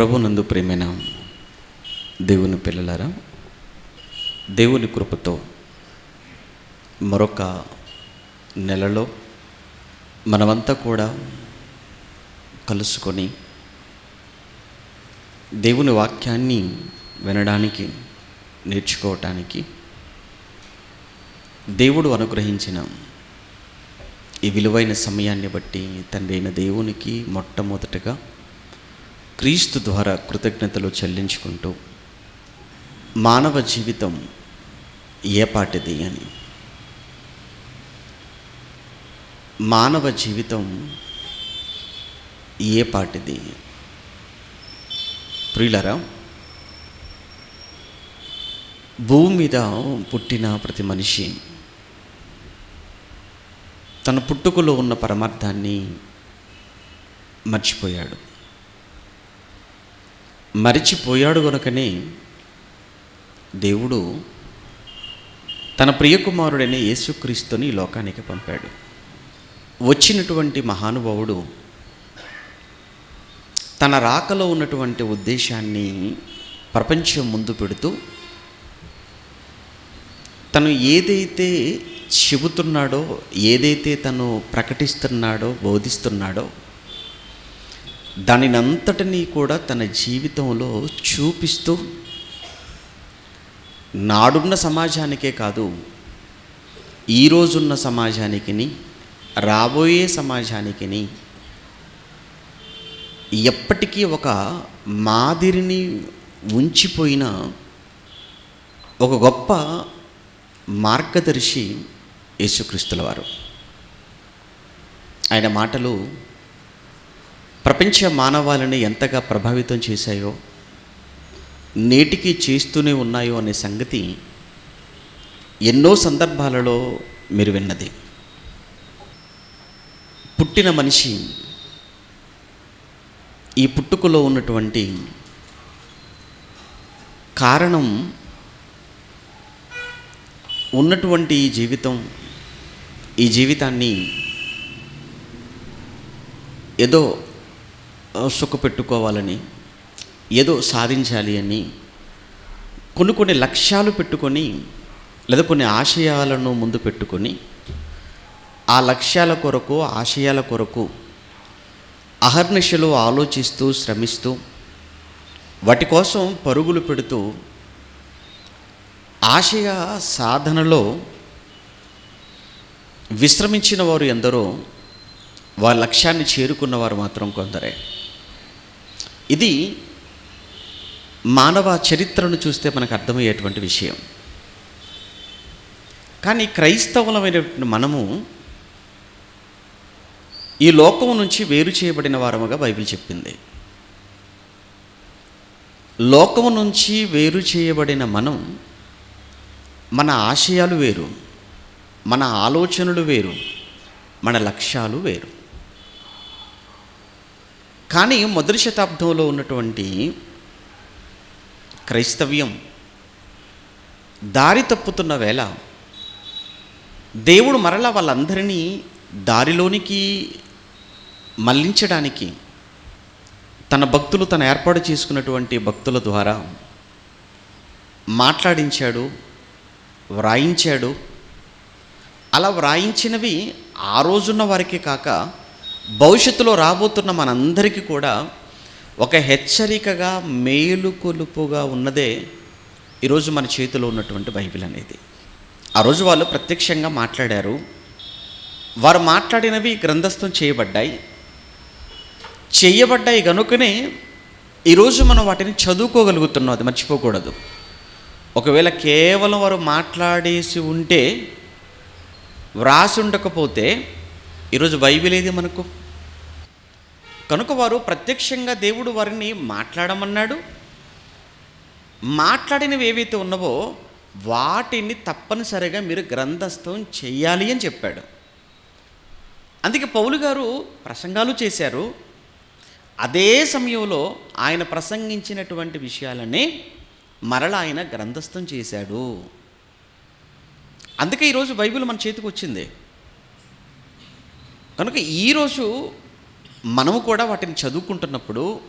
ప్రభునందు ప్రియమైన దేవుని పిల్లలారా, దేవుని కృపతో మరొక నెలలో మనమంతా కూడా కలుసుకొని దేవుని వాక్యాన్ని వినడానికి, నేర్చుకోవటానికి దేవుడు అనుగ్రహించిన ఈ విలువైన సమయాన్ని బట్టి తండ్రి అయిన దేవునికి మొట్టమొదటగా క్రీస్తు ద్వారా కృతజ్ఞతలు చెల్లించుకుంటూ, మానవ జీవితం ఏపాటిది అని, మానవ జీవితం ఏపాటిది ప్రియులారా, భూమి మీద పుట్టిన ప్రతి మనిషి తన పుట్టుకలో ఉన్న పరమార్థాన్ని మరిచిపోయాడు కనుకనే దేవుడు తన ప్రియకుమారుడైన యేసుక్రీస్తుని ఈ లోకానికి పంపాడు. వచ్చినటువంటి మహానుభావుడు తన రాకలో ఉన్నటువంటి ఉద్దేశాన్ని ప్రపంచం ముందు పెడుతూ, తను ఏదైతే చెబుతున్నాడో, ఏదైతే తను ప్రకటిస్తున్నాడో, బోధిస్తున్నాడో దానినంతటినీ కూడా తన జీవితంలో చూపిస్తూ, నాడున్న సమాజానికే కాదు, ఈరోజున్న సమాజానికి, రాబోయే సమాజానికి ఎప్పటికీ ఒక మాదిరిని ఉంచిపోయిన ఒక గొప్ప మార్గదర్శి యేసుక్రీస్తుల వారు. ఆయన మాటలు ప్రపంచ మానవాళిని ఎంతగా ప్రభావితం చేశాయో, నేటికి చేస్తూనే ఉన్నాయో అనే సంగతి ఎన్నో సందర్భాలలో మీరు విన్నది. పుట్టిన మనిషి ఈ పుట్టుకలో ఉన్నటువంటి కారణం, ఉన్నటువంటి ఈ జీవితాన్ని ఏదో సుఖపెట్టుకోవాలని, ఏదో సాధించాలి అని కొన్ని లక్ష్యాలు పెట్టుకొని, లేదా కొన్ని ఆశయాలను ముందు పెట్టుకొని, ఆ లక్ష్యాల కొరకు, ఆశయాల కొరకు అహర్నిశలు ఆలోచిస్తూ, శ్రమిస్తూ, వాటి కోసం పరుగులు పెడుతూ, ఆశయ సాధనలో విశ్రమించిన వారు ఎందరో, వారి లక్ష్యాన్ని చేరుకున్నవారు మాత్రం కొందరే. ఇది మానవ చరిత్రను చూస్తే మనకు అర్థమయ్యేటువంటి విషయం. కానీ క్రైస్తవులమైనటువంటి మనము ఈ లోకం నుంచి వేరు చేయబడిన వారముగా బైబిల్ చెప్పింది. లోకము నుంచి వేరు చేయబడిన మనం, మన ఆశయాలు వేరు, మన ఆలోచనలు వేరు, మన లక్ష్యాలు వేరు. కానీ మొదటి శతాబ్దంలో ఉన్నటువంటి క్రైస్తవ్యం దారి తప్పుతున్న వేళ దేవుడు మరలా వాళ్ళందరినీ దారిలోనికి మళ్లించడానికి తన భక్తులు, తను ఏర్పాటు చేసుకున్నటువంటి భక్తుల ద్వారా మాట్లాడించాడు, వ్రాయించాడు. అలా వ్రాయించినవి ఆ రోజున్న వారికి కాక, భవిష్యత్తులో రాబోతున్న మనందరికీ కూడా ఒక హెచ్చరికగా, మేలుకొలుపుగా ఉన్నదే ఈరోజు మన చేతిలో ఉన్నటువంటి బైబిల్ అనేది. ఆ రోజు వాళ్ళు ప్రత్యక్షంగా మాట్లాడారు. వారు మాట్లాడినవి గ్రంథస్థం చేయబడ్డాయి కనుకనే ఈరోజు మనం వాటిని చదువుకోగలుగుతున్నాం. అది మర్చిపోకూడదు. ఒకవేళ కేవలం వారు మాట్లాడేసి ఉంటే, వ్రాసి ఉండకపోతే ఈరోజు బైబిల్ ఏది మనకు? కనుక వారు ప్రత్యక్షంగా దేవుడు వారిని మాట్లాడమన్నాడు. మాట్లాడినవి ఏవైతే ఉన్నవో వాటిని తప్పనిసరిగా మీరు గ్రంథస్థం చెయ్యాలి అని చెప్పాడు. అందుకే పౌలు గారు ప్రసంగాలు చేశారు. అదే సమయంలో ఆయన ప్రసంగించినటువంటి విషయాలనే మరలా ఆయన గ్రంథస్థం చేశాడు. అందుకే ఈరోజు బైబిల్ మన చేతికి వచ్చింది. కనుక ఈరోజు మనము కూడా వాటిని చదువుకుంటున్నప్పుడు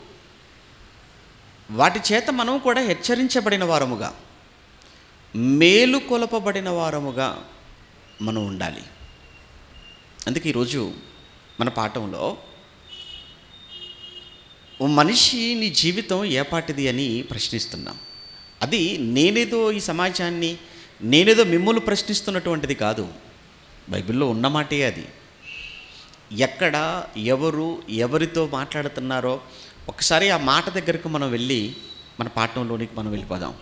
వాటి చేత మనం కూడా హెచ్చరించబడిన వారముగా, మేలు కొలపబడిన వారముగా మనం ఉండాలి. అందుకే ఈరోజు మన పాఠంలో ఓ మనిషి నీ జీవితం ఏపాటిది అని ప్రశ్నిస్తున్నాం. అది నేనేదో ఈ సమాజాన్ని, నేనేదో మిమ్మల్ని ప్రశ్నిస్తున్నటువంటిది కాదు. బైబిల్లో ఉన్నమాటే అది. ఎక్కడ ఎవరు ఎవరితో మాట్లాడుతున్నారో ఒకసారి ఆ మాట దగ్గరకు మనం వెళ్ళి మన పాఠంలోనికి మనం వెళ్ళిపోదాం.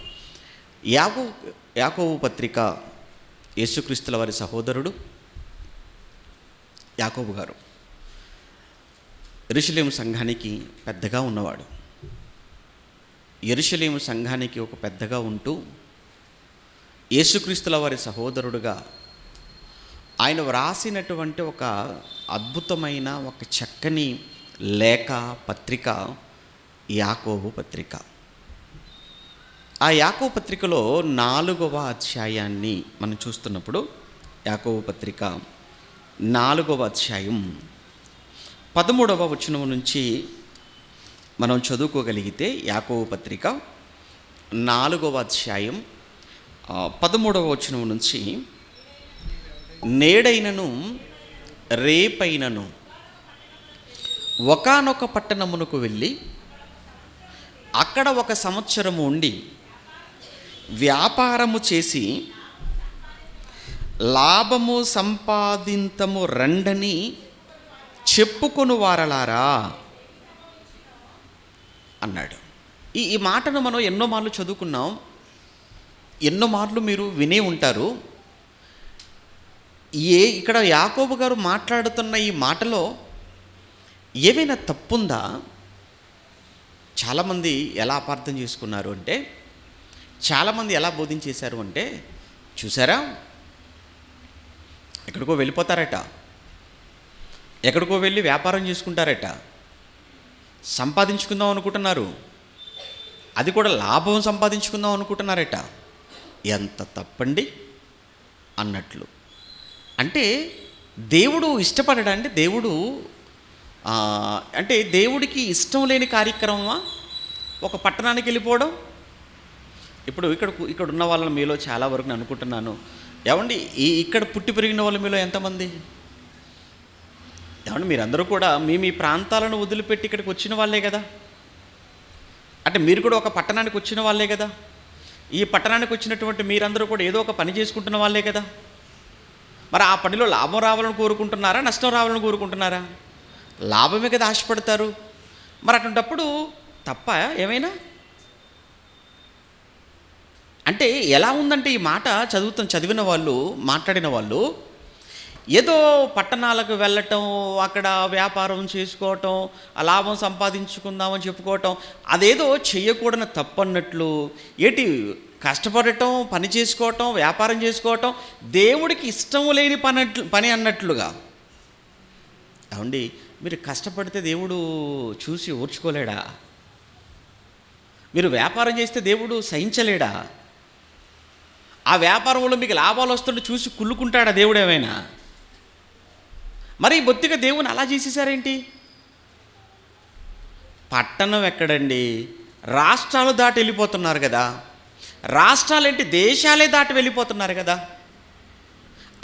యాకోబు పత్రిక, యేసుక్రీస్తుల వారి సహోదరుడు యాకోబు గారు యెరూషలేము సంఘానికి పెద్దగా ఉన్నవాడు. యెరూషలేము సంఘానికి ఒక పెద్దగా ఉంటూ యేసుక్రీస్తుల వారి సహోదరుడుగా ఆయన వ్రాసినటువంటి ఒక అద్భుతమైన ఒక చక్కని లేఖ పత్రిక యాకోబు పత్రిక. ఆ యాకోబు పత్రికలో 4వ అధ్యాయాన్ని మనం చూస్తున్నప్పుడు, యాకోబు పత్రిక 4వ అధ్యాయం 13వ వచనం నుంచి మనం చదువుకోగలిగితే, యాకోబు పత్రిక 4వ అధ్యాయం 13వ వచనం నుంచి, నేడైనను రేపైనను ఒకానొక పట్టణమునకు వెళ్ళి అక్కడ 1 సంవత్సరము ఉండి వ్యాపారము చేసి లాభము సంపాదింతము రండని చెప్పుకొను వారలారా అన్నాడు. ఈ మాటను మనం ఎన్నో మార్లు చదువుకున్నాం, ఎన్నో మార్లు మీరు వినే ఉంటారు. ఇక్కడ యాకోబు గారు మాట్లాడుతున్న ఈ మాటలో ఏవైనా తప్పుందా? చాలామంది ఎలా అపార్థం చేసుకున్నారు అంటే, చాలామంది ఎలా బోధించేశారు అంటే, చూసారా ఎక్కడికో వెళ్ళిపోతారట, ఎక్కడికో వెళ్ళి వ్యాపారం చేసుకుంటారట, సంపాదించుకుందాం అనుకుంటున్నారు, అది కూడా లాభం సంపాదించుకుందాం అనుకుంటున్నారట. ఎంత తప్పండి అన్నట్లు. అంటే దేవుడు ఇష్టపడడండి, దేవుడు అంటే దేవుడికి ఇష్టం లేని కార్యక్రమమా ఒక పట్టణానికి వెళ్ళిపోవడం? ఇప్పుడు ఇక్కడ ఉన్న వాళ్ళని మీలో చాలా వరకు నేను అనుకుంటున్నాను, ఏమండి ఇక్కడ పుట్టి పెరిగిన వాళ్ళ మీలో ఎంతమంది? ఏమండి మీరందరూ కూడా మీ ప్రాంతాలను వదిలిపెట్టి ఇక్కడికి వచ్చిన వాళ్ళే కదా. అంటే మీరు కూడా ఒక పట్టణానికి వచ్చిన వాళ్ళే కదా. ఈ పట్టణానికి వచ్చినటువంటి మీరందరూ కూడా ఏదో ఒక పని చేసుకుంటున్న వాళ్ళే కదా. మరి ఆ పనిలో లాభం రావాలని కోరుకుంటున్నారా, నష్టం రావాలని కోరుకుంటున్నారా? లాభమే కదా ఆశపడతారు. మరి అటువంటప్పుడు తప్ప ఏమైనా? అంటే ఎలా ఉందంటే ఈ మాట చదివిన వాళ్ళు, మాట్లాడిన వాళ్ళు ఏదో పట్టణాలకు వెళ్ళటం, అక్కడ వ్యాపారం చేసుకోవటం, ఆ లాభం సంపాదించుకుందామని చెప్పుకోవటం, అదేదో చెయ్యకూడని తప్పన్నట్లు, కష్టపడటం, పని చేసుకోవటం, వ్యాపారం చేసుకోవటం దేవుడికి ఇష్టం లేని పని అన్నట్లుగా. ఏమండి మీరు కష్టపడితే దేవుడు చూసి ఓర్చుకోలేడా? మీరు వ్యాపారం చేస్తే దేవుడు సహించలేడా? ఆ వ్యాపారంలో మీకు లాభాలు వస్తుంటే చూసి కుళ్ళుకుంటాడా దేవుడు ఏమైనా? మరి బొత్తిగా దేవుని అలా చేసేసారేంటి? పట్టణం ఎక్కడండి, రాష్ట్రాలు దాటి వెళ్ళిపోతున్నారు కదా. రాష్ట్రాలేంటి, దేశాలే దాటి వెళ్ళిపోతున్నారు కదా.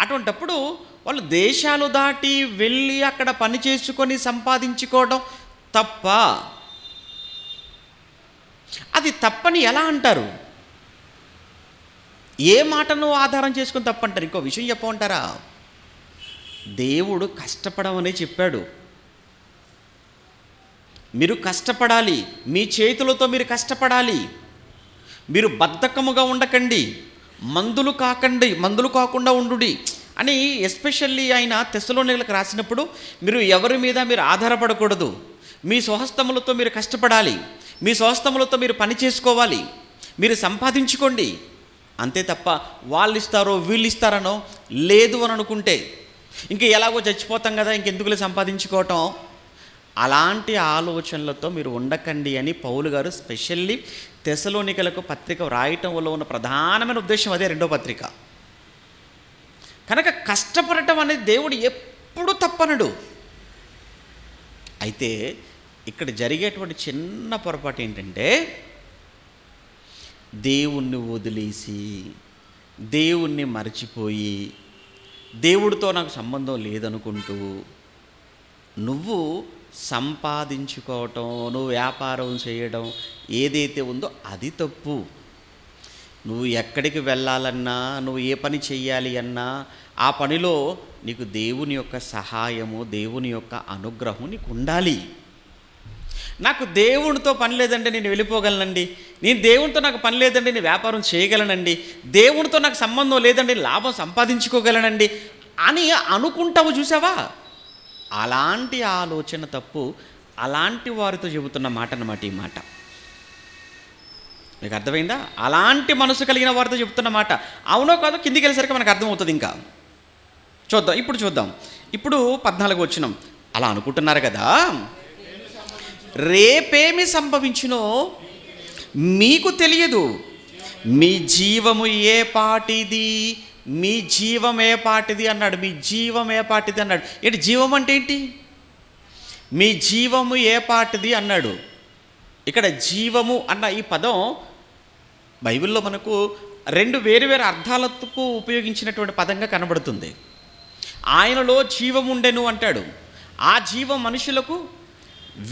అటువంటప్పుడు వాళ్ళు దేశాలు దాటి వెళ్ళి అక్కడ పని చేసుకొని సంపాదించుకోవడం తప్ప? అది తప్పని ఎలా అంటారు? ఏ మాటను ఆధారం చేసుకొని తప్పంటారు? ఇంకో విషయం చెప్పమంటారా? దేవుడు కష్టపడమని చెప్పాడు. మీరు కష్టపడాలి, మీ చేతులతో మీరు కష్టపడాలి. మీరు బద్ధకముగా ఉండకండి, మందులు కాకుండా ఉండుడి అని ఎస్పెషల్లీ ఆయన తెస్సలోనికలకు రాసినప్పుడు మీరు ఎవరి మీద మీరు ఆధారపడకూడదు. మీ స్వహస్తములతో మీరు కష్టపడాలి, మీ స్వహస్తములతో మీరు పని చేసుకోవాలి, మీరు సంపాదించుకోండి. అంతే తప్ప వాళ్ళు ఇస్తారో వీళ్ళు ఇస్తారనో లేదు అని అనుకుంటే ఇంక ఎలాగో చచ్చిపోతాం కదా, ఇంకెందుకులే సంపాదించుకోవటం, అలాంటి ఆలోచనలతో మీరు ఉండకండి అని పౌలు గారు స్పెషల్లీ తెస్సలోనికలకు పత్రిక వ్రాయటం వల్ల ఉన్న ప్రధానమైన ఉద్దేశం అదే. 2వ పత్రిక కనుక కష్టపడటం అనేది దేవుడు ఎప్పుడు తప్పనడు. అయితే ఇక్కడ జరిగేటువంటి చిన్న పొరపాటు ఏంటంటే, దేవుణ్ణి వదిలేసి, దేవుణ్ణి మరచిపోయి, దేవుడితో నాకు సంబంధం లేదనుకుంటూ నువ్వు సంపాదించుకోవటం, నువ్వు వ్యాపారం చేయడం ఏదైతే ఉందో అది తప్పు. నువ్వు ఎక్కడికి వెళ్ళాలన్నా, నువ్వు ఏ పని చెయ్యాలి అన్నా ఆ పనిలో నీకు దేవుని యొక్క సహాయము, దేవుని యొక్క అనుగ్రహం నీకు ఉండాలి. నాకు దేవునితో పని లేదంటే నేను వెళ్ళిపోగలనండి, నేను దేవునితో నాకు పని లేదంటే నేను వ్యాపారం చేయగలనండి, దేవునితో నాకు సంబంధం లేదండి లాభం సంపాదించుకోగలనండి అని అనుకుంటావు చూసావా? అలాంటి ఆలోచన తప్పు. అలాంటి వారితో చెబుతున్న మాట అన్నమాట ఈ మాట. మీకు అర్థమైందా? అలాంటి మనసు కలిగిన వారితో చెబుతున్న మాట. అవునో కాదో కిందికి వెళ్ళేసరికి మనకు అర్థమవుతుంది. ఇంకా చూద్దాం, ఇప్పుడు చూద్దాం. ఇప్పుడు 14 వచనం. అలా అనుకుంటున్నారు కదా, రేపేమి సంభవించునో మీకు తెలియదు, మీ జీవము ఏ పాటిది, మీ జీవం ఏ పాటిది అన్నాడు. మీ జీవం ఏ పాటిది అన్నాడు. ఏంటి జీవం అంటే ఏంటి? మీ జీవము ఏ పాటిది అన్నాడు. ఇక్కడ జీవము అన్న ఈ పదం బైబిల్లో మనకు 2 వేరు అర్థాలకు ఉపయోగించినటువంటి పదంగా కనబడుతుంది. ఆయనలో జీవం ఉండెను అంటాడు. ఆ జీవం మనుషులకు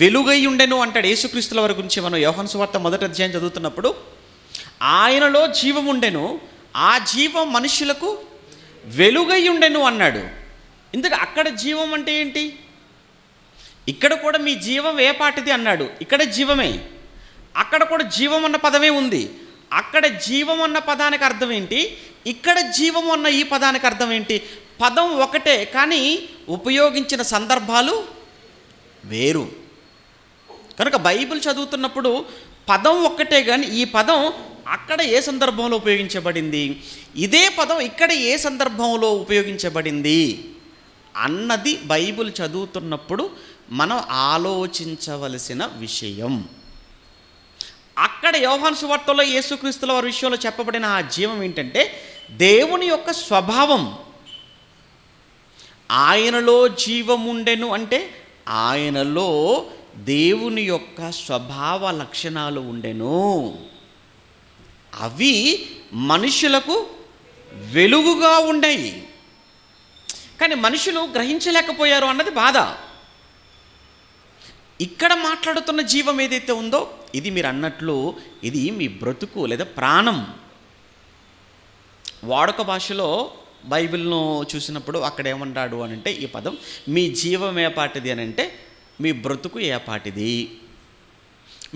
వెలుగై ఉండెను అంటాడు. యేసుక్రీస్తుల వారి గురించి మనం యోహాను సువార్త 1వ అధ్యాయం చదువుతున్నప్పుడు ఆయనలో జీవం ఉండెను, ఆ జీవం మనుషులకు వెలుగై ఉండెను అన్నాడు. ఇందుకు అక్కడ జీవం అంటే ఏంటి? ఇక్కడ కూడా మీ జీవం ఏ పాటిది అన్నాడు. ఇక్కడ జీవమే, అక్కడ కూడా జీవం అన్న పదమే ఉంది. అక్కడ జీవం అన్న పదానికి అర్థం ఏంటి, ఇక్కడ జీవం అన్న ఈ పదానికి అర్థం ఏంటి? పదం ఒకటే కానీ ఉపయోగించిన సందర్భాలు వేరు. కనుక బైబిల్ చదువుతున్నప్పుడు పదం ఒక్కటే కానీ ఈ పదం అక్కడ ఏ సందర్భంలో ఉపయోగించబడింది, ఇదే పదం ఇక్కడ ఏ సందర్భంలో ఉపయోగించబడింది అన్నది బైబిల్ చదువుతున్నప్పుడు మనం ఆలోచించవలసిన విషయం. అక్కడ యోహాను సువార్తలో యేసుక్రీస్తుల వారి విషయంలో చెప్పబడిన ఆ జీవం ఏంటంటే దేవుని యొక్క స్వభావం. ఆయనలో జీవం ఉండెను అంటే ఆయనలో దేవుని యొక్క స్వభావ లక్షణాలు ఉండెను. అవి మనుషులకు వెలుగుగా ఉండేవి, కానీ మనుషులు గ్రహించలేకపోయారు అన్నది బాధ. ఇక్కడ మాట్లాడుతున్న జీవం ఏదైతే ఉందో ఇది మీరు అన్నట్లు ఇది మీ బ్రతుకు లేదా ప్రాణం. వాడుక భాషలో బైబిల్ను చూసినప్పుడు అక్కడ ఏమంటాడు అని అంటే ఈ పదం మీ జీవం ఏ పాటిది అని అంటే మీ బ్రతుకు ఏ పాటిది,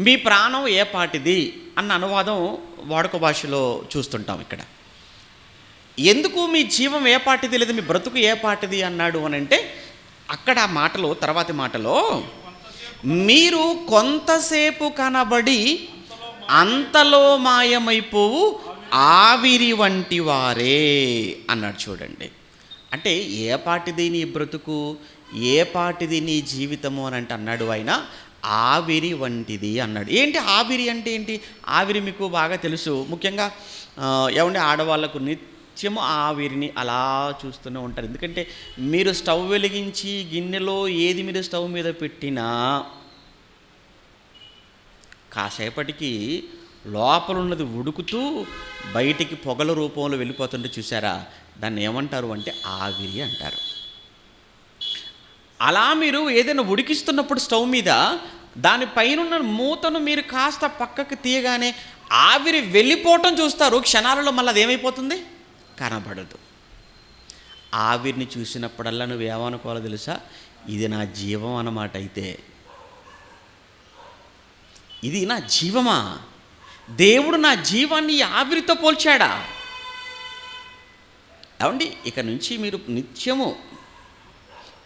మీ ప్రాణం ఏ పాటిది అన్న అనువాదం వాడుక భాషలో చూస్తుంటాం. ఇక్కడ ఎందుకు మీ జీవం ఏ పాటిది లేదా మీ బ్రతుకు ఏ పాటిది అన్నాడు అని అంటే అక్కడ ఆ మాటలో తర్వాతి మాటలో మీరు కొంతసేపు కనబడి అంతలో మాయమైపోవు ఆవిరి వంటి వారే అన్నాడు. చూడండి, అంటే ఏ పాటిది నీ బ్రతుకు, ఏ పాటిది నీ జీవితము అని అంటే అన్నాడు ఆయన ఆవిరి వంటిది అన్నాడు. ఏంటి ఆవిరి అంటే ఏంటి? ఆవిరి మీకు బాగా తెలుసు. ముఖ్యంగా ఏమంటే ఆడవాళ్ళకు నిత్యము ఆవిరిని అలా చూస్తూనే ఉంటారు. ఎందుకంటే మీరు స్టవ్ వెలిగించి గిన్నెలో ఏది మీరు స్టవ్ మీద పెట్టినా కాసేపటికి లోపల ఉన్నది ఉడుకుతూ బయటికి పొగల రూపంలో వెళ్ళిపోతుంటే చూసారా, దాన్ని ఏమంటారు అంటే ఆవిరి అంటారు. అలా మీరు ఏదైనా ఉడికిస్తున్నప్పుడు స్టవ్ మీద దానిపైన మూతను మీరు కాస్త పక్కకు తీయగానే ఆవిరి వెళ్ళిపోవటం చూస్తారు. క్షణాలలో మళ్ళీ అది ఏమైపోతుంది, కనబడదు. ఆవిరిని చూసినప్పుడల్లా నువ్వు ఏమనుకోవాలో తెలుసా, ఇది నా జీవం అన్నమాట. అయితే ఇది నా జీవమా? దేవుడు నా జీవాన్ని ఆవిరితో పోల్చాడా? ఏమండి, ఇక నుంచి మీరు నిత్యము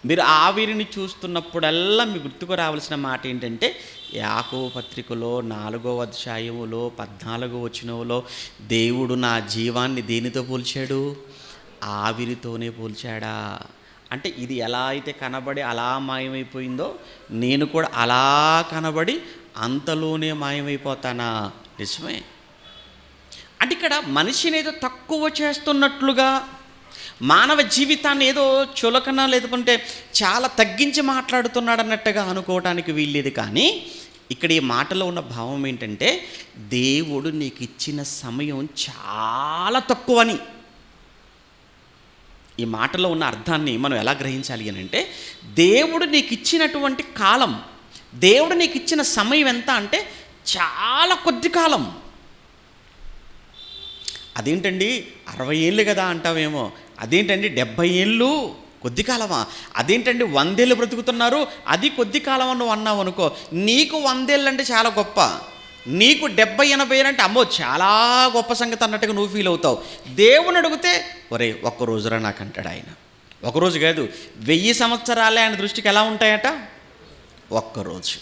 మీరు ఆవిరిని చూస్తున్నప్పుడల్లా మీ గుర్తుకు రావాల్సిన మాట ఏంటంటే యాకోబు పత్రికలో 4వ అధ్యాయములో 14వ వచనంలో దేవుడు నా జీవాన్ని దేనితో పోల్చాడు? ఆవిరితోనే పోల్చాడా? అంటే ఇది ఎలా అయితే కనబడి అలా మాయమైపోయిందో నేను కూడా అలా కనబడి అంతలోనే మాయమైపోతానా? నిజమే. అంటే ఇక్కడ మనిషిని ఏదో తక్కువ చేస్తున్నట్లుగా, మానవ జీవితాన్ని ఏదో చులకన లేదంటే చాలా తగ్గించి మాట్లాడుతున్నాడు అన్నట్టుగా అనుకోవడానికి వీల్లేదు. కానీ ఇక్కడ ఈ మాటలో ఉన్న భావం ఏంటంటే, దేవుడు నీకు ఇచ్చిన సమయం చాలా తక్కువని. ఈ మాటలో ఉన్న అర్థాన్ని మనం ఎలా గ్రహించాలి అని అంటే, దేవుడు నీకు ఇచ్చినటువంటి కాలం, దేవుడు నీకు ఇచ్చిన సమయం ఎంత అంటే చాలా కొద్ది కాలం. అదేంటండి 60 ఏళ్ళు కదా అంటావేమో, అదేంటండి 70 ఏళ్ళు కొద్ది కాలమా, అదేంటండి 100 ఏళ్ళు బ్రతుకుతున్నారు అది కొద్ది కాలం అని నువ్వు అన్నావు అనుకో, నీకు 100 ఏళ్ళు అంటే చాలా గొప్ప, నీకు 70-80 ఏళ్ళు అంటే అమ్మో చాలా గొప్ప సంగతి అన్నట్టుగా నువ్వు ఫీల్ అవుతావు. దేవుని అడిగితే ఒరే ఒక్కరోజురా నాకు అంటాడు ఆయన. ఒకరోజు కాదు, 1000 సంవత్సరాలే ఆయన దృష్టికి ఎలా ఉంటాయట, ఒక్కరోజు.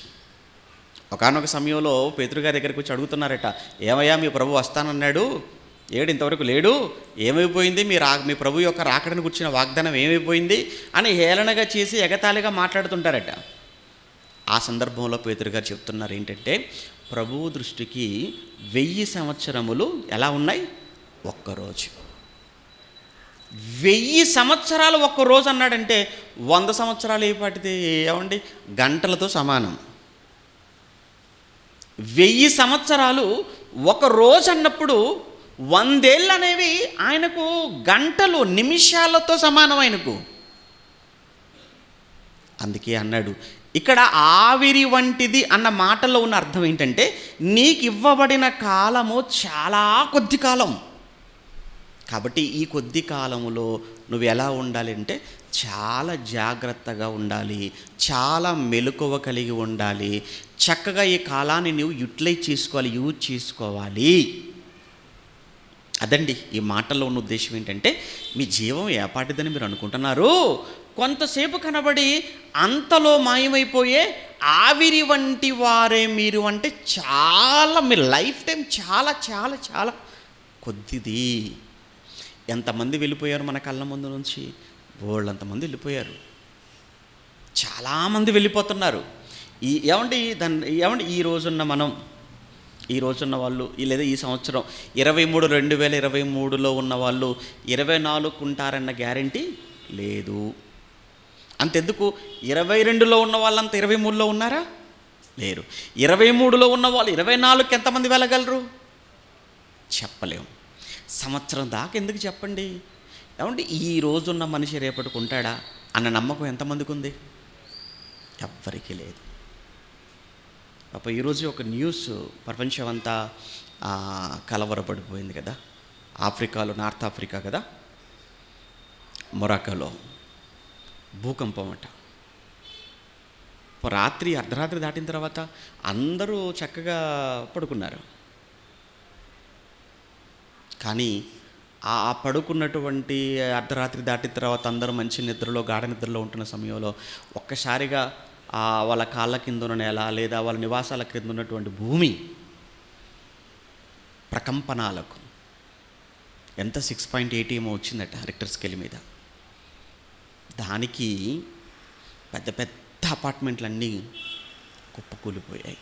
ఒకానొక సమయంలో పేతురు గారి దగ్గరికి వచ్చి అడుగుతున్నారట, ఏమయ్యా మీ ప్రభు వస్తానన్నాడు, ఏడు ఇంతవరకు లేడు, ఏమైపోయింది మీ ప్రభు యొక్క రాకడని కూర్చున్న వాగ్దానం ఏమైపోయింది అని హేళనగా చేసి ఎగతాళిగా మాట్లాడుతుంటారట. ఆ సందర్భంలో పేతురు గారు చెప్తున్నారు ఏంటంటే, ప్రభువు దృష్టికి 1000 సంవత్సరములు ఎలా ఉన్నాయి, ఒక్కరోజు. 1000 సంవత్సరాలు ఒక్కరోజు అన్నాడంటే 100 సంవత్సరాలు ఏపాటిది ఏమండి, గంటలతో సమానం. 1000 సంవత్సరాలు ఒక రోజు అన్నప్పుడు 100 ఏళ్ళు అనేవి ఆయనకు గంటలు నిమిషాలతో సమానం ఆయనకు. అందుకే అన్నాడు ఇక్కడ ఆవిరి వంటిది అన్న మాటలో ఉన్న అర్థం ఏంటంటే, నీకు ఇవ్వబడిన కాలము చాలా కొద్ది కాలం. కాబట్టి ఈ కొద్ది కాలములో నువ్వు ఎలా ఉండాలి అంటే చాలా జాగ్రత్తగా ఉండాలి, చాలా మెలకువ కలిగి ఉండాలి, చక్కగా ఈ కాలాన్ని నువ్వు యూటిలైజ్ చేసుకోవాలి, యూజ్ చేసుకోవాలి. అదండి ఈ మాటల్లో ఉన్న ఉద్దేశం ఏంటంటే, మీ జీవం ఏపాటిదని మీరు అనుకుంటున్నారు, కొంతసేపు కనబడి అంతలో మాయమైపోయే ఆవిరి వంటి వారే మీరు. అంటే చాలా మీ లైఫ్ టైం చాలా చాలా చాలా కొద్దిది. ఎంతమంది వెళ్ళిపోయారు మన కళ్ళ ముందు నుంచి, వాళ్ళంతమంది వెళ్ళిపోయారు, చాలామంది వెళ్ళిపోతున్నారు. ఏమండి ఈ రోజున్న వాళ్ళు లేదా ఈ సంవత్సరం 2023లో ఉన్న వాళ్ళు 24 ఉంటారన్న గ్యారంటీ లేదు. అంతెందుకు 22లో ఉన్న వాళ్ళంతా 23లో ఉన్నారా, లేరు. 23లో ఉన్న వాళ్ళు 24కి ఎంతమంది వెళ్ళగలరు చెప్పలేము. సంవత్సరం దాకా ఎందుకు చెప్పండి. ఏమంటే ఈ రోజున్న మనిషి రేపటికి ఉంటాడా అన్న నమ్మకం ఎంతమందికి ఉంది, ఎవ్వరికీ లేదు. పాప ఈరోజు ఒక న్యూస్ ప్రపంచం అంతా కలవరపడిపోయింది కదా, ఆఫ్రికాలో, నార్త్ ఆఫ్రికా కదా, మొరాకోలో భూకంపం అట. అర్ధరాత్రి దాటిన తర్వాత అందరూ చక్కగా పడుకున్నారు. కానీ ఆ పడుకున్నటువంటి అర్ధరాత్రి దాటిన తర్వాత అందరూ మంచి నిద్రలో, గాఢ నిద్రలో ఉంటున్న సమయంలో ఒక్కసారిగా వాళ్ళ కాళ్ళ కింద ఉన్న నేల లేదా వాళ్ళ నివాసాల కింద ఉన్నటువంటి భూమి ప్రకంపనాలకు ఎంత 6.8 ఏమో వచ్చిందట రిక్టర్ స్కేల్ మీద. దానికి పెద్ద పెద్ద అపార్ట్మెంట్లన్నీ కుప్పకూలిపోయాయి.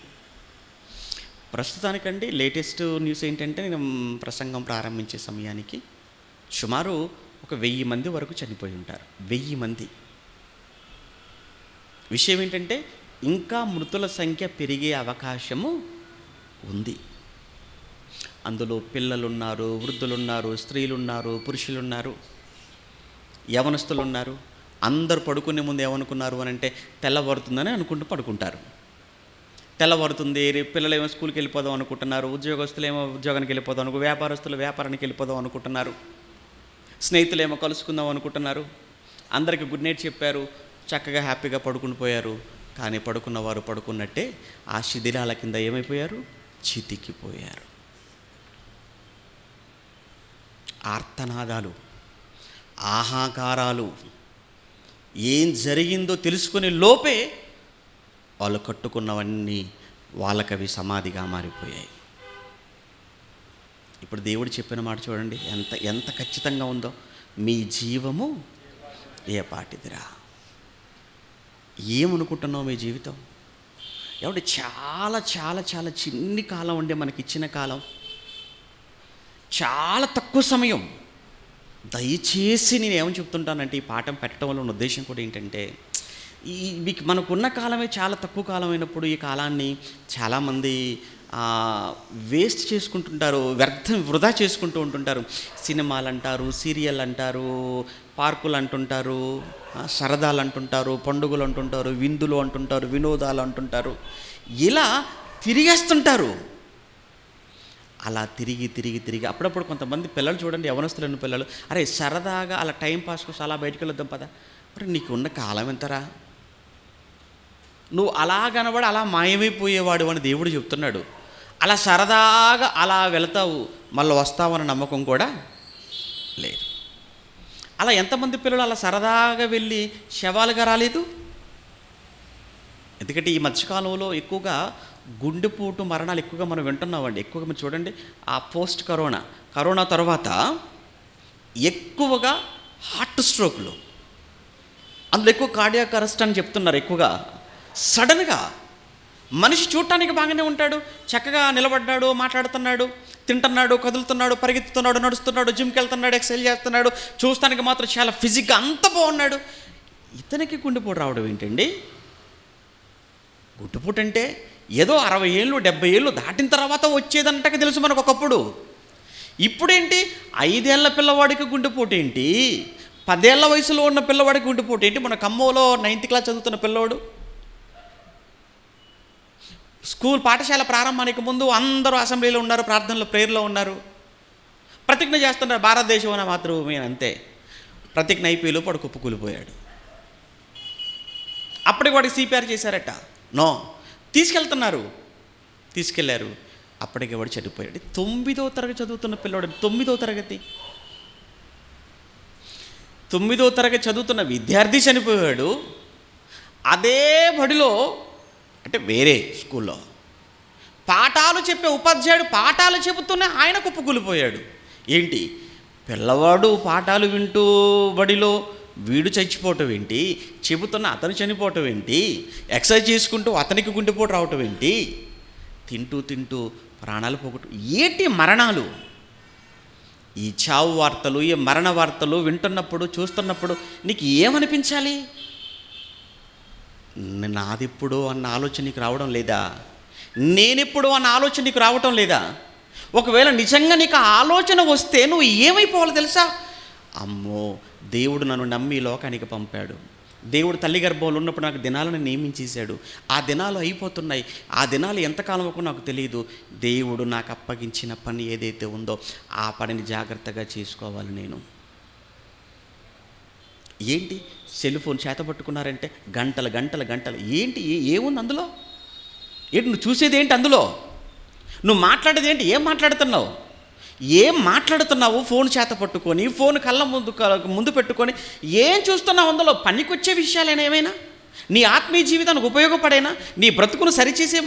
ప్రస్తుతానికండి లేటెస్ట్ న్యూస్ ఏంటంటే, నేను ప్రసంగం ప్రారంభించే సమయానికి సుమారు ఒక 1000 మంది వరకు చనిపోయి ఉంటారు. 1000 మంది. విషయం ఏంటంటే ఇంకా మృతుల సంఖ్య పెరిగే అవకాశము ఉంది. అందులో పిల్లలున్నారు, వృద్ధులున్నారు, స్త్రీలున్నారు, పురుషులున్నారు, యవనస్తులు ఉన్నారు. అందరూ పడుకునే ముందు ఏమనుకున్నారు అని అంటే తెల్లవారుతుందని అనుకుంటూ పడుకుంటారు. తెల్లవారుతుంది, పిల్లలేమో స్కూల్కి వెళ్ళిపోదాం అనుకుంటున్నారు, ఉద్యోగస్తులేమో ఉద్యోగానికి వెళ్ళిపోదాం అనుకో, వ్యాపారస్తులు వ్యాపారానికి వెళ్ళిపోదాం అనుకుంటున్నారు, స్నేహితులేమో కలుసుకుందాం అనుకుంటున్నారు. అందరికీ గుడ్ నైట్ చెప్పారు, చక్కగా హ్యాపీగా పడుకుని పోయారు. కానీ పడుకున్నవారు పడుకున్నట్టే ఆ శిథిలాల కింద ఏమైపోయారు, చితికిపోయారు. ఆర్తనాదాలు, ఆహాకారాలు, ఏం జరిగిందో తెలుసుకునే లోపే వాళ్ళు కట్టుకున్నవన్నీ వాళ్ళకవి సమాధిగా మారిపోయాయి. ఇప్పుడు దేవుడు చెప్పిన మాట చూడండి ఎంత ఎంత ఖచ్చితంగా ఉందో. మీ జీవము ఏ పాటిదిరా. ఏమనుకుంటున్నావు మీ జీవితం? ఏమంటే చాలా చాలా చాలా చిన్ని కాలం ఉండే మనకి ఇచ్చిన కాలం, చాలా తక్కువ సమయం. దయచేసి నేను ఏమని చెప్తుంటానంటే, ఈ పాఠం పెట్టడం వల్ల ఉన్న ఉద్దేశం కూడా ఏంటంటే, మీకు మనకున్న కాలమే చాలా తక్కువ కాలం అయినప్పుడు ఈ కాలాన్ని చాలామంది వేస్ట్ చేసుకుంటుంటారు, వృధా చేసుకుంటూ ఉంటుంటారు. సినిమాలు అంటారు, సీరియల్ అంటారు, పార్కులు అంటుంటారు, సరదాలు అంటుంటారు, పండుగలు అంటుంటారు, విందులు అంటుంటారు, వినోదాలు అంటుంటారు, ఇలా తిరిగేస్తుంటారు. అలా తిరిగి తిరిగి తిరిగి అప్పుడప్పుడు కొంతమంది పిల్లలు చూడండి, యవనస్తులైన పిల్లలు, అరే సరదాగా అలా టైం పాస్ కోసం అలా బయటకు వెళ్ళొద్దాం పదా. అరే నీకు ఉన్న కాలం ఎంతరా, నువ్వు అలా కనబడి అలా మాయమైపోయేవాడు అని దేవుడు చెప్తున్నాడు. అలా సరదాగా అలా వెళతావు, మళ్ళీ వస్తావన్న నమ్మకం కూడా లేదు. అలా ఎంతమంది పిల్లలు అలా సరదాగా వెళ్ళి శవాలుగా రాలేదు? ఎందుకంటే ఈ మధ్యకాలంలో ఎక్కువగా గుండెపోటు మరణాలు ఎక్కువగా మనం వింటున్నామండి. ఎక్కువగా మీరు చూడండి, ఆ పోస్ట్ కరోనా తర్వాత ఎక్కువగా హార్ట్ స్ట్రోక్లు, అందులో ఎక్కువ కార్డియాక్ అరెస్ట్ అని చెప్తున్నారు. ఎక్కువగా సడన్గా మనిషి చూడటానికి బాగానే ఉంటాడు, చక్కగా నిలబడ్డాడు, మాట్లాడుతున్నాడు, తింటున్నాడు, కదులుతున్నాడు, పరిగెత్తుతున్నాడు, నడుస్తున్నాడు, జిమ్కి వెళ్తున్నాడు, ఎక్సర్సైజ్ చేస్తున్నాడు, చూస్తానికి మాత్రం చాలా ఫిజిక్గా అంత బాగున్నాడు. ఇతనికి గుండెపోటు రావడం ఏంటండి? గుండెపోటు అంటే ఏదో 60 ఏళ్ళు 70 ఏళ్ళు దాటిన తర్వాత వచ్చేదంటకి తెలుసు మనకు ఒకప్పుడు. ఇప్పుడేంటి 5 ఏళ్ల పిల్లవాడికి గుండెపోటు ఏంటి, 10 ఏళ్ల వయసులో ఉన్న పిల్లవాడికి గుండెపోటు ఏంటి? మన ఖమ్మంలో 9th క్లాస్ చదువుతున్న పిల్లవాడు పాఠశాల ప్రారంభానికి ముందు అందరూ అసెంబ్లీలో ఉన్నారు, ప్రార్థనలో ప్రేయర్లో ఉన్నారు, ప్రతిజ్ఞ చేస్తున్నారు, భారతదేశం అనే మాతృభూమి అని. అంతే, ప్రతిజ్ఞ అయిపోయి వాడు కుప్పకూలిపోయాడు. అప్పటికి వాడికి CPR చేశారట. నో, తీసుకెళ్ళారు, అప్పటికి వాడు చనిపోయాడు. 9వ తరగతి చదువుతున్న పిల్లవాడు, 9వ తరగతి చదువుతున్న విద్యార్థి చనిపోయాడు. అదే బడిలో, అంటే వేరే స్కూల్లో పాఠాలు చెప్పే ఉపాధ్యాయుడు పాఠాలు చెబుతూనే ఆయన కుప్పకూలిపోయాడు. ఏంటి, పిల్లవాడు పాఠాలు వింటూ బడిలో వీడు చచ్చిపోవటం ఏంటి, చెబుతున్న అతను చనిపోవటం ఏంటి, ఎక్సర్సైజ్ చేసుకుంటూ అతనికి గుండెపోటు రావటం ఏంటి, తింటూ ప్రాణాలు పోగొట్టు ఏంటి మరణాలు. ఈ చావు వార్తలు, ఈ మరణ వార్తలు వింటున్నప్పుడు, చూస్తున్నప్పుడు నీకు ఏమనిపించాలి? నాదెప్పుడు అన్న ఆలోచన నీకు రావడం లేదా? నేనెప్పుడు అన్న ఆలోచన నీకు రావటం లేదా? ఒకవేళ నిజంగా నీకు ఆ ఆలోచన వస్తే నువ్వు ఏమైపోవాలో తెలుసా? అమ్మో, దేవుడు నన్ను నమ్మి లోకానికి పంపాడు, దేవుడు తల్లి గర్భంలో ఉన్నప్పుడు నాకు దినాలను నియమించేశాడు, ఆ దినాలు అయిపోతున్నాయి, ఆ దినాలు ఎంతకాలం వరకు నాకు తెలియదు, దేవుడు నాకు అప్పగించిన పని ఏదైతే ఉందో ఆ పనిని జాగ్రత్తగా చేసుకోవాలి నేను. ఏంటి, సెల్ ఫోన్ చేత పట్టుకున్నారంటే గంటలు ఏంటి, ఏముంది అందులో? ఏంటి నువ్వు చూసేది ఏంటి అందులో? నువ్వు మాట్లాడేది ఏంటి? ఏం మాట్లాడుతున్నావు? ఫోన్ చేత పట్టుకొని, ఫోన్ కళ్ళ ముందు పెట్టుకొని ఏం చూస్తున్నావు అందులో? పనికొచ్చే విషయాలేనా ఏమైనా? నీ ఆత్మీయ జీవితానికి ఉపయోగపడేనా? నీ బ్రతుకును సరిచేసే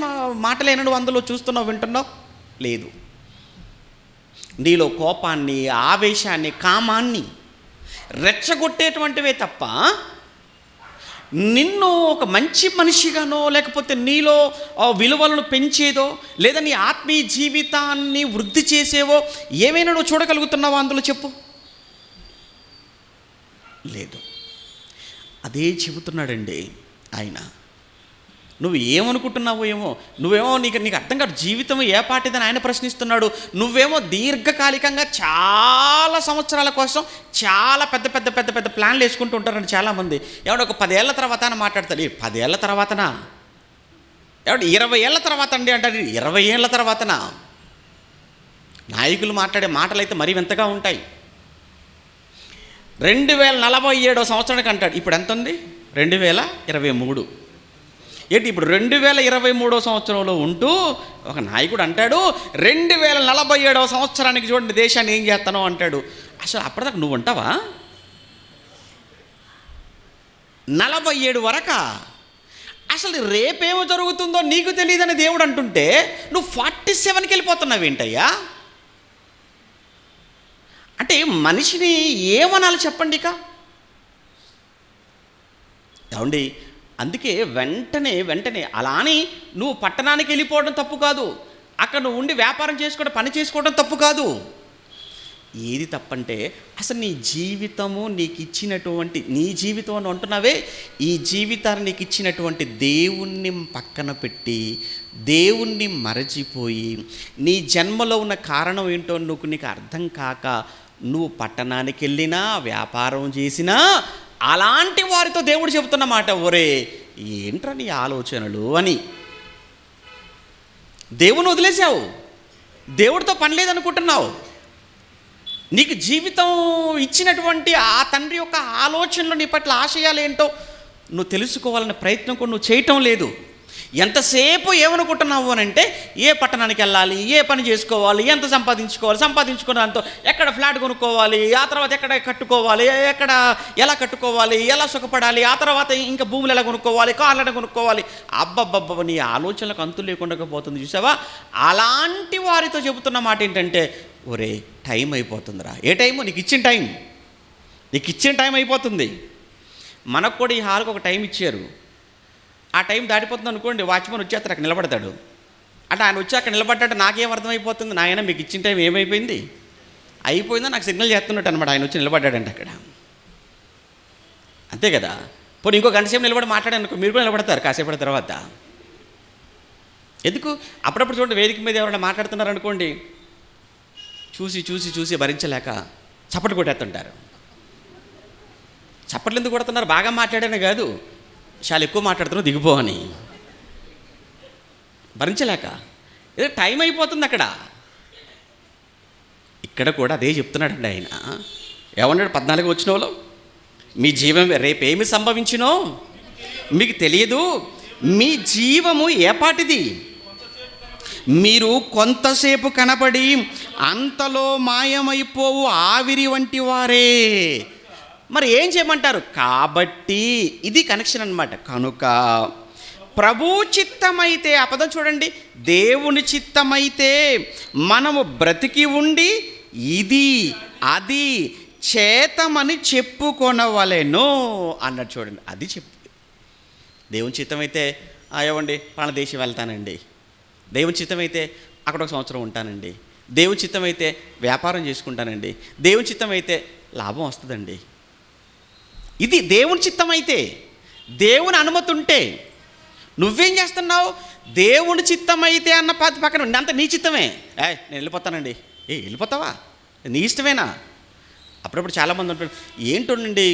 మాటలేనా నువ్వు అందులో చూస్తున్నావు, వింటున్నావు? లేదు. నీలో కోపాన్ని, ఆవేశాన్ని, కామాన్ని రెచ్చగొట్టేటువంటివే తప్ప నిన్ను ఒక మంచి మనిషిగానో, లేకపోతే నీలో విలువలను పెంచేదో, లేదా నీ ఆత్మీయ జీవితాన్ని వృద్ధి చేసేవో ఏమైనా నువ్వు చూడగలుగుతున్నావా అందులో? చెప్పు. లేదు. అదే చెబుతున్నాడండి ఆయన. నువ్వు ఏమనుకుంటున్నావో ఏమో, నువ్వేమో నీకు అర్థం కాదు జీవితం ఏ పాటిదని ఆయన ప్రశ్నిస్తున్నాడు. నువ్వేమో దీర్ఘకాలికంగా చాలా సంవత్సరాల కోసం చాలా పెద్ద పెద్ద పెద్ద పెద్ద ప్లాన్లు వేసుకుంటూ ఉంటారండి చాలామంది. ఎవడో ఒక 10 ఏళ్ల తర్వాత అని మాట్లాడతాడు. 10 ఏళ్ల తర్వాతనా? ఎవడు 20 ఏళ్ల తర్వాత అండి అంటాడు. 20 ఏళ్ల తర్వాతనా? నాయకులు మాట్లాడే మాటలు అయితే మరీ వింతగా ఉంటాయి. 2047వ సంవత్సరానికి అంటాడు. ఇప్పుడు ఎంత ఉంది? 2023. ఏంటి ఇప్పుడు 2023వ సంవత్సరంలో ఉంటూ ఒక నాయకుడు అంటాడు 2047వ సంవత్సరానికి చూడండి దేశాన్ని ఏం చేస్తానో అంటాడు. అసలు అప్పటిదాకా నువ్వు ఉంటావా? 47 వరకా? అసలు రేపేమో జరుగుతుందో నీకు తెలియదని దేవుడు అంటుంటే నువ్వు 47కి వెళ్ళిపోతున్నావు ఏంటయ్యా? అంటే మనిషిని ఏమనాలి చెప్పండి ఇక? ఏమండి, అందుకే వెంటనే అలా అని నువ్వు పట్టణానికి వెళ్ళిపోవడం తప్పు కాదు, అక్కడ నువ్వు ఉండి వ్యాపారం చేసుకోవడం, పని చేసుకోవడం తప్పు కాదు. ఏది తప్పంటే అసలు నీ జీవితము నీకు ఇచ్చినటువంటి నీ జీవితం అని అంటున్నావే, ఈ జీవితాన్ని నీకు ఇచ్చినటువంటి దేవుణ్ణి పక్కన పెట్టి దేవుణ్ణి మరచిపోయి నీ జన్మలో ఉన్న కారణం ఏంటో నీకు అర్థం కాక నువ్వు పట్టణానికి వెళ్ళినా వ్యాపారం చేసినా అలాంటి వారితో దేవుడు చెబుతున్న మాట, ఒరే ఏంట్రా నీ ఆలోచనలు అని. దేవుని వదిలేసావు, దేవుడితో పని లేదనుకుంటున్నావు. నీకు జీవితం ఇచ్చినటువంటి ఆ తండ్రి యొక్క ఆలోచనలు, నీ పట్ల ఆశయాలు ఏంటో నువ్వు తెలుసుకోవాలనే ప్రయత్నం కూడా నువ్వు చేయటం లేదు. ఎంతసేపు ఏమనుకుంటున్నావు అని అంటే, ఏ పట్టణానికి వెళ్ళాలి, ఏ పని చేసుకోవాలి, ఎంత సంపాదించుకున్న దాంతో ఎక్కడ ఫ్లాట్ కొనుక్కోవాలి, ఆ తర్వాత ఎక్కడ కట్టుకోవాలి, ఎలా కట్టుకోవాలి, ఎలా సుఖపడాలి, ఆ తర్వాత ఇంకా భూములు ఎలా కొనుక్కోవాలి, కార్లు ఎలా కొనుక్కోవాలి. అబ్బబ్బబ్బ, నీ ఆలోచనలకు అంతు లేకుండా పోతుంది చూసావా. అలాంటి వారితో చెబుతున్న మాట ఏంటంటే, ఒరే టైం అయిపోతుందిరా. ఏ టైము? నీకు ఇచ్చిన టైం అయిపోతుంది. మనకు కూడా ఈ హాల్కి ఒక టైం ఇచ్చారు. ఆ టైం దాటిపోతుంది అనుకోండి, వాచ్మెన్ వచ్చేస్తారు, అక్కడ నిలబడతాడు. అంటే ఆయన వచ్చి అక్కడ నిలబడ్డాడు, నాకేం అర్థమైపోతుంది, నాయన మీకు ఇచ్చిన టైం ఏమైపోయింది, అయిపోయిందో నాకు సిగ్నల్ చేస్తున్నట్టు అనమాట. ఆయన వచ్చి నిలబడ్డాడంటే అక్కడ, అంతే కదా. పోనీ ఇంకో గంట సేపు నిలబడి మాట్లాడానుకో, మీరు కూడా నిలబడతారు కాసేపటి తర్వాత. ఎందుకు? అప్పుడప్పుడు చూడండి, వేదిక మీద ఎవరైనా మాట్లాడుతున్నారు అనుకోండి, చూసి భరించలేక చప్పట్లు కొట్టేస్తుంటారు. చప్పట్లు ఎందుకు కొడుతున్నారు? బాగా మాట్లాడానే కాదు, చాలా ఎక్కువ మాట్లాడుతున్నావు దిగిపో అని, భరించలేక. ఏదో టైం అయిపోతుంది అక్కడ. ఇక్కడ కూడా అదే చెప్తున్నాడండి ఆయన. ఏమన్నాడు 14 వచనంలో? మీ జీవం రేపేమి సంభవించినో మీకు తెలియదు, మీ జీవము ఏపాటిది, మీరు కొంతసేపు కనబడి అంతలో మాయమైపోవు ఆవిరి వంటి వారే. మరి ఏం చేయమంటారు? కాబట్టి ఇది కనెక్షన్ అన్నమాట. కనుక ప్రభు చిత్తమైతే, ఆ పదం చూడండి, దేవుని చిత్తమైతే మనము బ్రతికి ఉండి ఇది అది చేతమని చెప్పుకొనవలెను అన్నట్టు చూడండి. అది దేవుని చిత్తమైతే ఏమండి పలానా దేశం వెళ్తానండి, దేవుని చిత్తమైతే అక్కడ ఒక సంవత్సరం ఉంటానండి, దేవుని చిత్తమైతే వ్యాపారం చేసుకుంటానండి, దేవుని చిత్తమైతే లాభం వస్తుందండి. ఇది దేవుని చిత్తమైతే, దేవుని అనుమతి ఉంటే. నువ్వేం చేస్తున్నావు? దేవుని చిత్తమైతే అన్న పక్కన అంత నీ చిత్తమే. నేను వెళ్ళిపోతానండి. వెళ్ళిపోతావా? నీ ఇష్టమేనా? అప్పుడప్పుడు చాలామంది అంటారు, ఏంటోనండి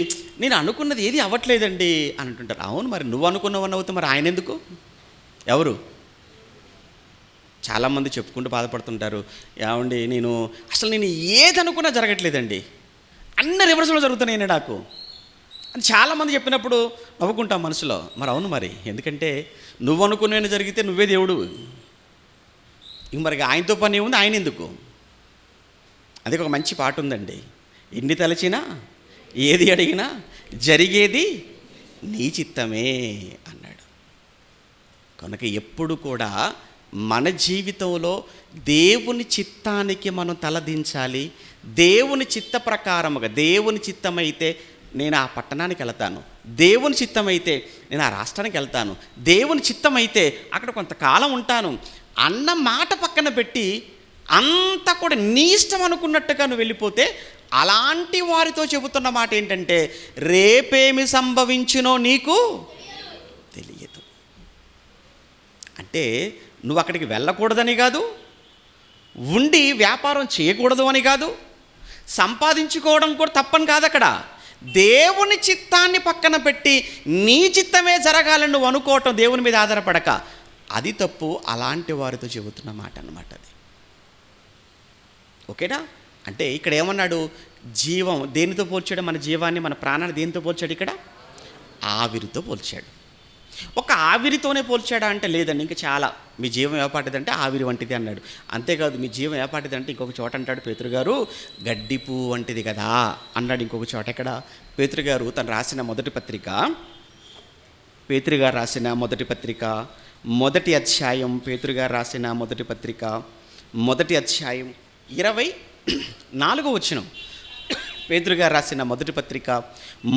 నేను అనుకున్నది ఏది అవ్వట్లేదండి అని అంటుంటారు. అవును, మరి నువ్వు అనుకున్నవన్నీ అవుతావు, మరి ఆయన ఎందుకు? ఎవరు? చాలామంది చెప్పుకుంటూ బాధపడుతుంటారు, ఏమండి నేను ఏది అనుకున్నా జరగట్లేదండి, అన్ని రివర్స్లో జరుగుతున్నాయి నాకు అని చాలామంది చెప్పినప్పుడు నవ్వుకుంటాం మనసులో. మరి అవును, మరి ఎందుకంటే నువ్వు అనుకునే జరిగితే నువ్వే దేవుడు. ఇంక మరి ఆయనతో పని ఉంది, ఆయన ఎందుకు? అది ఒక మంచి పాట ఉందండి, ఎన్ని తలచినా ఏది అడిగినా జరిగేది నీ చిత్తమే అన్నాడు. కనుక ఎప్పుడు కూడా మన జీవితంలో దేవుని చిత్తానికి మనం తలదించాలి. దేవుని చిత్త ప్రకారముగా, దేవుని చిత్తమైతే నేను ఆ పట్టణానికి వెళ్తాను, దేవుని చిత్తమైతే నేను ఆ రాష్ట్రానికి వెళ్తాను, దేవుని చిత్తమైతే అక్కడ కొంతకాలం ఉంటాను అన్న మాట పక్కన పెట్టి అంతా కూడా నీ ఇష్టం అనుకున్నట్టుగా నువ్వు వెళ్ళిపోతే, అలాంటి వారితో చెబుతున్న మాట ఏంటంటే, రేపేమి సంభవించినో నీకు తెలియదు. అంటే నువ్వు అక్కడికి వెళ్ళకూడదని కాదు, ఉండి వ్యాపారం చేయకూడదు అని కాదు, సంపాదించుకోవడం కూడా తప్పని కాదు. అక్కడ దేవుని చిత్తాన్ని పక్కన పెట్టి నీ చిత్తమే జరగాలని నువ్వు అనుకోవటం, దేవుని మీద ఆధారపడక, అది తప్పు. అలాంటి వారితో చెబుతున్న మాట అన్నమాట అది. ఓకేనా? అంటే ఇక్కడ ఏమన్నాడు? జీవం దేనితో పోల్చాడు? మన జీవాన్ని, మన ప్రాణాన్ని దేనితో పోల్చాడు? ఇక్కడ ఆవిరితో పోల్చాడు. ఒక ఆవిరితోనే పోల్చాడా అంటే లేదండి, ఇంకా చాలా. మీ జీవం ఏపాటిదంటే ఆవిరి వంటిది అన్నాడు. అంతేకాదు, మీ జీవం ఏపాటిదంటే ఇంకొక చోట అంటాడు పేతురు గారు, గడ్డి పువ్వు వంటిది కదా అన్నాడు. ఇంకొక చోట ఎక్కడ? పేతురు గారు తను రాసిన మొదటి పత్రిక, పేతురు గారు రాసిన మొదటి పత్రిక, మొదటి అధ్యాయం, పేతురు గారు రాసిన మొదటి పత్రిక, మొదటి అధ్యాయం 24వ వచనం. పేతురు గారు రాసిన మొదటి పత్రిక,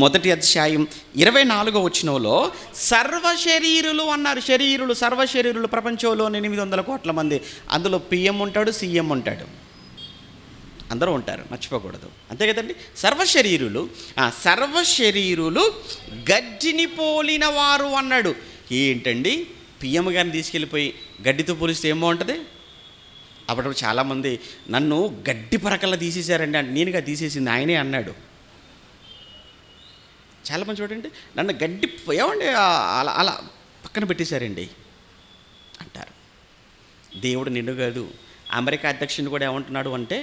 మొదటి అధ్యాయం 24వ వచనంలో సర్వశరీరులు అన్నారు. శరీరులు, సర్వశరీరులు, ప్రపంచంలోని 800 కోట్ల మంది. అందులో పిఎం ఉంటాడు, సీఎం ఉంటాడు. అందరూ ఉంటారు, మర్చిపోకూడదు, అంతే కదండి. సర్వశరీరులు గడ్డిని పోలిన వారు అన్నాడు. ఏంటండి, పిఎం గారిని తీసుకెళ్ళిపోయి గడ్డితో పోలిస్తే ఏం బాగుంటుంది? అప్పుడు చాలామంది నన్ను గడ్డి పరకల్లా తీసేశారండి అంటే, నేనుగా తీసేసింది ఆయనే అన్నాడు. చాలామంది చూడండి, నన్ను గడ్డి ఏమండి అలా అలా పక్కన పెట్టేశారండి అంటారు. దేవుడు నిన్ను కాదు, అమెరికా అధ్యక్షుని కూడా ఏమంటున్నాడు అంటే,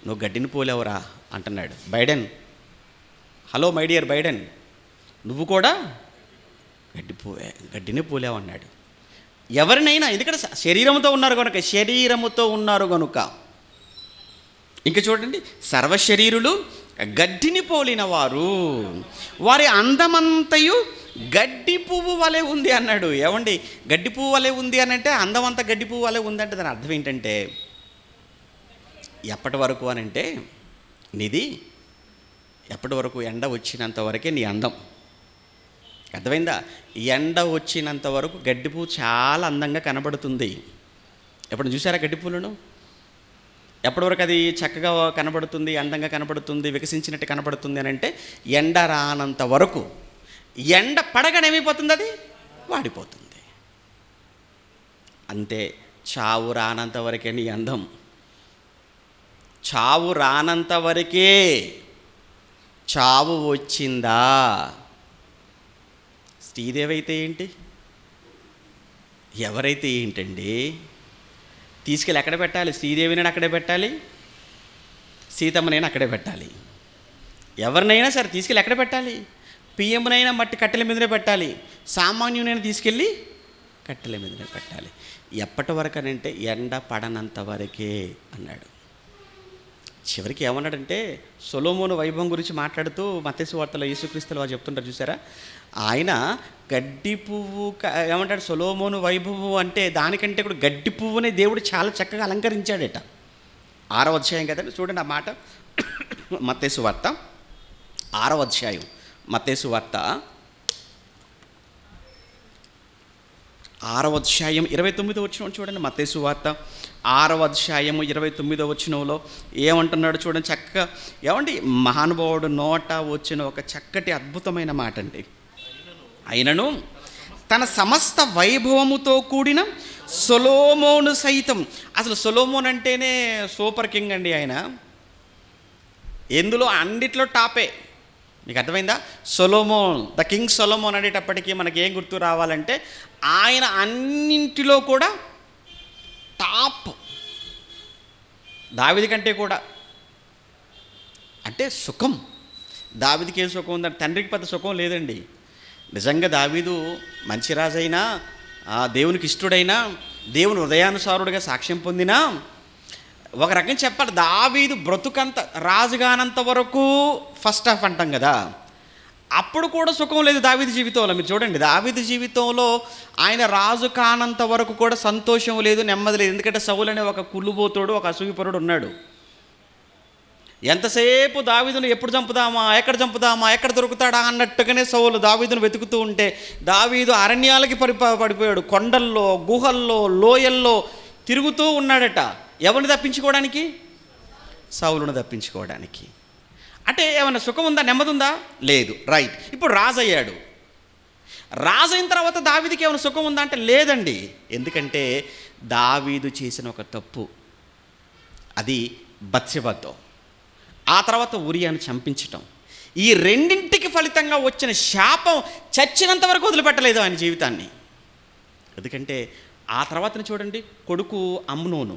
నువ్వు గడ్డిని పోలేవురా అంటున్నాడు. Biden, hello my dear Biden, నువ్వు కూడా గడ్డిని పోలేవు అన్నాడు. ఎవరినైనా, ఎందుకంటే శరీరంతో ఉన్నారు కనుక. ఇంకా చూడండి, సర్వశరీరులు గడ్డిని పోలిన వారు, వారి అందమంతయు గడ్డి పువ్వు వలె ఉంది అన్నాడు. ఏమండి, గడ్డి పువ్వు వలె ఉంది అని అంటే అందమంతా గడ్డి పువ్వు వలె ఉంది అంటే దాని అర్థం ఏంటంటే, ఎప్పటి వరకు అని అంటే, నీది ఎప్పటి వరకు ఎండ వచ్చినంత వరకే నీ అందం. అర్థమైందా? ఎండ వచ్చినంత వరకు గడ్డి పువ్వు చాలా అందంగా కనబడుతుంది. ఎప్పుడు చూసారా గడ్డి పువ్వులను? ఎప్పటి వరకు అది చక్కగా కనబడుతుంది, అందంగా కనబడుతుంది, వికసించినట్టు కనబడుతుంది అని అంటే, ఎండ రానంత వరకు. ఎండ పడగానే ఏమైపోతుంది? అది వాడిపోతుంది. అంతే, చావు రానంత వరకే నీ అందం. చావు రానంత వరకే. చావు వచ్చిందా, శ్రీదేవి అయితే ఏంటి, ఎవరైతే ఏంటండి, తీసుకెళ్ళి ఎక్కడ పెట్టాలి? శ్రీదేవినైనా అక్కడే పెట్టాలి, సీతమ్మనైనా అక్కడే పెట్టాలి. ఎవరినైనా సరే తీసుకెళ్ళి ఎక్కడ పెట్టాలి? పిఎంనైనా మట్టి కట్టెల మీదనే పెట్టాలి, సామాన్యునైనా తీసుకెళ్ళి కట్టెల మీదనే పెట్టాలి. ఎప్పటి వరకు అని అంటే, ఎండ పడనంత వరకే అన్నాడు. చివరికి ఏమన్నాడంటే, సొలొమోను వైభవం గురించి మాట్లాడుతూ మత్తయి సువార్తలో యేసుక్రీస్తులు వారు చెప్తుంటారు చూసారా, ఆయన గడ్డి పువ్వు ఏమంటాడు, సొలొమోను వైభవం అంటే దానికంటే కూడా గడ్డి పువ్వునే దేవుడు చాలా చక్కగా అలంకరించాడట. 6వ అధ్యాయం కదండి, చూడండి ఆ మాట. మత్తయి సువార్త 6వ అధ్యాయం, మత్తయి సువార్త 6వ అధ్యాయం 29వ వచనం చూడండి. మత్తయి సువార్త 6వ అధ్యాయము 29వ వచనంలో ఏమంటున్నాడు చూడండి చక్కగా. ఏమండి, మహానుభావుడు నోట వచ్చిన ఒక చక్కటి అద్భుతమైన మాట అండి. అయినను తన సమస్త వైభవముతో కూడిన సొలొమోను సైతం. అసలు సొలొమోన్ అంటేనే సూపర్ కింగ్ అండి. ఆయన ఎందులో అన్నిట్లో టాపే. మీకు అర్థమైందా? సొలొమోన్, ద కింగ్ సొలొమోన్ అనేటప్పటికీ మనకి ఏం గుర్తు రావాలంటే, ఆయన అన్నింటిలో కూడా టాప్. దావీదు కంటే కూడా. అంటే సుఖం, దావీదుకి ఏం సుఖం ఉందంటే, తండ్రికి పెద్ద సుఖం లేదండి. నిజంగా దావీదు మంచి రాజైనా, దేవునికి ఇష్టడైనా, దేవుని హృదయానుసారుడిగా సాక్ష్యం పొందినా, ఒక రకం చెప్పాలి, దావీదు బ్రతుకంత రాజుగానంత వరకు ఫస్ట్ హాఫ్ అంటాం కదా, అప్పుడు కూడా సుఖం లేదు దావీదు జీవితంలో. మీరు చూడండి, దావీదు జీవితంలో ఆయన రాజు కానంత వరకు కూడా సంతోషం లేదు, నెమ్మది లేదు. ఎందుకంటే సౌలు అనే ఒక కుళ్ళుబోతుడు, ఒక అసూయపరుడు ఉన్నాడు. ఎంతసేపు దావీదును ఎప్పుడు చంపుదామా, ఎక్కడ దొరుకుతాడా అన్నట్టుగానే సౌలు దావీదును వెతుకుతూ ఉంటే, దావీదు అరణ్యాలకి పడిపోయాడు. కొండల్లో, గుహల్లో, లోయల్లో తిరుగుతూ ఉన్నాడట. ఎవరిని తప్పించుకోవడానికి? సౌలును తప్పించుకోవడానికి. అంటే ఏమన్నా సుఖం ఉందా, నెమ్మది ఉందా? లేదు. రైట్. ఇప్పుడు రాజు అయ్యాడు. రాజు అయిన తర్వాత దావీదుకి ఏమైనా సుఖం ఉందా అంటే లేదండి. ఎందుకంటే దావీదు చేసిన ఒక తప్పు, అది బత్షెబతో, ఆ తర్వాత ఉరియాను చంపించటం. ఈ రెండింటికి ఫలితంగా వచ్చిన శాపం చచ్చినంత వరకు వదిలిపెట్టలేదు ఆయన జీవితాన్ని. ఎందుకంటే ఆ తర్వాత చూడండి, కొడుకు అమ్నోను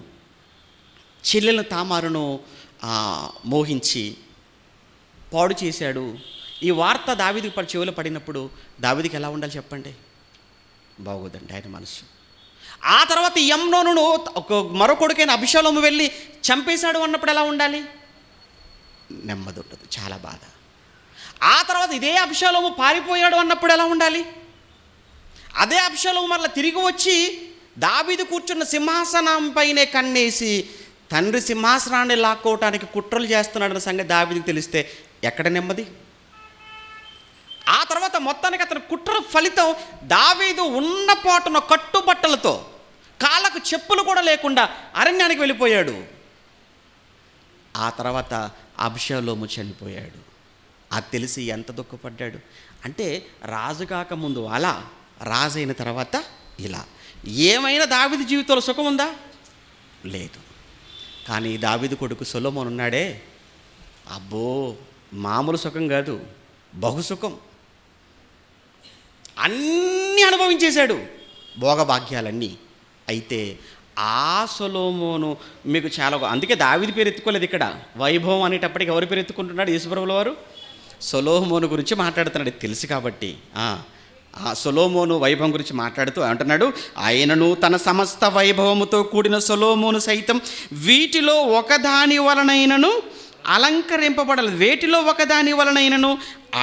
చెల్లెలను తామారును మోహించి పాడు చేశాడు. ఈ వార్త దావీదుకి చెవిలో పడినప్పుడు దావీదుకి ఎలా ఉండాలి చెప్పండి? బాగోదండి ఆయన మనసు. ఆ తర్వాత ఈ అమ్నోను మరో కొడుకైన అభిషాలోము వెళ్ళి చంపేశాడు అన్నప్పుడు ఎలా ఉండాలి? నెమ్మది ఉండదు, చాలా బాధ. ఆ తర్వాత ఇదే అభిషాలోము పారిపోయాడు అన్నప్పుడు ఎలా ఉండాలి? అదే అభిషాలోము మరలా తిరిగి వచ్చి దావీదు కూర్చున్న సింహాసనం పైనే కన్నేసి తండ్రి సింహాసనాన్ని లాక్కోవటానికి కుట్రలు చేస్తున్నాడన్న సంగతి దావీదుకి తెలిస్తే ఎక్కడ నెమ్మది? ఆ తర్వాత మొత్తానికి అతని కుట్ర ఫలితం దావీదు ఉన్న పాటున కట్టుబట్టలతో, కాళ్ళకు చెప్పులు కూడా లేకుండా అరణ్యానికి వెళ్ళిపోయాడు. ఆ తర్వాత అబ్షాలోము చనిపోయాడు. అది తెలిసి ఎంత దుఃఖపడ్డాడు అంటే, రాజు కాకముందు అలా, రాజు అయిన తర్వాత ఇలా. ఏమైనా దావీదు జీవితంలో సుఖం ఉందా? లేదు. కానీ దావీదు కొడుకు సొలొమోను ఉన్నాడే, అబ్బో మామూలు సుఖం కాదు, బహుసుఖం. అన్నీ అనుభవించేశాడు, భోగభాగ్యాలన్నీ. అయితే ఆ సొలొమోను మీకు చాలా, అందుకే దావీదు పేరు ఎత్తుకోలేదు ఇక్కడ. వైభవం అనేటప్పటికి ఎవరి పేరు ఎత్తుకుంటున్నాడు? యేసుప్రభుల వారు సొలొమోను గురించి మాట్లాడుతున్నాడు, తెలుసు కాబట్టి. ఆ సొలొమోను వైభవం గురించి మాట్లాడుతూ అంటున్నాడు, ఆయనను తన సమస్త వైభవముతో కూడిన సొలొమోను సైతం వీటిలో ఒకదాని వలనైనను అలంకరింపబడలేదు. వేటిలో ఒకదాని వలనైనను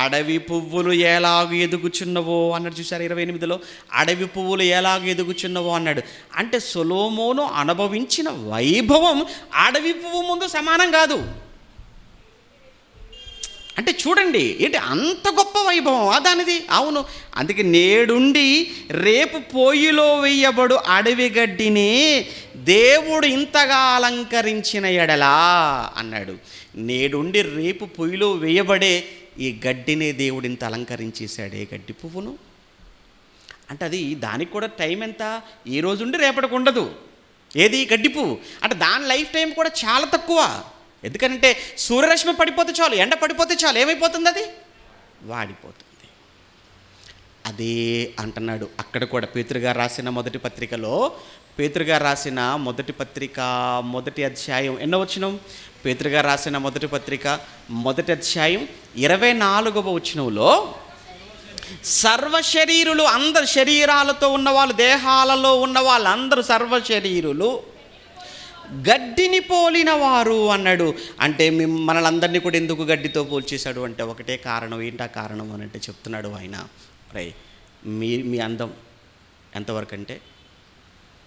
అడవి పువ్వులు ఎలాగ ఎదుగుచున్నవో అన్నాడు. చూసారు 28లో, అడవి పువ్వులు ఎలాగ ఎదుగుచున్నవో అన్నాడు. అంటే సొలొమోను అనుభవించిన వైభవం అడవి పువ్వు ముందు సమానం కాదు. అంటే చూడండి, ఏంటి అంత గొప్ప వైభవం దానిది. అవును, అందుకే నేడుండి రేపు పొయ్యిలో వెయ్యబడు అడవి గడ్డిని దేవుడు ఇంతగా అలంకరించిన ఎడలా అన్నాడు. నేడుండి రేపు పొయ్యిలో వేయబడే ఈ గడ్డినే దేవుడు ఇంత అలంకరించేశాడే, గడ్డి పువ్వును. అంటే అది దానికి కూడా టైం ఎంత? ఈ రోజు ఉండి రేపటికి ఉండదు. ఏది? గడ్డి పువ్వు. అంటే దాని లైఫ్ టైం కూడా చాలా తక్కువ. ఎందుకంటే సూర్యరశ్మి పడిపోతే చాలు, ఎండ పడిపోతే చాలు, ఏమైపోతుంది? అది వాడిపోతుంది. అదే అంటున్నాడు అక్కడ కూడా. పేతురుగారు రాసిన మొదటి పత్రికలో, పేతురుగారు రాసిన మొదటి పత్రిక మొదటి అధ్యాయం ఎన్నో వచనం? పేతురుగారు రాసిన మొదటి పత్రిక మొదటి అధ్యాయం 24వ వచనంలో, సర్వశరీరులు, అందరు శరీరాలతో ఉన్నవాళ్ళు, దేహాలలో ఉన్న వాళ్ళందరూ సర్వశరీరులు గడ్డిని పోలిన వారు అన్నాడు. అంటే మనలందరినీ కూడా ఎందుకు గడ్డితో పోల్చేశాడు అంటే ఒకటే కారణం. ఏంటా కారణం అని అంటే చెప్తున్నాడు ఆయన, మీ అందం ఎంతవరకు అంటే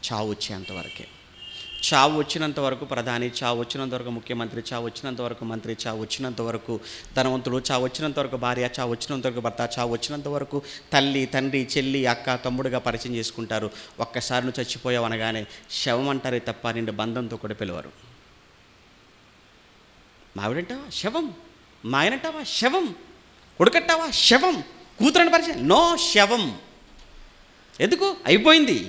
చావు వచ్చేంతవరకే. చావు వచ్చినంత వరకు ప్రధాని, చావు వచ్చినంత వరకు ముఖ్యమంత్రి, చావు వచ్చినంత వరకు మంత్రి, చావు వచ్చినంత వరకు ధనవంతుడు, చావు వచ్చినంత వరకు భార్య, చావు వచ్చినంత వరకు భర్త, చావు వచ్చినంత వరకు తల్లి, తండ్రి, చెల్లి, అక్క, తమ్ముడుగా పరిచయం చేసుకుంటారు. ఒక్కసారి నువ్వు చచ్చిపోయావు అనగానే శవం అంటారే తప్ప నిండు బంధంతో కూడా పిలవరు. మావిడంటావా? శవం. మా ఆయనంటావా? శవం. కొడుకంటావా? శవం. కూతురని పరిచయం? నో, శవం. ఎందుకు? అయిపోయింది.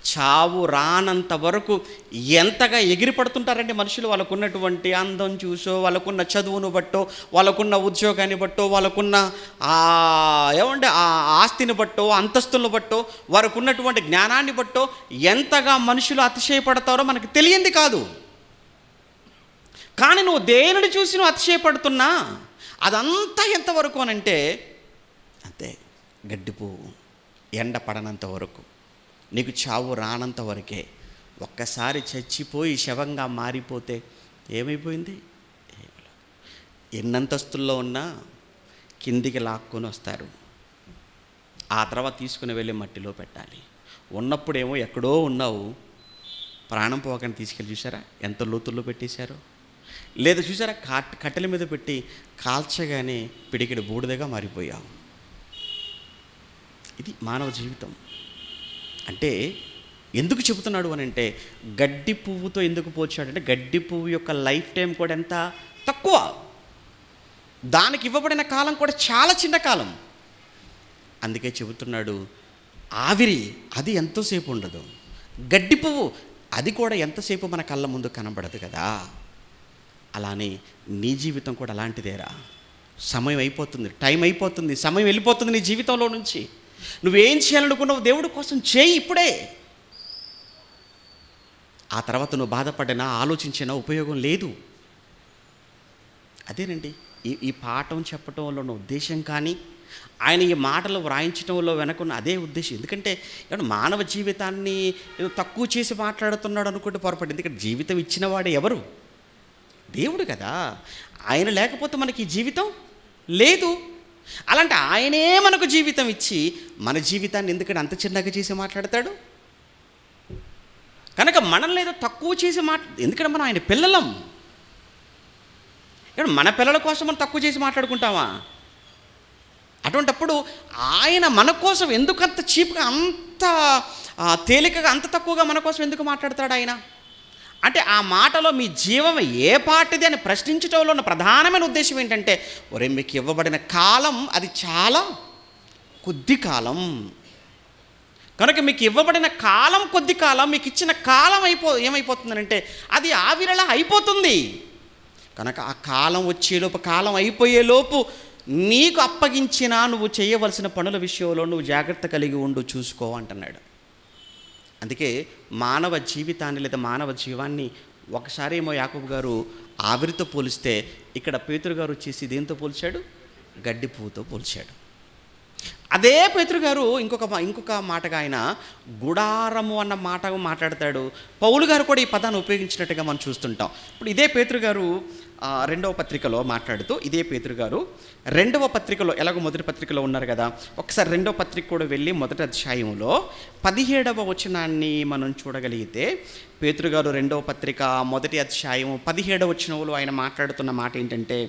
చావు రానంత వరకు ఎంతగా ఎగిరి పడుతుంటారంటే మనుషులు, వాళ్ళకున్నటువంటి అందం చూసో, వాళ్ళకున్న చదువును బట్టో, వాళ్ళకున్న ఉద్యోగాన్ని బట్టో, వాళ్ళకున్న ఏమంటే ఆ ఆస్తిని బట్టో, అంతస్తులను బట్టో, వారికి ఉన్నటువంటి జ్ఞానాన్ని బట్టో ఎంతగా మనుషులు అతిశయపడతారో మనకు తెలియంది కాదు. కానీ నువ్వు దేనిని చూసి నువ్వు అతిశయపడుతున్నా అదంతా ఎంతవరకు అనంటే అంతే, గడ్డి పువ్వు ఎండ పడనంత వరకు, నీకు చావు రానంత వరకే. ఒక్కసారి చచ్చిపోయి శవంగా మారిపోతే ఏమైపోయింది? ఎన్నంతస్తుల్లో ఉన్నా కిందికి లాక్కొని వస్తారు. ఆ తర్వాత తీసుకుని వెళ్ళి మట్టిలో పెట్టాలి. ఉన్నప్పుడేమో ఎక్కడో ఉన్నావు, ప్రాణం పోకని తీసుకెళ్ళి చూసారా ఎంత లోతుల్లో పెట్టేశారో. లేదా చూసారా, కట్టెల మీద పెట్టి కాల్చగానే పిడికిడి బూడిదగా మారిపోయావు. ఇది మానవ జీవితం. అంటే ఎందుకు చెబుతున్నాడు అని అంటే, గడ్డి పువ్వుతో ఎందుకు పోల్చాడంటే, గడ్డి పువ్వు యొక్క లైఫ్ టైం కూడా ఎంత తక్కువ, దానికి ఇవ్వబడిన కాలం కూడా చాలా చిన్న కాలం. అందుకే చెబుతున్నాడు, ఆవిరి అది ఎంతోసేపు ఉండదు, గడ్డి పువ్వు అది కూడా ఎంతసేపు మన కళ్ళ ముందు కనబడదు కదా. అలానే నీ జీవితం కూడా అలాంటిదేరా. సమయం అయిపోతుంది, టైం అయిపోతుంది, సమయం వెళ్ళిపోతుంది నీ జీవితంలో నుంచి. నువ్వేం చేయాలనుకున్నావు దేవుడి కోసం చేయి ఇప్పుడే. ఆ తర్వాత నువ్వు బాధపడినా, ఆలోచించినా ఉపయోగం లేదు. అదేనండి ఈ పాఠం చెప్పటంలో ఉన్న ఉద్దేశం. కానీ ఆయన ఈ మాటలు వ్రాయించడంలో వెనకున్న అదే ఉద్దేశం. ఎందుకంటే మానవ జీవితాన్ని తక్కువ చేసి మాట్లాడుతున్నాడు అనుకుంటే పొరపాటు. ఎందుకంటే జీవితం ఇచ్చిన వాడు ఎవరు? దేవుడు కదా. ఆయన లేకపోతే మనకి ఈ జీవితం లేదు. అలాంటి ఆయనే మనకు జీవితం ఇచ్చి మన జీవితాన్ని ఎందుకంటే అంత చిన్నగా చేసి మాట్లాడతాడు? కనుక మనల్ని ఏదో తక్కువ చేసి ఎందుకంటే మనం ఆయన పిల్లలం. మన పిల్లల కోసం మనం తక్కువ చేసి మాట్లాడుకుంటామా? అటువంటప్పుడు ఆయన మన కోసం ఎందుకు అంత చీప్గా, అంత తేలికగా, అంత తక్కువగా మన కోసం ఎందుకు మాట్లాడతాడు? అంటే ఆ మాటలో మీ జీవం ఏ పాటిది అని ప్రశ్నించడంలో ఉన్న ప్రధానమైన ఉద్దేశం ఏంటంటే, ఒరే మీకు ఇవ్వబడిన కాలం అది చాలా కొద్ది కాలం, కనుక మీకు ఇవ్వబడిన కాలం కొద్ది కాలం, మీకు ఇచ్చిన కాలం ఏమైపోతుందనంటే అది ఆవిరలా అయిపోతుంది. కనుక ఆ కాలం వచ్చేలోపు, కాలం అయిపోయేలోపు నీకు అప్పగించిన నువ్వు చేయవలసిన పనుల విషయంలో నువ్వు జాగ్రత్త కలిగి ఉండు, చూసుకో అంటున్నాడు. అందుకే మానవ జీవితాన్ని లేదా మానవ జీవాన్ని ఒకసారి ఏమో యాకోబు గారు ఆవిరితో పోలిస్తే, ఇక్కడ పేతురు గారు వచ్చేసి దేంతో పోల్చాడు? గడ్డి పువ్వుతో పోల్చాడు. అదే పేతురు గారు ఇంకొక మాటగా ఆయన గుడారము అన్న మాట మాట్లాడతాడు. పౌలు గారు కూడా ఈ పదాన్ని ఉపయోగించినట్టుగా మనం చూస్తుంటాం. ఇప్పుడు ఇదే పేతురు గారు రెండవ పత్రికలో మాట్లాడుతూ, ఇదే పేతురు గారు రెండవ పత్రికలో, ఎలాగో మొదటి పత్రికలో ఉన్నారు కదా, ఒకసారి రెండవ పత్రిక కూడా వెళ్ళి మొదటి అధ్యాయంలో 17వ వచనాన్ని మనం చూడగలిగితే, పేతురు గారు రెండవ పత్రిక మొదటి అధ్యాయం 17వ వచనంలో ఆయన మాట్లాడుతున్న మాట ఏంటంటే,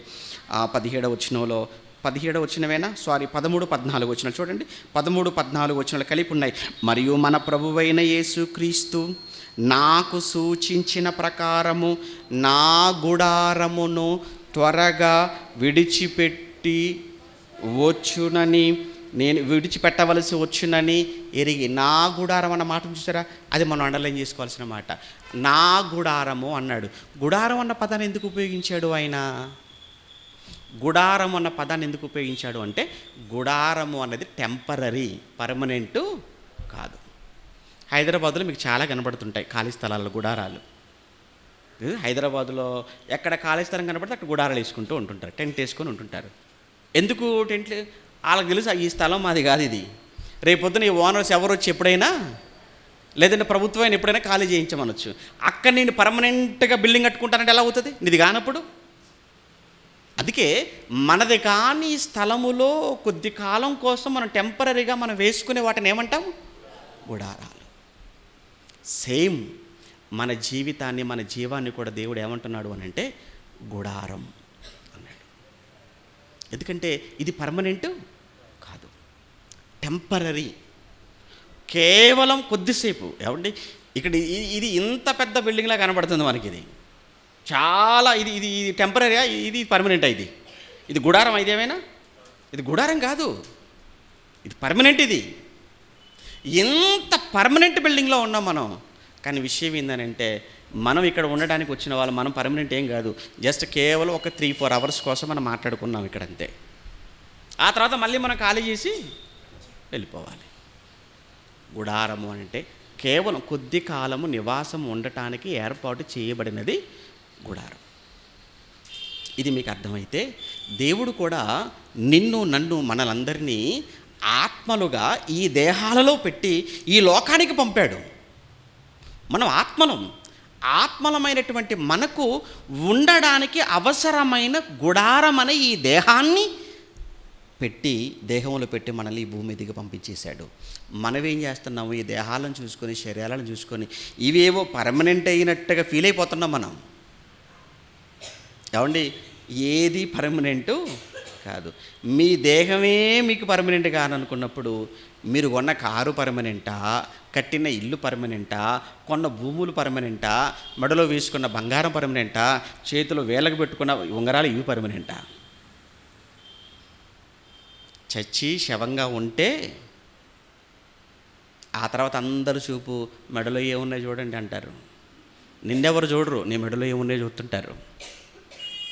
17వ వచనంలో 17వ వచనమేనా, 13, 14 వచనాలు చూడండి. 13, 14 వచనాలు కలిపి ఉన్నాయి. మరియు మన ప్రభువైన యేసుక్రీస్తు నాకు సూచించిన ప్రకారము నా గుడారమును త్వరగా విడిచిపెట్టి వచ్చునని, నేను విడిచిపెట్టవలసి వచ్చునని ఎరిగి. నా గుడారం అన్న మాట చూసారా, అది మనం అండర్లైన్ చేసుకోవాల్సిన మాట. నా గుడారము అన్నాడు. గుడారం అన్న పదాన్ని ఎందుకు ఉపయోగించాడు ఆయన? గుడారం అన్న పదాన్ని ఎందుకు ఉపయోగించాడు అంటే, గుడారము అన్నది టెంపరరీ, పర్మనెంటు కాదు. హైదరాబాదులో మీకు చాలా కనబడుతుంటాయి ఖాళీ స్థలాల్లో గుడారాలు. హైదరాబాదులో ఎక్కడ ఖాళీ స్థలం కనబడితే అక్కడ గుడారాలు వేసుకుంటూ ఉంటుంటారు, టెంట్ వేసుకొని ఉంటుంటారు. ఎందుకు టెంట్లు? వాళ్ళకి తెలుసు ఈ స్థలం మాది కాదు, ఇది రేపొద్దున ఈ ఓనర్స్ ఎవరు వచ్చి ఎప్పుడైనా, లేదంటే ప్రభుత్వం ఎప్పుడైనా ఖాళీ చేయించమనొచ్చు. అక్కడ నేను పర్మనెంట్గా బిల్డింగ్ కట్టుకుంటానంటే ఎలా అవుతుంది? నీది కానప్పుడు. అందుకే మనది కాని స్థలములో కొద్ది కాలం కోసం మనం టెంపరీగా మనం వేసుకునే వాటిని ఏమంటాం? గుడారాలు. సేమ్ మన జీవితాన్ని, మన జీవాన్ని కూడా దేవుడు ఏమంటున్నాడు అని అంటే గుడారం అన్నాడు. ఎందుకంటే ఇది పర్మనెంట్ కాదు, టెంపరరీ, కేవలం కొద్దిసేపు. ఏమండి ఇక్కడ ఇది ఇంత పెద్ద బిల్డింగ్లా కనబడుతుంది మనకి, ఇది చాలా, ఇది టెంపరరీగా, ఇది పర్మనెంట్. ఇది గుడారం ఇదేమైనా? ఇది గుడారం కాదు, ఇది పర్మనెంట్. ఇది ఎంత పర్మనెంట్ బిల్డింగ్లో ఉన్నాం మనం. కానీ విషయం ఏంటంటే, మనం ఇక్కడ ఉండడానికి వచ్చిన వాళ్ళు మనం పర్మనెంట్ ఏం కాదు, జస్ట్ కేవలం ఒక 3-4 అవర్స్ కోసం మనం మాట్లాడుకున్నాం ఇక్కడ, అంతే. ఆ తర్వాత మళ్ళీ మనం ఖాళీ చేసి వెళ్ళిపోవాలి. గుడారము అంటే కేవలం కొద్ది కాలము నివాసం ఉండటానికి ఏర్పాటు చేయబడినది గుడారం. ఇది మీకు అర్థమైతే, దేవుడు కూడా నిన్ను, నన్ను, మనలందరినీ ఆత్మలుగా ఈ దేహాలలో పెట్టి ఈ లోకానికి పంపాడు. మనం ఆత్మలమైనటువంటి మనకు ఉండడానికి అవసరమైన గుడారం అనే ఈ దేహాన్ని పెట్టి, దేహంలో పెట్టి మనల్ని ఈ భూమి మీదకి పంపించేశాడు. మనమేం చేస్తున్నాము? ఈ దేహాలను చూసుకొని, శరీరాలను చూసుకొని ఇవేవో పర్మనెంట్ అయినట్టుగా ఫీల్ అయిపోతున్నాం మనం. ఏమండి, ఏది పర్మనెంటు కాదు. మీ దేహమే మీకు పర్మనెంట్ కాదనుకున్నప్పుడు మీరు కొన్న కారు పర్మనెంటా, కట్టిన ఇల్లు పర్మనెంటా, కొన్న భూములు పర్మనెంటా, మెడలో వేసుకున్న బంగారం పర్మనెంటా, చేతిలో వేలకు పెట్టుకున్న ఉంగరాలు ఇవి పర్మనెంటా? చచ్చి శవంగా ఉంటే ఆ తర్వాత అందరు చూపు మెడలో ఏమున్నాయి చూడండి అంటారు. నిన్నెవరు చూడరు, నీ మెడలో ఏమున్నాయో చూస్తుంటారు.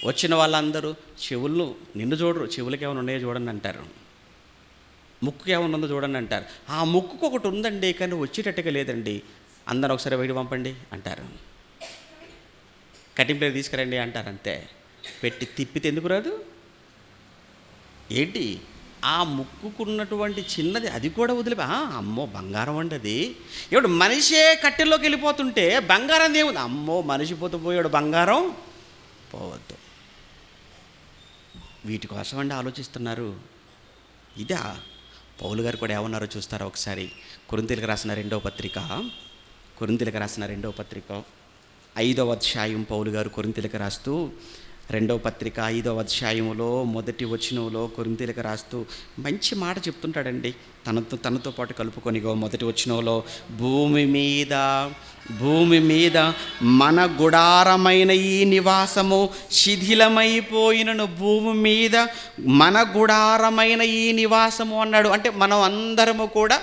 వచ్చిన వాళ్ళందరూ చెవులు నిన్ను చూడరు, చెవులకి ఏమైనా ఉన్నాయో చూడండి అంటారు. ముక్కుకి ఏమైనా ఉందో చూడండి అంటారు. ఆ ముక్కుకు ఒకటి ఉందండి కానీ వచ్చేటట్టుగా లేదండి, అందరూ ఒకసారి బయట పంపండి అంటారు. కటింగ్ ప్లేట్ తీసుకురండి అంటారు. అంతే, పెట్టి తిప్పితే ఎందుకు రాదు ఏంటి? ఆ ముక్కుకున్నటువంటి చిన్నది అది కూడా వదిలిపో, అమ్మో బంగారం అండి అది. ఇప్పుడు మనిషే కట్టెల్లోకి వెళ్ళిపోతుంటే బంగారం ఏముంది? అమ్మో మనిషి పోతూ పోయాడు, బంగారం పోవద్దు. వీటి కోసం అండి ఆలోచిస్తున్నారు. ఇదా పౌలు గారు కూడా ఏమన్నారో చూస్తారా ఒకసారి. కొరింథీయులకు రాసిన రెండవ పత్రిక 5వ అధ్యాయం పౌలు గారు కొరింథీయులకు రాస్తూ రెండవ పత్రిక 5వ అధ్యాయములో మొదటి వచనంలో కొరింథీయులకు రాస్తూ మంచి మాట చెప్తుంటాడండి. తనతో పాటు కలుపుకొనిగో మొదటి వచనంలో భూమి మీద మన గుడారమైన ఈ నివాసము శిథిలమైపోయినను, భూమి మీద మన గుడారమైన ఈ నివాసము అన్నాడు. అంటే మనం అందరము కూడా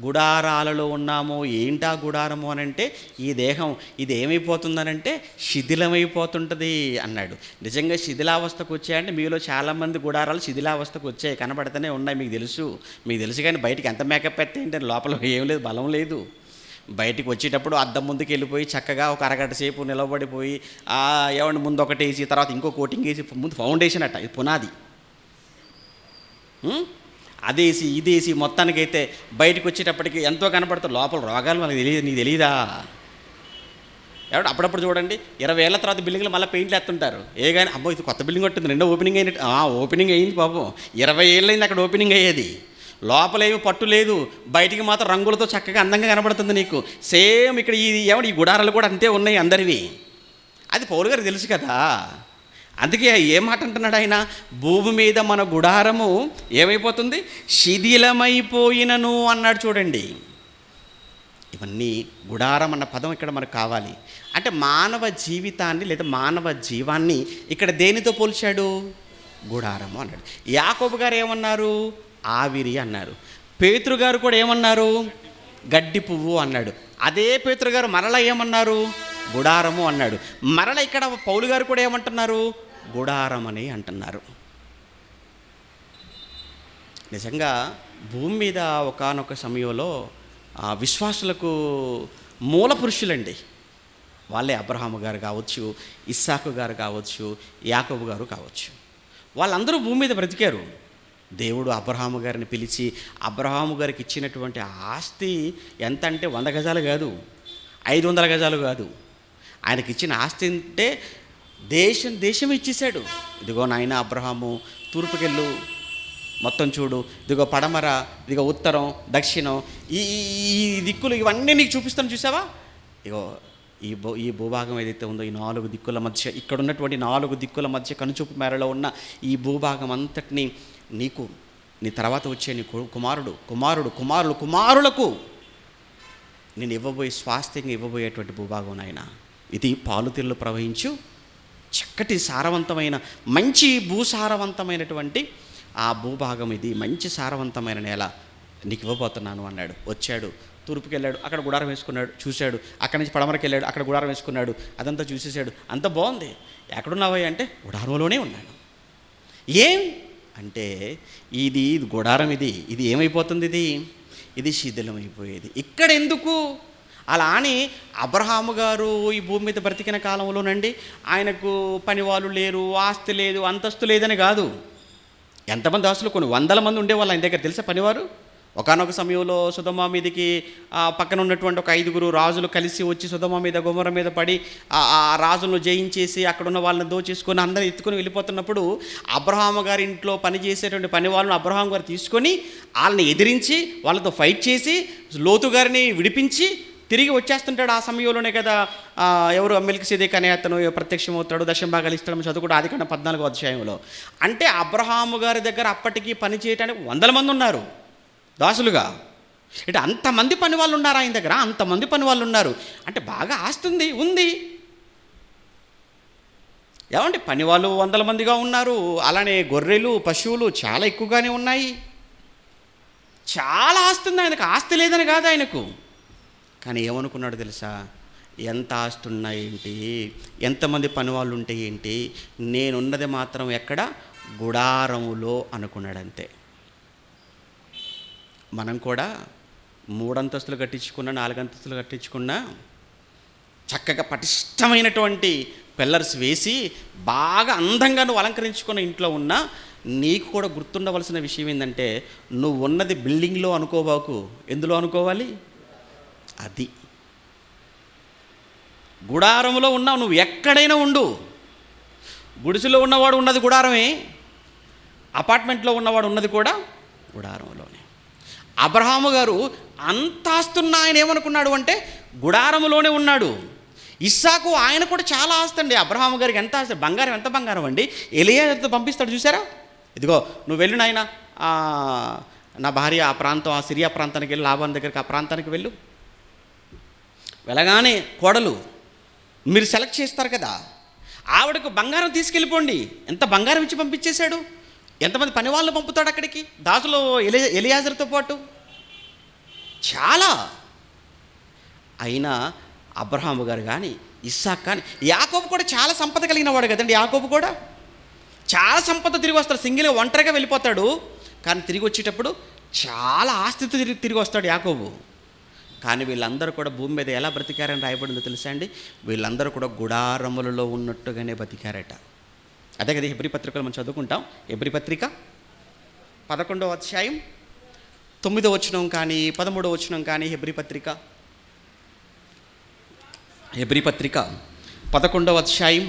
గుడారాలలో ఉన్నాము. ఏంటా గుడారము అనంటే ఈ దేహం ఇది ఏమైపోతుందనంటే శిథిలమైపోతుంటుంది అన్నాడు. నిజంగా శిథిలావస్థకు వచ్చాయంటే మీలో చాలామంది గుడారాలు శిథిలావస్థకు వచ్చాయి, కనబడుతూనే ఉన్నాయి. మీకు తెలుసు కానీ బయటికి ఎంత మేకప్ పెడితే ఏంటంటే లోపల ఏం లేదు, బలం లేదు. బయటికి వచ్చేటప్పుడు అద్దం ముందుకు వెళ్ళిపోయి చక్కగా ఒక అరగంట సేపు నిలబడిపోయి ఏమంటే ముందు ఒకటి వేసి తర్వాత ఇంకో కోటింగ్ వేసి, ముందు ఫౌండేషన్ అట్ట, ఇది పునాది, అదేసి ఇదేసి మొత్తానికైతే బయటకు వచ్చేటప్పటికి ఎంతో కనపడుతుంది. లోపల రోగాలు మనకు తెలియదు. నీకు తెలియదా? ఎవడు అప్పుడప్పుడు చూడండి 20 ఏళ్ళ తర్వాత బిల్డింగ్లు మళ్ళీ పెయింట్లు వేస్తుంటారు. కానీ అబ్బో ఇది కొత్త బిల్డింగ్ ఉంటుంది, రెండో ఓపెనింగ్ అయినట్టు. ఓపెనింగ్ అయింది పాపం, 20 ఏళ్ళైంది అక్కడ ఓపెనింగ్ అయ్యేది. లోపలేమి పట్టు లేదు, బయటికి మాత్రం రంగులతో చక్కగా అందంగా కనబడుతుంది నీకు. సేమ్ ఇక్కడ ఈ గుడారాలు కూడా అంతే ఉన్నాయి అందరివి. అది పౌలు గారికి తెలుసు కదా. అందుకే ఏ మాట అంటున్నాడు ఆయన, భూమి మీద మన గుడారము ఏమైపోతుంది, శిథిలమైపోయినను అన్నాడు. చూడండి, ఇవన్నీ గుడారం అన్న పదం ఇక్కడ మనకు కావాలి. అంటే మానవ జీవితాన్ని లేదా మానవ జీవాన్ని ఇక్కడ దేనితో పోల్చాడు? గుడారము అన్నాడు. యాకోబు గారు ఏమన్నారు? ఆవిరి అన్నారు. పేతురు గారు కూడా ఏమన్నారు? గడ్డి పువ్వు అన్నాడు. అదే పేతురు గారు మరలా ఏమన్నారు? గుడారము అన్నాడు. మరలా ఇక్కడ పౌలు గారు కూడా ఏమంటున్నారు? గుడారం అని అంటున్నారు. నిజంగా భూమి మీద ఒకానొక సమయంలో విశ్వాసులకు మూల పురుషులండి. వాళ్ళే అబ్రహాము గారు కావచ్చు, ఇస్సాకు గారు కావచ్చు, యాకోబు గారు కావచ్చు. వాళ్ళందరూ భూమి మీద బ్రతికారు. దేవుడు అబ్రహాము గారిని పిలిచి అబ్రహాము గారికి ఇచ్చినటువంటి ఆస్తి ఎంత అంటే 100 గజాలు కాదు, 500 గజాలు కాదు. ఆయనకి ఇచ్చిన ఆస్తి అంటే దేశం ఇచ్చేశాడు. ఇదిగో నాయన అబ్రహాము, తూర్పుకెళ్ళు, మొత్తం చూడు, ఇదిగో పడమర, ఇదిగో ఉత్తరం, దక్షిణం, ఈ దిక్కులు ఇవన్నీ నీకు చూపిస్తాను, చూసావా? ఇగో ఈ భూభాగం ఏదైతే ఉందో ఈ 4 దిక్కుల మధ్య, ఇక్కడ ఉన్నటువంటి 4 దిక్కుల మధ్య కనుచూపు మేరలో ఉన్న ఈ భూభాగం అంతటినీ నీకు, నీ తర్వాత వచ్చే నీ కుమారులకు నేను ఇవ్వబోయే స్వాస్థ్యంగా ఇవ్వబోయేటువంటి భూభాగం నాయన. ఇది పాలుతీళ్ళు ప్రవహించు చక్కటి సారవంతమైన మంచి భూసారవంతమైనటువంటి ఆ భూభాగం, ఇది మంచి సారవంతమైన నేల నీకు ఇవ్వబోతున్నాను అన్నాడు. వచ్చాడు, తూర్పుకి వెళ్ళాడు, అక్కడ గుడారం వేసుకున్నాడు, చూశాడు. అక్కడి నుంచి పడమరకి వెళ్ళాడు, అక్కడ గుడారం వేసుకున్నాడు. అదంతా చూసేసాడు, అంత బాగుంది. ఎక్కడున్నావా అంటే గుడారంలోనే ఉన్నాను. ఏం అంటే ఇది గుడారం, ఇది ఏమైపోతుంది, ఇది శిథిలమైపోయేది. ఇక్కడ ఎందుకు అలా అని అబ్రహాము గారు ఈ భూమి మీద బ్రతికిన కాలంలోనండి ఆయనకు పని వాళ్ళు లేరు, ఆస్తి లేదు, అంతస్తు లేదని కాదు. ఎంతమంది ఆస్తులు, కొన్ని 100 మంది ఉండేవాళ్ళు ఆయన దగ్గర, తెలుసా పనివారు. ఒకానొక సమయంలో సొదొమ మీదకి పక్కన ఉన్నటువంటి ఒక 5గురు రాజులు కలిసి వచ్చి సొదొమ మీద గొమొర్రా మీద పడి ఆ రాజులను జయించేసి అక్కడున్న వాళ్ళని దోచేసుకొని అందరూ ఎత్తుకొని వెళ్ళిపోతున్నప్పుడు అబ్రహాము గారి ఇంట్లో పనిచేసేటువంటి పని వాళ్ళని అబ్రహాము గారు తీసుకొని వాళ్ళని ఎదిరించి వాళ్ళతో ఫైట్ చేసి లోతు గారిని విడిపించి తిరిగి వచ్చేస్తుంటాడు. ఆ సమయంలోనే కదా ఎవరు మెల్కీసెదెకు అనే అతను ప్రత్యక్షమవుతాడు, దశమ భాగాలు ఇస్తాడు, చదువుకుంటూ ఆదికాండం 14వ అధ్యాయంలో. అంటే అబ్రహాము గారి దగ్గర అప్పటికి పని చేయడానికి 100 మంది ఉన్నారు దాసులుగా. అంటే అంతమంది పని వాళ్ళు ఉన్నారు ఆయన దగ్గర, అంతమంది పని వాళ్ళు ఉన్నారు. అంటే బాగా ఆస్తుంది ఉంది. ఏమంటే పని వాళ్ళు 100 మందిగా ఉన్నారు. అలానే గొర్రెలు, పశువులు చాలా ఎక్కువగానే ఉన్నాయి. చాలా ఆస్తుంది ఆయనకు, ఆస్తి లేదని కాదు ఆయనకు. కానీ ఏమనుకున్నాడు తెలుసా? ఎంత ఆస్తి ఉన్నా ఏంటి, ఎంతమంది పని వాళ్ళు ఉంటే ఏంటి, నేనున్నది మాత్రం ఎక్కడ, గుడారములో అనుకున్నాడు అంతే. మనం కూడా 3 అంతస్తులు కట్టించుకున్నా, 4 అంతస్తులు కట్టించుకున్నా చక్కగా పటిష్టమైనటువంటి పిల్లర్స్ వేసి బాగా అందంగా నువ్వు అలంకరించుకున్న ఇంట్లో ఉన్నా నీకు కూడా గుర్తుండవలసిన విషయం ఏంటంటే నువ్వు ఉన్నది బిల్డింగ్లో అనుకోబాకు. ఎందులో అనుకోవాలి? అది గుడారంలో ఉన్నావు. నువ్వు ఎక్కడైనా ఉండు. గుడిసెలో ఉన్నవాడు ఉన్నది గుడారమే, అపార్ట్మెంట్లో ఉన్నవాడు ఉన్నది కూడా గుడారంలోనే. అబ్రహాము గారు అంత ఆస్తున్న ఆయన ఏమనుకున్నాడు అంటే గుడారములోనే ఉన్నాడు. ఇస్సాకు ఆయన కూడా చాలా ఆస్తి అండి. అబ్రహాము గారికి ఎంత ఆస్తి, బంగారం ఎంత బంగారం అండి. ఎలియాజరుతో పంపిస్తాడు చూసారా, ఇదిగో నువ్వు వెళ్ళు నాయన, నా భార్య ఆ ప్రాంతం, ఆ సిరియా ప్రాంతానికి వెళ్ళి, లాబాను దగ్గరికి ఆ ప్రాంతానికి వెళ్ళు. వెళ్ళగానే కోడలు మీరు సెలెక్ట్ చేస్తారు కదా, ఆవిడకు బంగారం తీసుకెళ్ళిపోండి. ఎంత బంగారం ఇచ్చి పంపించేశాడు. ఎంతమంది పని వాళ్ళని పంపుతాడు అక్కడికి, దాసులు ఎలియాజరుతో పాటు, చాలా. అయినా అబ్రహాము గారు కానీ, ఇస్సాకు కానీ, యాకోబు కూడా చాలా సంపద కలిగిన వాడు కదండి. యాకోబు కూడా చాలా సంపద తిరిగి వస్తాడు. సింగిల్గా ఒంటరిగా వెళ్ళిపోతాడు, కానీ తిరిగి వచ్చేటప్పుడు చాలా ఆస్తితో తిరిగి వస్తాడు యాకోబు. కానీ వీళ్ళందరూ కూడా భూమి మీద ఎలా బ్రతికారని రాయబడిందో తెలుసా అండి? వీళ్ళందరూ కూడా గుడారములలో ఉన్నట్టుగానే బతికారట. అదే కదా హెబ్రీ పత్రికలో మనం చదువుకుంటాం. హెబ్రీ పత్రిక 11వ అధ్యాయం 9వ వచనం కానీ 13వ వచనం కానీ, హెబ్రీ పత్రిక 11వ అధ్యాయం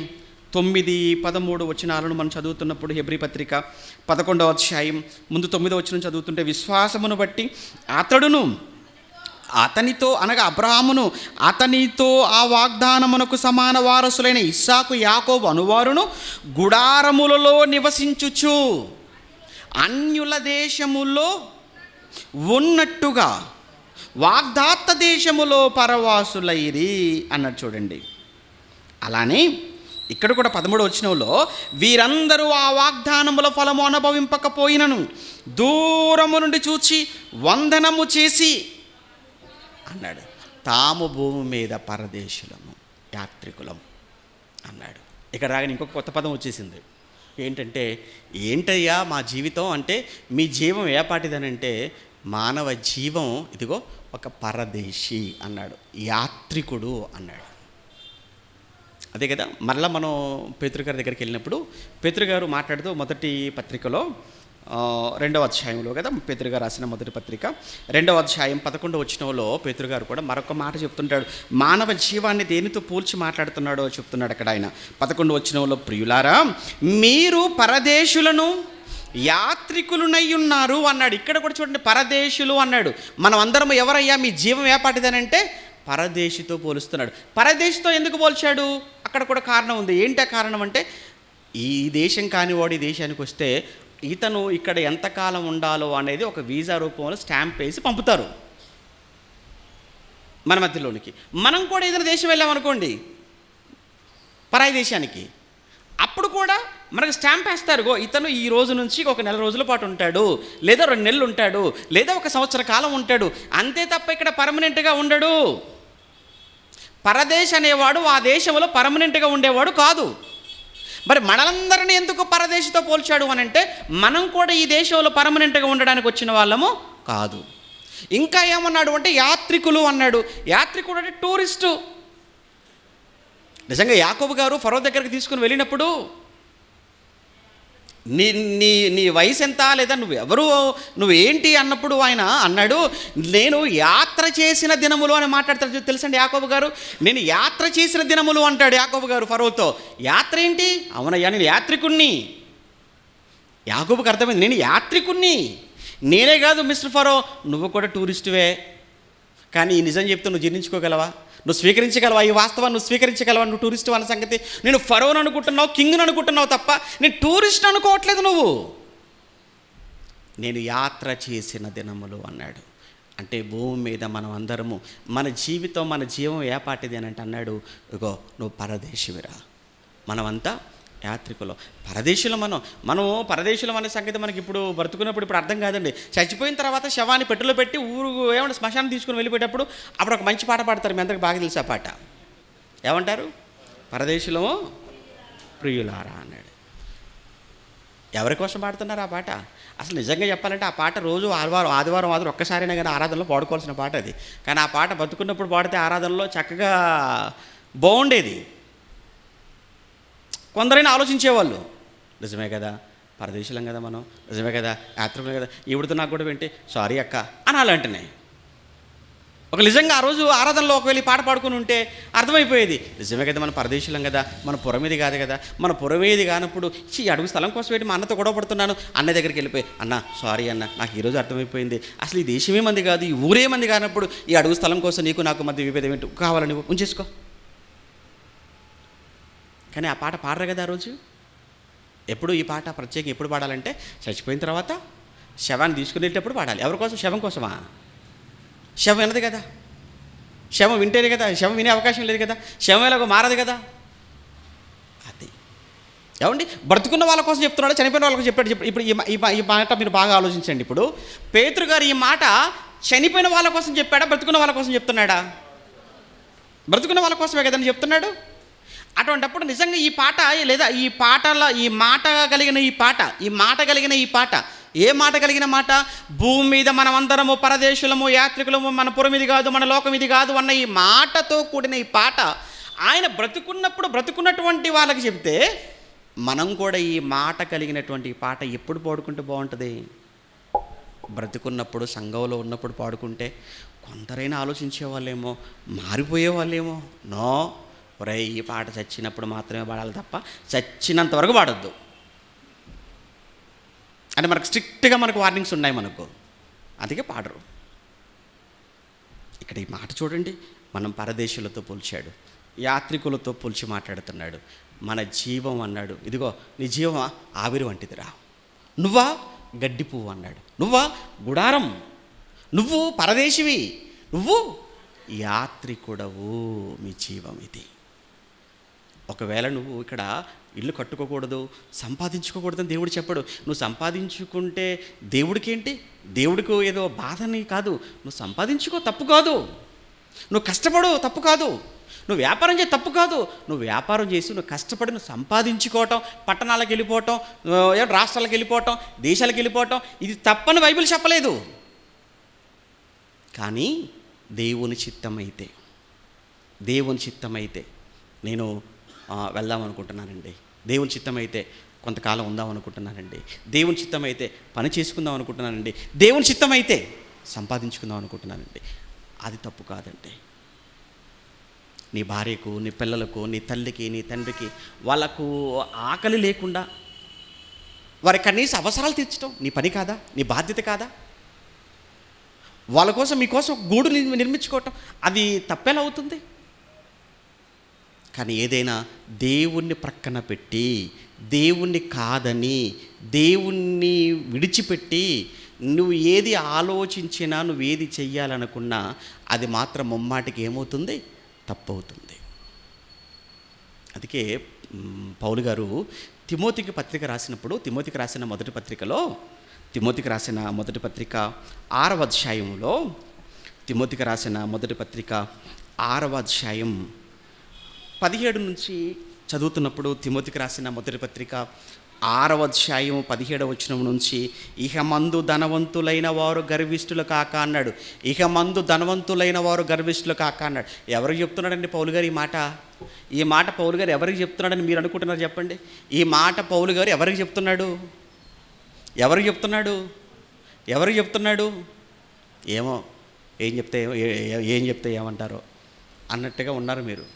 9, 13 వచనాలను మనం చదువుతున్నప్పుడు, హెబ్రీ పత్రిక 11వ అధ్యాయం ముందు 9వ వచనం చదువుతుంటే, విశ్వాసమును బట్టి అతడును అతనితో అనగా అబ్రహామును అతనితో ఆ వాగ్దానమునకు సమాన వారసులైన ఇస్సాకు యాకోబు అనువారును గుడారములలో నివసించుచు అన్యుల దేశములో ఉన్నట్టుగా వాగ్దాత్త దేశములో పరవాసులైరి అన్నట్టు చూడండి. అలానే ఇక్కడ కూడా 13వ వచనంలో, వీరందరూ ఆ వాగ్దానముల ఫలము అనుభవింపకపోయినను దూరము నుండి చూచి వందనము చేసి అన్నాడు, తాము భూమి మీద పరదేశులము యాత్రికులం అన్నాడు. ఇక్కడ రాగానే ఇంకొక కొత్త పదం వచ్చేసింది. ఏంటంటే, ఏంటయ్యా మా జీవితం అంటే, మీ జీవం ఏ పాటిదనంటే, మానవ జీవం ఇదిగో ఒక పరదేశి అన్నాడు, యాత్రికుడు అన్నాడు. అదే కదా మరలా మనం పేతురు గారి దగ్గరికి వెళ్ళినప్పుడు పేతురు గారు మాట్లాడుతూ మొదటి పత్రికలో 2వ అధ్యాయంలో కదా, పేతురు గారు రాసిన మొదటి పత్రిక 2వ అధ్యాయం 11వ వచనంలో పేతురు గారు కూడా మరొక మాట చెప్తుంటాడు. మానవ జీవాన్ని దేనితో పోల్చి మాట్లాడుతున్నాడో చెప్తున్నాడు అక్కడ ఆయన 11వ వచనంలో, ప్రియులారా మీరు పరదేశులను యాత్రికులునై ఉన్నారు అన్నాడు. ఇక్కడ కూడా చూడండి, పరదేశులు అన్నాడు. మనం అందరం ఎవరయ్యా, మీ జీవం ఏపాటిదనంటే పరదేశితో పోలుస్తున్నాడు. పరదేశితో ఎందుకు పోల్చాడు? అక్కడ కూడా కారణం ఉంది. ఏంటి ఆ కారణం అంటే, ఈ దేశం కానివాడు ఈ దేశానికి వస్తే ఇతను ఇక్కడ ఎంతకాలం ఉండాలో అనేది ఒక వీసా రూపంలో స్టాంప్ వేసి పంపుతారు మన మధ్యలోనికి. మనం కూడా ఏదైనా దేశం వెళ్ళామనుకోండి, పరాయి దేశానికి, అప్పుడు కూడా మనకు స్టాంప్ వేస్తారు. ఇతను ఈ రోజు నుంచి ఒక నెల రోజుల పాటు ఉంటాడు, లేదా 2 నెలలు ఉంటాడు, లేదా 1 సంవత్సర కాలం ఉంటాడు, అంతే తప్ప ఇక్కడ పర్మనెంట్గా ఉండడు. పరదేశ్ అనేవాడు ఆ దేశంలో పర్మనెంట్గా ఉండేవాడు కాదు. మరి మనలందరినీ ఎందుకు పరదేశితో పోల్చాడు అని అంటే, మనం కూడా ఈ దేశంలో పర్మనెంట్గా ఉండడానికి వచ్చిన వాళ్ళము కాదు. ఇంకా ఏమన్నాడు అంటే, యాత్రికులు అన్నాడు. యాత్రికుడు అంటే టూరిస్టు. నిజంగా యాకోబు గారు ఫరో దగ్గరికి తీసుకుని వెళ్ళినప్పుడు, నీ వయసు ఎంత, లేదా నువ్వెవరు, నువ్వేంటి అన్నప్పుడు ఆయన అన్నాడు, నేను యాత్ర చేసిన దినములు అని మాట్లాడతాడు. తెలుసండి యాకోబు గారు, నేను యాత్ర చేసిన దినములు అంటాడు యాకోబు గారు ఫరోతో. యాత్ర ఏంటి? అవునయ్యా నేను యాత్రికుణ్ణి. యాకోబుకి అర్థమైంది, నేను యాత్రికుణ్ణి. నేనే కాదు మిస్టర్ ఫరో, నువ్వు కూడా టూరిస్టువే. కానీ ఈ నిజం చెప్తే నువ్వు జీర్ణించుకోగలవా? నువ్వు స్వీకరించగలవా? ఈ వాస్తవాన్ని నువ్వు స్వీకరించగలవా? నువ్వు టూరిస్టు అన్న సంగతి, నేను ఫరోని అనుకుంటున్నావు, కింగ్ని అనుకుంటున్నావు తప్ప నేను టూరిస్ట్ అనుకోవట్లేదు. నువ్వు నేను యాత్ర చేసిన దినములు అన్నాడు. అంటే భూమి మీద మనం అందరము, మన జీవితం మన జీవం ఏ పాటిది అని అంటే అన్నాడు, ఇగో నువ్వు పరదేశివిరా, మనమంతా యాత్రికులు. పరదేశులు మనం పరదేశులం అనే సంగతి మనకి ఇప్పుడు బ్రతుకున్నప్పుడు ఇప్పుడు అర్థం కాదండి. చచ్చిపోయిన తర్వాత శవాన్ని పెట్టెలో పెట్టి ఊరు ఏమన్నా శ్మశానం తీసుకుని వెళ్ళిపోయేటప్పుడు అప్పుడు ఒక మంచి పాట పాడతారు. మీ అందరికి బాగా తెలుసు ఆ పాట. ఏమంటారు? పరదేశులమో ప్రియులారా అన్నాడు. ఎవరి కోసం పాడుతున్నారు ఆ పాట? అసలు నిజంగా చెప్పాలంటే ఆ పాట రోజు ఆదివారం ఒక్కసారైనా కానీ ఆరాధనలో పాడుకోవాల్సిన పాట అది. కానీ ఆ పాట బతుకున్నప్పుడు పాడితే ఆరాధనలో చక్కగా బాగుండేది. కొందరైనా ఆలోచించేవాళ్ళు, నిజమే కదా పరదేశులం కదా మనం, నిజమే కదా యాత్రికులం కదా, ఈవిడితో నాకు కూడా వింటే సారీ అక్క అని అలాంటినే. ఒక నిజంగా ఆ రోజు ఆరాధనలో ఒకవేళ పాట పాడుకుని ఉంటే అర్థమైపోయేది, నిజమే కదా మన పరదేశులం కదా, మన పురమేది కాదు కదా. మన పురమేది కానప్పుడు ఈ అడుగు స్థలం కోసం ఏంటి మా అన్నతో గొడవ పడుతున్నాను, అన్న దగ్గరికి వెళ్ళిపోయి అన్న సారీ అన్న నాకు ఈరోజు అర్థమైపోయింది, అసలు ఈ దేశమే మంది కాదు, ఈ ఊరే మంది కానప్పుడు ఈ అడుగు స్థలం కోసం నీకు నాకు మధ్య విభేదం ఏంటి, కావాలని ఉంచేసుకో కానీ ఆ పాట పాడరు కదా ఆ రోజు. ఎప్పుడు ఈ పాట ప్రత్యేకంగా ఎప్పుడు పాడాలంటే చచ్చిపోయిన తర్వాత శవాన్ని తీసుకునేటప్పుడు పాడాలి. ఎవరి కోసం? శవం కోసమా? శవం వినదు కదా, శవం వింటేనే కదా, శవం వినే అవకాశం లేదు కదా, శవం ఎలాగో మారదు కదా. అది ఏమండి, బ్రతుకున్న వాళ్ళ కోసం చెప్తున్నాడు, చనిపోయిన వాళ్ళ కోసం చెప్పాడు. ఇప్పుడు ఈ మాట మీరు బాగా ఆలోచించండి. ఇప్పుడు పేతురు గారు ఈ మాట చనిపోయిన వాళ్ళ కోసం చెప్పాడా, బ్రతుకున్న వాళ్ళ కోసం చెప్తున్నాడా? బ్రతుకున్న వాళ్ళ కోసమే కదని చెప్తున్నాడు. అటువంటిప్పుడు నిజంగా ఈ పాట, లేదా ఈ పాటల ఈ మాట కలిగిన ఈ పాట ఏ మాట కలిగిన మాట? భూమి మీద మనమందరము పరదేశులము, యాత్రికులము, మన పురం ఇది కాదు, మన లోకం ఇది కాదు అన్న ఈ మాటతో కూడిన ఈ పాట ఆయన బ్రతుకున్నటువంటి వాళ్ళకి చెప్తే, మనం కూడా ఈ మాట కలిగినటువంటి ఈ పాట ఎప్పుడు పాడుకుంటే బాగుంటుంది? బ్రతుకున్నప్పుడు, సంఘంలో ఉన్నప్పుడు పాడుకుంటే కొందరైనా ఆలోచించేవాళ్ళేమో, మారిపోయేవాళ్ళేమో. నో, ఒరే ఈ పాట చచ్చినప్పుడు మాత్రమే పాడాలి తప్ప చచ్చినంత వరకు పాడొద్దు అంటే మనకు స్ట్రిక్ట్గా మనకు వార్నింగ్స్ ఉన్నాయి మనకు, అందుకే పాడరు. ఇక్కడ ఈ మాట చూడండి, మనం పరదేశులతో పోల్చాడు, యాత్రికులతో పోల్చి మాట్లాడుతున్నాడు. మన జీవం అన్నాడు, ఇదిగో నీ జీవమా ఆవిరి వంటిదిరా, నువ్వా గడ్డి పువ్వు అన్నాడు, నువ్వా గుడారం, నువ్వు పరదేశివి, నువ్వు యాత్రికుడవు, మీ జీవం ఇది. ఒకవేళ నువ్వు ఇక్కడ ఇల్లు కట్టుకోకూడదు, సంపాదించుకోకూడదని దేవుడు చెప్పడు. నువ్వు సంపాదించుకుంటే దేవుడికేంటి? దేవుడికి ఏదో బాధని కాదు. నువ్వు సంపాదించుకో, తప్పు కాదు. నువ్వు కష్టపడు, తప్పు కాదు. నువ్వు వ్యాపారం చేయి, తప్పు కాదు. నువ్వు వ్యాపారం చేసి నువ్వు కష్టపడి నువ్వు సంపాదించుకోవటం, పట్టణాలకు వెళ్ళిపోవటం, రాష్ట్రాలకు వెళ్ళిపోవటం, దేశాలకు వెళ్ళిపోవటం, ఇది తప్పని బైబిల్ చెప్పలేదు. కానీ దేవుని చిత్తమైతే నేను వెళ్దాం అనుకుంటున్నానండి, దేవుని చిత్తమైతే కొంతకాలం ఉందాం అనుకుంటున్నానండి, దేవుని చిత్తమైతే పని చేసుకుందాం అనుకుంటున్నానండి, దేవుని చిత్తమైతే సంపాదించుకుందాం అనుకుంటున్నానండి, అది తప్పు కాదండి. నీ భార్యకు, నీ పిల్లలకు, నీ తల్లికి, నీ తండ్రికి వాళ్ళకు ఆకలి లేకుండా వారి కనీస అవసరాలు తీర్చడం నీ పని కాదా? నీ బాధ్యత కాదా? వాళ్ళ కోసం, మీకోసం గూడు నిర్మించుకోవటం అది తప్పేలా అవుతుంది? కానీ ఏదైనా దేవుణ్ణి ప్రక్కన పెట్టి, దేవుణ్ణి కాదని, దేవుణ్ణి విడిచిపెట్టి నువ్వు ఏది ఆలోచించినా, నువ్వు ఏది చెయ్యాలనుకున్నా అది మాత్రం ముమ్మాటికి ఏమవుతుంది? తప్పవుతుంది. అందుకే పౌలు గారు తిమోతికి పత్రిక రాసినప్పుడు, తిమోతికి రాసిన మొదటి పత్రిక 6వ అధ్యాయంలో, తిమోతికి రాసిన మొదటి పత్రిక 6వ అధ్యాయం 17 నుంచి చదువుతున్నప్పుడు, తిమోతికి రాసిన మొదటి పత్రిక 6వ అధ్యాయం 17వ వచనం నుంచి, ఇహమందు ధనవంతులైన వారు గర్విష్ఠులు కాక అన్నాడు. ఇహమందు ధనవంతులైన వారు గర్విష్ఠులు కాక అన్నాడు. ఎవరికి చెప్తున్నాడండి పౌలు గారు ఈ మాట? ఈ మాట పౌలు గారు ఎవరికి చెప్తున్నాడని మీరు అనుకుంటున్నారు చెప్పండి? ఈ మాట పౌలు గారు ఎవరికి చెప్తున్నాడు? ఎవరికి చెప్తున్నాడు? ఏమో, ఏం చెప్తే ఏమంటారో అన్నట్టుగా ఉన్నారు మీరు.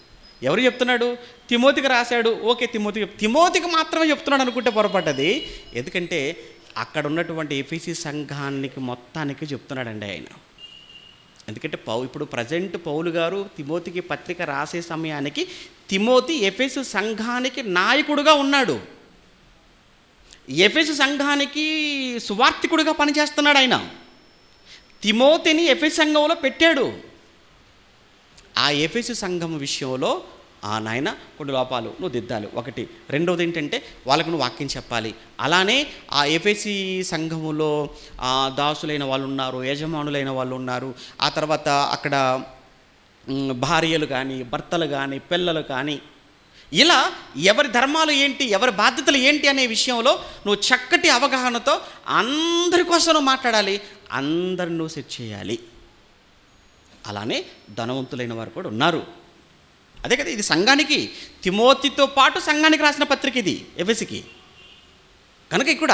ఎవరు చెప్తున్నాడు? తిమోతికి రాశాడు. ఓకే, తిమోతికి మాత్రమే చెప్తున్నాడు అనుకుంటే పొరపడ్డది. ఎందుకంటే అక్కడ ఉన్నటువంటి ఎఫెసీ సంఘానికి మొత్తానికి చెప్తున్నాడండి ఆయన. ఎందుకంటే ఇప్పుడు ప్రజెంట్ పౌలు గారు తిమోతికి పత్రిక రాసే సమయానికి తిమోతి ఎఫెసు సంఘానికి నాయకుడుగా ఉన్నాడు, ఎఫెసు సంఘానికి సువార్తికుడిగా పనిచేస్తున్నాడు ఆయన. తిమోతిని ఎఫెసు సంఘంలో పెట్టాడు. ఆ ఎఫెసు సంఘం విషయంలో నాయన కొన్ని లోపాలు నువ్వు దిద్దాలి, ఒకటి. రెండవది ఏంటంటే వాళ్ళకు నువ్వు వాక్యం చెప్పాలి. అలానే ఆ ఎఫెసీ సంఘములో దాసులైన వాళ్ళు ఉన్నారు, యజమానులైన వాళ్ళు ఉన్నారు. ఆ తర్వాత అక్కడ భార్యలు కానీ, భర్తలు కానీ, పిల్లలు కానీ, ఇలా ఎవరి ధర్మాలు ఏంటి, ఎవరి బాధ్యతలు ఏంటి అనే విషయంలో నువ్వు చక్కటి అవగాహనతో అందరి కోసం నువ్వు మాట్లాడాలి, అందరిని నువ్వు సెట్ చేయాలి. అలానే ధనవంతులైన వారు కూడా ఉన్నారు. అదే కదా, ఇది సంఘానికి, తిమోతితో పాటు సంఘానికి రాసిన పత్రిక ఇది, ఎఫెసీకి. కనుక ఇక్కడ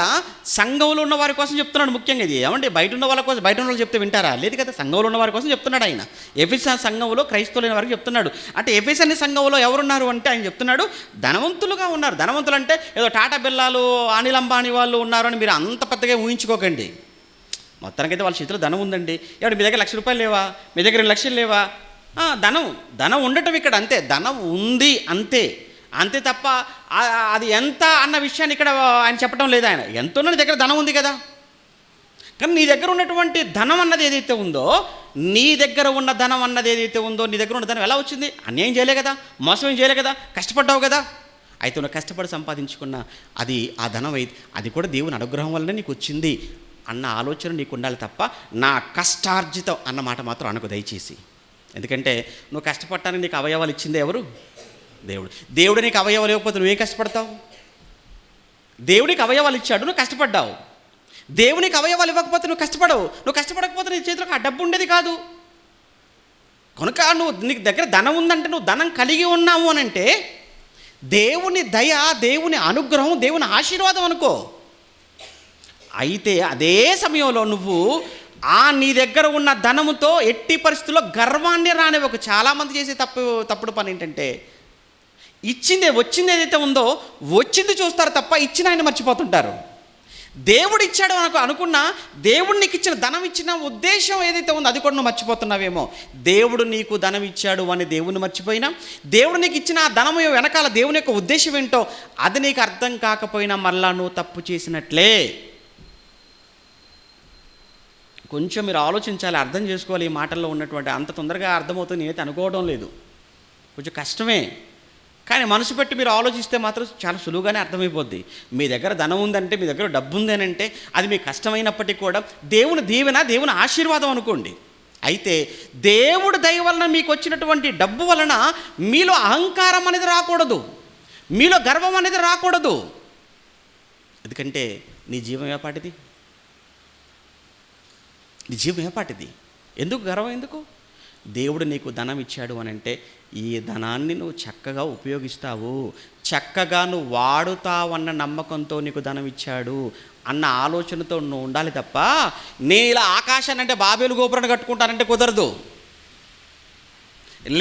సంఘంలో ఉన్న వారి కోసం చెప్తున్నాడు ముఖ్యంగా. ఇది ఏమంటే బయట ఉన్న వాళ్ళ కోసం, బయట ఉన్న వాళ్ళు చెప్తే వింటారా? లేదు కదా, సంఘంలో ఉన్న వారి కోసం చెప్తున్నాడు ఆయన. ఎఫెసీ సంఘంలో క్రైస్తవులైన వారికి చెప్తున్నాడు. అంటే ఎఫెసీ అనే సంఘంలో ఎవరున్నారు అంటే ఆయన చెప్తున్నాడు ధనవంతులుగా ఉన్నారు. ధనవంతులు అంటే ఏదో టాటా బిర్లాలు, అనిల్ అంబానీ వాళ్ళు ఉన్నారు అని మీరు అంత పెద్దగా ఊహించుకోకండి. మొత్తానికైతే వాళ్ళ చేతిలో ధనం ఉందండి. ఎవరు మీ దగ్గర ₹1,00,000 లేవా, మీ దగ్గర 2 లక్షలు లేవా? ధనం ఉండటం ఇక్కడ అంతే, ధనం ఉంది అంతే. అంతే తప్ప అది ఎంత అన్న విషయాన్ని ఇక్కడ ఆయన చెప్పడం లేదు. ఆయన ఎంతో నీ దగ్గర ధనం ఉంది కదా, కానీ నీ దగ్గర ఉన్నటువంటి ధనం అన్నది ఏదైతే ఉందో, నీ దగ్గర ఉన్న ధనం అన్నది ఏదైతే ఉందో, నీ దగ్గర ఉన్న ధనం ఎలా వచ్చింది? అన్యాయం చేయలే కదా, మోసం ఏం చేయలే కదా, కష్టపడ్డావు కదా. అయితే నువ్వు కష్టపడి సంపాదించుకున్న అది ఆ ధనం అయితే అది కూడా దేవుని అనుగ్రహం వల్లనే నీకు వచ్చింది అన్న ఆలోచన నీకు ఉండాలి తప్ప నా కష్టార్జితం అన్న మాట మాత్రం అనుకో దయచేసి. ఎందుకంటే నువ్వు కష్టపడటానికి నీకు అవయవాలు ఇచ్చింది ఎవరు? దేవుడు. దేవుడు నీకు అవయవాలు ఇవ్వకపోతే నువ్వేం కష్టపడతావు? దేవుడికి అవయవాలు ఇచ్చాడు, నువ్వు కష్టపడ్డావు. దేవునికి అవయవాలు ఇవ్వకపోతే నువ్వు కష్టపడవు. నువ్వు కష్టపడకపోతే నీ చేతిలో ఆ డబ్బు ఉండేది కాదు. కనుక నీకు దగ్గర ధనం ఉందంటే, నువ్వు ధనం కలిగి ఉన్నావు అని అంటే దేవుని దయ, దేవుని అనుగ్రహం, దేవుని ఆశీర్వాదం అనుకో. అయితే అదే సమయంలో నువ్వు నీ దగ్గర ఉన్న ధనముతో ఎట్టి పరిస్థితుల్లో గర్వాన్ని రానివ్వకు. చాలామంది చేసే తప్పుడు పని ఏంటంటే, వచ్చింది ఏదైతే ఉందో వచ్చింది చూస్తారు తప్ప ఇచ్చిన ఆయన మర్చిపోతుంటారు. దేవుడు ఇచ్చాడు అనుకున్నా, దేవుడు నీకు ఇచ్చిన ధనం ఇచ్చిన ఉద్దేశం ఏదైతే ఉందో అది కూడా నువ్వు మర్చిపోతున్నావేమో. దేవుడు నీకు ధనం ఇచ్చాడు అని దేవుని మర్చిపోయినా, దేవుడు నీకు ఇచ్చిన ఆ ధనం వెనకాల దేవుని యొక్క ఉద్దేశం ఏంటో అది నీకు అర్థం కాకపోయినా మళ్ళా నువ్వు తప్పు చేసినట్లే. కొంచెం మీరు ఆలోచించాలి, అర్థం చేసుకోవాలి. ఈ మాటల్లో ఉన్నటువంటి అంత తొందరగా అర్థమవుతుంది నేనైతే అనుకోవడం లేదు, కొంచెం కష్టమే. కానీ మనసు పెట్టి మీరు ఆలోచిస్తే మాత్రం చాలా సులువుగానే అర్థమైపోద్ది. మీ దగ్గర ధనం ఉందంటే, మీ దగ్గర డబ్బు ఉందనంటే అది మీకు కష్టమైనప్పటికీ కూడా దేవుని దీవెన, దేవుని ఆశీర్వాదం అనుకోండి. అయితే దేవుడు దయ వలన మీకు వచ్చినటువంటి డబ్బు వలన మీలో అహంకారం అనేది రాకూడదు, మీలో గర్వం అనేది రాకూడదు. ఎందుకంటే నీ జీవం ఏపాటిది? నీ జీవం ఏపాటిది? ఎందుకు గర్వం? ఎందుకు? దేవుడు నీకు ధనం ఇచ్చాడు అని అంటే ఈ ధనాన్ని నువ్వు చక్కగా ఉపయోగిస్తావు, చక్కగా నువ్వు వాడుతావన్న నమ్మకంతో నీకు ధనం ఇచ్చాడు అన్న ఆలోచనతో నువ్వు ఉండాలి తప్ప నేను ఇలా ఆకాశాన్ని అంటే బాబేలు గోపురాన్ని కట్టుకుంటానంటే కుదరదు.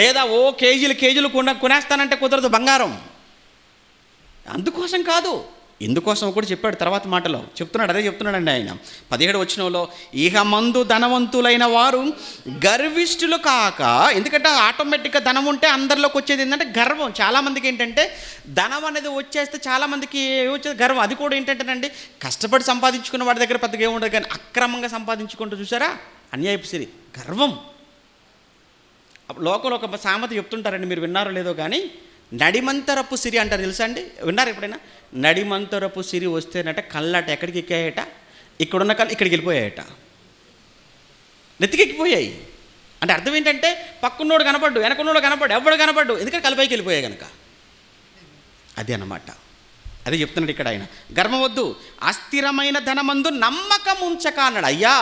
లేదా కేజీలు కొనేస్తానంటే కుదరదు బంగారం. అందుకోసం కాదు, ఇందుకోసం కూడా చెప్పాడు తర్వాత మాటలో చెప్తున్నాడు. అదే చెప్తున్నాడండి ఆయన 17వ వచనంలో, ఇహ మందు ధనవంతులైన వారు గర్విష్ఠులు కాక. ఎందుకంటే ఆటోమేటిక్గా ధనం ఉంటే అందరిలోకి వచ్చేది ఏంటంటే గర్వం. చాలామందికి ఏంటంటే ధనం అనేది వచ్చేస్తే చాలామందికి వచ్చేది గర్వం. అది కూడా ఏంటంటేనండి, కష్టపడి సంపాదించుకున్న వాడి దగ్గర పెద్దగా ఏముండదు, కానీ అక్రమంగా సంపాదించుకుంటూ చూసారా అన్యాయపు సిరి గర్వం. లోకంలో ఒక సామెత చెప్తుంటారండి, మీరు విన్నారో లేదో కానీ, నడిమంతరపు సిరి అంటారు తెలుసా అండి? విన్నారు ఎప్పుడైనా? నడిమంతరపు సిరి వస్తేనట కళ్ళట ఎక్కడికి ఎక్కాయట, ఇక్కడున్న కళ్ళు ఇక్కడికి వెళ్ళిపోయాయట, నెత్తికెక్కిపోయాయి. అంటే అర్థం ఏంటంటే పక్కన్నోడు కనపడ్డు, వెనకున్నోడు కనపడ్డు, ఎవడు కనపడ్డు, ఎందుకంటే కళ్ళపైకి వెళ్ళిపోయాయి కనుక. అదే అన్నమాట. అదే చెప్తున్నాడు ఇక్కడ ఆయన. గర్వం వద్దు, అస్థిరమైన ధనమందు నమ్మకం ఉంచక అన్నాడు. అయ్యా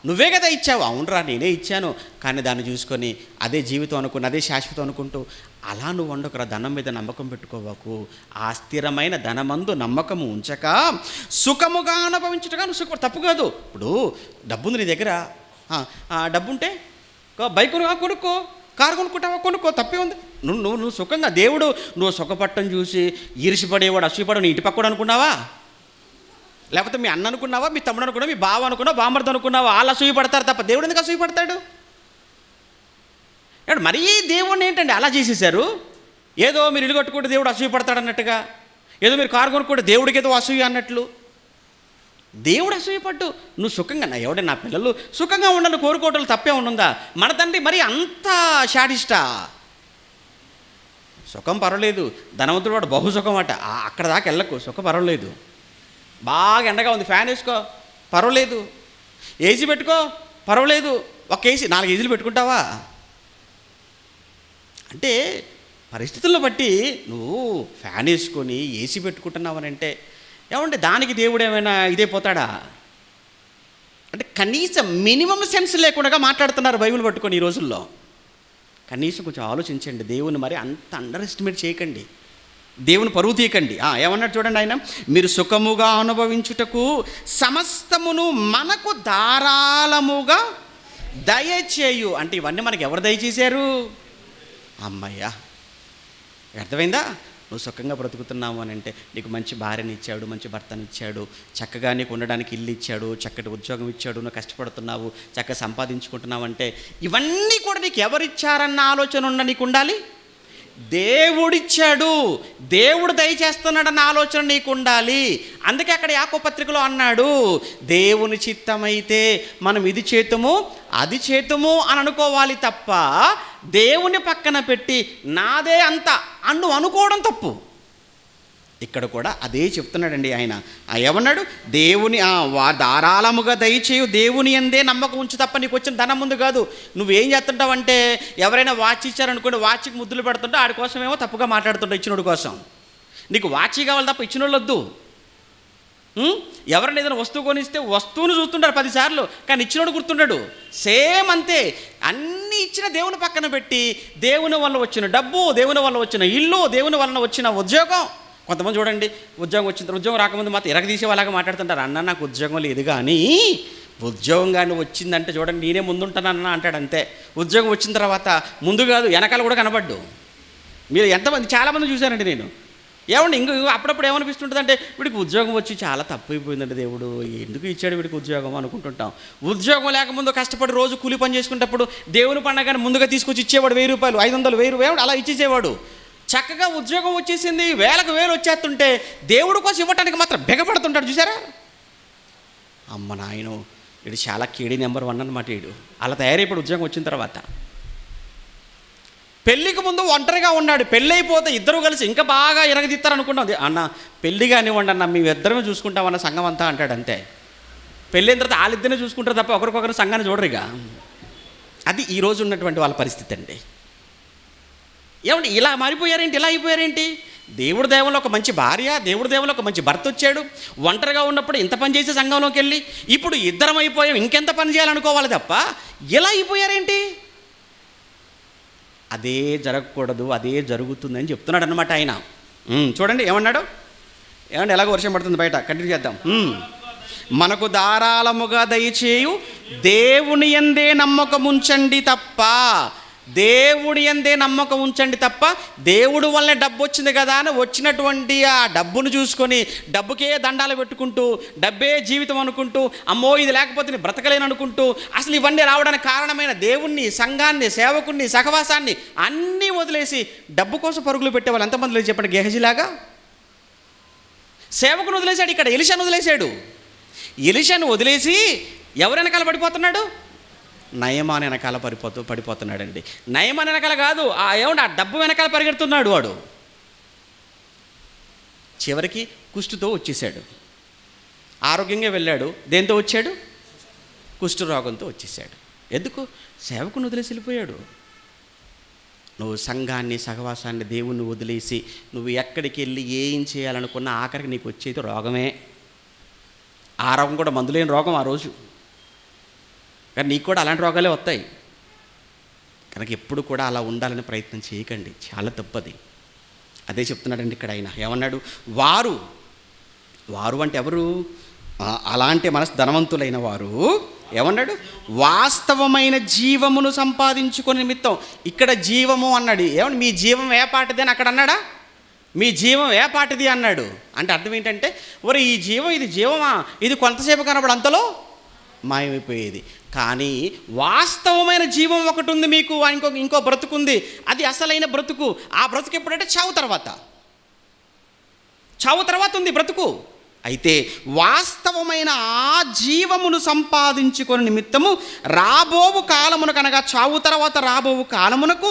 నువ్వే కదా ఇచ్చావు. అవునరా నేనే ఇచ్చాను, కానీ దాన్ని చూసుకొని అదే జీవితం అనుకుని అదే శాశ్వతం అనుకుంటూ అలా నువ్వు వండుకురా. ధనం మీద నమ్మకం పెట్టుకోవాకు. ఆ స్థిరమైన ధనమందు నమ్మకము ఉంచక సుఖముగా అనుభవించుటగా నువ్వు సుఖం. తప్పు కాదు. ఇప్పుడు డబ్బు ఉంది నీ దగ్గర, డబ్బు ఉంటే బైక్ కొనుక్కో, కారు కొనుక్కుంటావా కొనుక్కో, తప్పే ఉంది. నువ్వు సుఖంగా, దేవుడు నువ్వు సుఖపట్టం చూసి ఈర్షిపడేవాడు అసూయపడు నీ ఇంటి పక్కడు అనుకున్నావా? లేకపోతే మీ అన్న అనుకున్నావా, మీ తమ్ముడు అనుకున్నావా, మీ బావ అనుకున్నావా, బామ్మర్ది అనుకున్నావా? వాళ్ళు అసూయపడతారు తప్ప దేవుడు ఎందుకు అసూయపడతాడు? మరీ దేవుడిని ఏంటండి అలా చేసేసారు. ఏదో మీరు ఇల్లు కట్టుకుంటే దేవుడు అసూయపడతాడు అన్నట్టుగా, ఏదో మీరు కారు కొనుక్కుంటే దేవుడికి ఏదో అసూయ అన్నట్లు. దేవుడు అసూయపడ్డు. నువ్వు సుఖంగా, నా పిల్లలు సుఖంగా ఉండాలని కోరుకోవటం తప్పే ఉందా? మన తండ్రి మరి అంత షాడిస్టా? సుఖం పర్వాలేదు, ధనవంతుడు వాడు బహుసుఖం అట, అక్కడ దాకా వెళ్ళకు. సుఖం పర్వాలేదు, బాగా ఎండగా ఉంది ఫ్యాన్ వేసుకో పర్వాలేదు, ఏసీ పెట్టుకో పర్వాలేదు. ఒక ఏసీ 4 ఏసీలు పెట్టుకుంటావా? అంటే పరిస్థితులను బట్టి నువ్వు ఫ్యాన్ వేసుకొని ఏసీ పెట్టుకుంటున్నావని అంటే ఏమంటే దానికి దేవుడు ఏమైనా ఇదైపోతాడా? అంటే కనీసం మినిమం సెన్స్ లేకుండా మాట్లాడుతున్నారు బైబిల్ పట్టుకొని ఈ రోజుల్లో. కనీసం కొంచెం ఆలోచించండి. దేవుని మరి అంత అండర్ ఎస్టిమేట్ చేయకండి, దేవుని పరువు తీయకండి. ఏమన్నాడు చూడండి ఆయన, మీరు సుఖముగా అనుభవించుటకు సమస్తమును మనకు ధారాళముగా దయచేయు. అంటే ఇవన్నీ మనకి ఎవరు దయచేశారు? అమ్మయ్యా, అర్థమైందా? నువ్వు సుఖంగా బ్రతుకుతున్నావు అని అంటే నీకు మంచి భార్యని ఇచ్చాడు, మంచి భర్తని ఇచ్చాడు, చక్కగా నీకు ఉండడానికి ఇల్లు ఇచ్చాడు, చక్కటి ఉద్యోగం ఇచ్చాడు, నువ్వు కష్టపడుతున్నావు, చక్కగా సంపాదించుకుంటున్నావు అంటే ఇవన్నీ కూడా నీకు ఎవరిచ్చారన్న ఆలోచన నీకు ఉండాలి. దేవుడిచ్చాడు, దేవుడు దయచేస్తున్నాడన్న ఆలోచన నీకు ఉండాలి. అందుకే అక్కడ యాకోబు పత్రికలో అన్నాడు, దేవుని చిత్తమైతే మనం ఇది చేతుము అది చేతుము అని అనుకోవాలి తప్ప దేవుని పక్కన పెట్టి నాదే అంత అనుకోవడం తప్పు. ఇక్కడ కూడా అదే చెప్తున్నాడండి ఆయన. ఏమన్నాడు? దేవుని ధారాళముగా దయచేయు, దేవుని యందే నమ్మకం ఉంచు తప్ప నీకు వచ్చిన ధనం ముందు కాదు. నువ్వేం చేస్తుంటావు అంటే, ఎవరైనా వాచ్ ఇచ్చారనుకోండి, వాచ్కి ముద్దులు పెడుతుంటే ఆడి కోసం ఏమో తప్పుగా మాట్లాడుతుంటావు ఇచ్చినోడి కోసం. నీకు వాచ్ కావాలి తప్ప ఇచ్చినోళ్ళు వద్దు. ఎవరైనా ఏదైనా వస్తువు కొనిస్తే వస్తువును చూస్తుంటారు 10 సార్లు, కానీ ఇచ్చినోడు గుర్తుండడు. సేమ్ అంతే. అన్నీ ఇచ్చిన దేవుని పక్కన పెట్టి దేవుని వల్ల వచ్చిన డబ్బు, దేవుని వల్ల వచ్చిన ఇల్లు, దేవుని వలన వచ్చిన ఉద్యోగం. కొంతమంది చూడండి, ఉద్యోగం రాకముందు మాత్రం ఎరగదీసే వాళ్ళగా మాట్లాడుతుంటారు. అన్న నాకు ఉద్యోగం లేదు, కానీ ఉద్యోగం కానీ వచ్చిందంటే చూడండి నేనే ముందుంటానన్న అంటాడు. అంతే. ఉద్యోగం వచ్చిన తర్వాత ముందు కాదు వెనకాల కూడా కనబడ్డు. మీరు ఎంతమంది, చాలామంది చూశానండి నేను. ఏమండి అప్పుడప్పుడు ఏమనిపిస్తుంటుంది అంటే, వీడికి ఉద్యోగం వచ్చి చాలా తప్పు అయిపోయిందండి, దేవుడు ఎందుకు ఇచ్చాడు వీడికి ఉద్యోగం అనుకుంటుంటాం. ఉద్యోగం లేకముందు కష్టపడి రోజు కూలి పని చేసుకునేటప్పుడు దేవుని పండగని ముందుగా తీసుకొచ్చి ఇచ్చేవాడు. 1000 రూపాయలు, 500, 1000 అలా ఇచ్చేసేవాడు. చక్కగా ఉద్యోగం వచ్చేసింది, 1000 వచ్చేస్తుంటే దేవుడి కోసం ఇవ్వటానికి మాత్రం బెగపడుతుంటాడు. చూసారా? అమ్మ నాయను, వీడు చాలా కేడీ నెంబర్ 1 అన్నమాట. వీడు అలా తయారైపోయాడు ఉద్యోగం వచ్చిన తర్వాత. పెళ్ళికి ముందు ఒంటరిగా ఉన్నాడు, పెళ్ళి అయిపోతే ఇద్దరు కలిసి ఇంకా బాగా ఎరగదిస్తారు అనుకుంటాం. అన్న పెళ్ళి కానివ్వండి అన్న, మేము ఇద్దరమే చూసుకుంటామన్న సంఘం అంతా అంటాడు. అంతే. పెళ్ళైన తర్వాత వాళ్ళిద్దరినే చూసుకుంటారు తప్ప ఒకరికొకరు సంఘాన్ని చూడరుగా. అది ఈరోజు ఉన్నటువంటి వాళ్ళ పరిస్థితి అండి. ఏమంటే ఇలా మారిపోయారేంటి, ఇలా అయిపోయారేంటి? దేవుడి దేవుల్లో ఒక మంచి భార్య, దేవుడి దేవుల్లో ఒక మంచి భర్త వచ్చాడు. ఒంటరిగా ఉన్నప్పుడు ఇంత పని చేసే సంఘంలోకి వెళ్ళి ఇప్పుడు ఇద్దరం అయిపోయాం, ఇంకెంత పని చేయాలనుకోవాలి తప్ప ఇలా అయిపోయారేంటి? అదే జరగకూడదు, అదే జరుగుతుందని చెప్తున్నాడు అన్నమాట ఆయన. చూడండి ఏమన్నాడు. ఏమంటే ఎలాగో వర్షం పడుతుంది బయట, కంటిన్యూ చేద్దాం. మనకు ధారాళముగా దయచేయు దేవుని యందే నమ్మకం ఉంచండి తప్ప, దేవుడి యందే నమ్మకం ఉంచండి తప్ప, దేవుడు వల్లనే డబ్బు వచ్చింది కదా అని వచ్చినటువంటి ఆ డబ్బును చూసుకొని డబ్బుకే దండాలు పెట్టుకుంటూ, డబ్బే జీవితం అనుకుంటూ, అమ్మో ఇది లేకపోతే నేను బ్రతకలేను అనుకుంటూ, అసలు ఇవన్నీ రావడానికి కారణమైన దేవుణ్ణి, సంఘాన్ని, సేవకుణ్ణి, సహవాసాన్ని అన్నీ వదిలేసి డబ్బు కోసం పరుగులు పెట్టే వాళ్ళు ఎంతమంది లేదు చెప్పండి? గెహజీలాగా సేవకుని వదిలేశాడు. ఇక్కడ ఎలీషాను వదిలేశాడు. ఎలీషాను వదిలేసి ఎవరు వెనకాల పడిపోతున్నాడు? నయమాన్ వెనకాల పడిపోతున్నాడండి. నయమాన్ వెనకాల కాదు, ఆ డబ్బు వెనకాల పరిగెడుతున్నాడు వాడు. చివరికి కుష్టుతో వచ్చేసాడు. ఆరోగ్యంగా వెళ్ళాడు, దేంతో వచ్చాడు? కుష్టు రోగంతో వచ్చేసాడు. ఎందుకు? సేవకుని వదిలేసి వెళ్ళిపోయాడు. నువ్వు సంఘాన్ని, సహవాసాన్ని, దేవుణ్ణి వదిలేసి నువ్వు ఎక్కడికి వెళ్ళి ఏం చేయాలనుకున్నా ఆఖరికి నీకు వచ్చేది రోగమే. ఆ రోగం కూడా మందులేని రోగం ఆ రోజు. కానీ నీకు కూడా అలాంటి రోగాలే వస్తాయి. కనుక ఎప్పుడు కూడా అలా ఉండాలని ప్రయత్నం చేయకండి, చాలా తప్పది. అదే చెప్తున్నాడండి ఇక్కడ ఆయన. ఏమన్నాడు? వారు అంటే ఎవరు? అలాంటి మనసు ధనవంతులైన వారు. ఏమన్నాడు? వాస్తవమైన జీవమును సంపాదించుకునే నిమిత్తం. ఇక్కడ జీవము అన్నాడు. ఏమన్నా మీ జీవం ఏ పాటిది అని అక్కడ అన్నాడా? మీ జీవం ఏ పాటిది అన్నాడు. అంటే అర్థం ఏంటంటే, ఒరే ఈ జీవం, ఇది జీవమా, ఇది కొంతసేపు కనబడి అంతలో మాయమైపోయేది. కానీ వాస్తవమైన జీవం ఒకటి ఉంది మీకు, ఇంకో బ్రతుకుంది. అది అసలైన బ్రతుకు. ఆ బ్రతుకు ఎప్పుడంటే చావు తర్వాత ఉంది బ్రతుకు. అయితే వాస్తవమైన ఆ జీవమును సంపాదించుకొని నిమిత్తము రాబోవు కాలమునకు, అనగా చావు తర్వాత రాబోవు కాలమునకు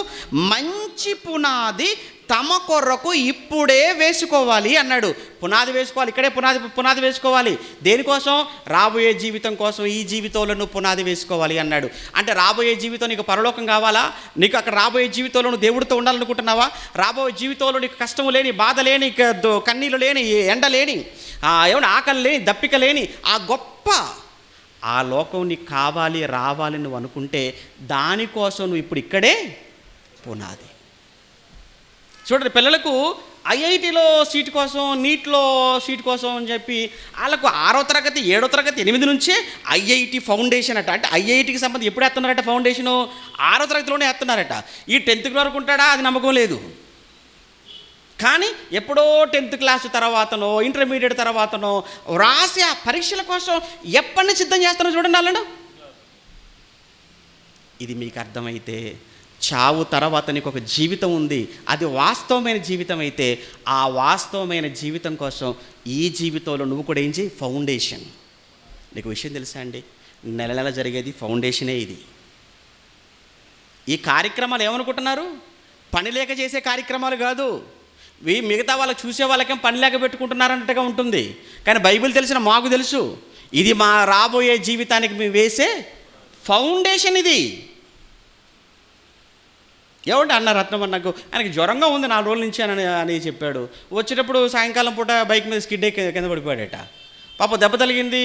మంచి పునాది తమ కొరకు ఇప్పుడే వేసుకోవాలి అన్నాడు. పునాది వేసుకోవాలి, ఇక్కడే పునాది వేసుకోవాలి. దేనికోసం? రాబోయే జీవితం కోసం. ఈ జీవితంలో నువ్వు పునాది వేసుకోవాలి అన్నాడు. అంటే రాబోయే జీవితం నీకు పరలోకం కావాలా? నీకు అక్కడ రాబోయే జీవితంలో నువ్వు దేవుడితో ఉండాలనుకుంటున్నావా? రాబోయే జీవితంలో నీకు కష్టము లేని, బాధ లేని, కన్నీళ్ళు లేని, ఎండ లేని, ఏమన్నా ఆకలి లేని, దప్పిక లేని ఆ గొప్ప ఆ లోకం నీకు కావాలి, రావాలి నువ్వు అనుకుంటే దానికోసం నువ్వు ఇప్పుడు ఇక్కడే పునాది. చూడండి, పిల్లలకు ఐఐటీలో సీట్ కోసం, నీట్లో సీట్ కోసం అని చెప్పి వాళ్ళకు 6వ తరగతి 7వ తరగతి 8 నుంచే ఐఐటి ఫౌండేషన్ అట. అంటే ఐఐటికి సంబంధించి ఎప్పుడు వేస్తున్నారట ఫౌండేషను? 6వ తరగతిలోనే వేస్తున్నారట. ఈ 10th వరకు ఉంటాడా అది నమ్మకం లేదు. కానీ ఎప్పుడో 10th క్లాస్ తర్వాతనో, ఇంటర్మీడియట్ తర్వాతనో రాసి ఆ పరీక్షల కోసం ఎప్పటి నుంచి సిద్ధం చేస్తానో చూడండి వాళ్ళను. ఇది మీకు అర్థమైతే చావు తర్వాత నీకు ఒక జీవితం ఉంది, అది వాస్తవమైన జీవితం అయితే ఆ వాస్తవమైన జీవితం కోసం ఈ జీవితంలో నువ్వు కూడా ఏం చేయి, ఫౌండేషన్. నీకు విషయం తెలుసా అండి, నెల నెల జరిగేది ఫౌండేషనే ఇది. ఈ కార్యక్రమాలు ఏమనుకుంటున్నారు, పని లేక చేసే కార్యక్రమాలు కాదు. మిగతా వాళ్ళకి చూసే వాళ్ళకేం పని లేక పెట్టుకుంటున్నారన్నట్టుగా ఉంటుంది. కానీ బైబిల్ తెలిసిన మాకు తెలుసు, ఇది మా రాబోయే జీవితానికి మేము వేసే ఫౌండేషన్ ఇది. ఏమంటే అన్న రత్నం నాకు ఆయనకి జ్వరంగా ఉంది 4 రోజుల నుంచి అని చెప్పాడు. వచ్చేటప్పుడు సాయంకాలం పూట బైక్ మీద స్కిడ్ కింద పడిపోయాడట. పాప దెబ్బ తగిలింది,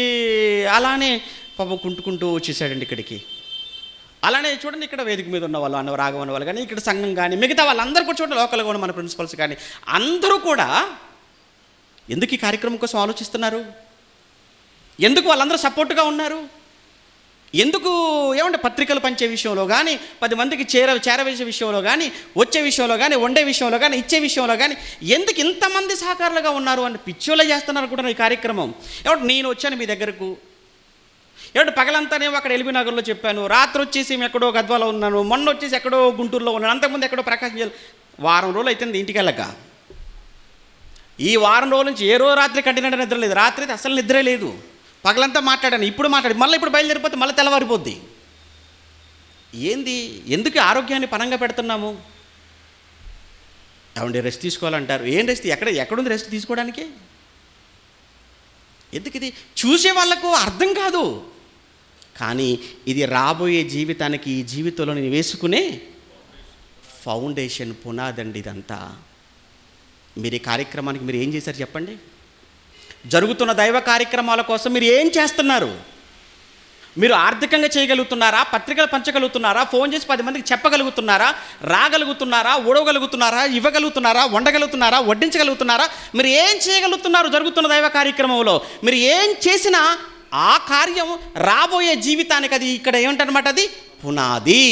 అలానే పాప కుంటుకుంటూ వచ్చేసాడండి ఇక్కడికి. అలానే చూడండి, ఇక్కడ వేదిక మీద ఉన్న వాళ్ళు, అన్న రాఘవన్న వాళ్ళు కానీ, ఇక్కడ సంఘం కానీ, మిగతా వాళ్ళందరూ కూడా చూడండి, లోకల్గా ఉన్న మన ప్రిన్సిపల్స్ కానీ అందరూ కూడా ఎందుకు ఈ కార్యక్రమం కోసం ఆలోచిస్తున్నారు? ఎందుకు వాళ్ళందరూ సపోర్ట్గా ఉన్నారు? ఎందుకు ఏమంటే పత్రికలు పంచే విషయంలో కానీ, 10 మందికి చేరవేసే విషయంలో కానీ, వచ్చే విషయంలో కానీ, వండే విషయంలో కానీ, ఇచ్చే విషయంలో కానీ ఎందుకు ఇంతమంది సహకారులుగా ఉన్నారు అని పిచ్చోళ్ళే చేస్తున్నారు కూడా ఈ కార్యక్రమం. ఏమంటే నేను వచ్చాను మీ దగ్గరకు, ఏమంటే పగలంతానేమో అక్కడ ఎల్బీ నగర్లో చెప్పాను, రాత్రి వచ్చేసి ఎక్కడో గద్వాలో ఉన్నాను, మొన్న వచ్చేసి ఎక్కడో గుంటూరులో ఉన్నాను, అంతకుముందు ఎక్కడో ప్రకాశం జిల్లా. వారం రోజులు అవుతుంది ఇంటికి వెళ్ళక. ఈ వారం రోజుల నుంచి ఏ రోజు రాత్రి కంటినట్టు నిద్ర లేదు, రాత్రి అయితే అసలు నిద్రే లేదు. పగలంతా మాట్లాడాను, ఇప్పుడు మళ్ళీ ఇప్పుడు బయలుదేరిపోతే మళ్ళీ తెల్లవారిపోద్ది. ఏంది, ఎందుకు ఆరోగ్యాన్ని పనంగా పెడుతున్నాము? ఏమండి రెస్ట్ తీసుకోవాలంటారు, ఏం రెస్ట్, ఎక్కడుంది రెస్ట్ తీసుకోవడానికి? ఎందుకు ఇది చూసే వాళ్ళకు అర్థం కాదు. కానీ ఇది రాబోయే జీవితానికి, ఈ జీవితంలో నేను వేసుకునే ఫౌండేషన్, పునాదండి ఇదంతా. మీరు ఈ కార్యక్రమానికి మీరు ఏం చేశారు చెప్పండి? జరుగుతున్న దైవ కార్యక్రమాల కోసం మీరు ఏం చేస్తున్నారు? మీరు ఆర్థికంగా చేయగలుగుతున్నారా? పత్రికలు పంచగలుగుతున్నారా? ఫోన్ చేసి 10 మందికి చెప్పగలుగుతున్నారా? రాగలుగుతున్నారా? ఓడవగలుగుతున్నారా? ఇవ్వగలుగుతున్నారా? వండగలుగుతున్నారా? వడ్డించగలుగుతున్నారా? మీరు ఏం చేయగలుగుతున్నారు జరుగుతున్న దైవ కార్యక్రమంలో? మీరు ఏం చేసినా ఆ కార్యం రాబోయే జీవితానికి అది ఇక్కడ ఏమిటనమాట, అది పునాది.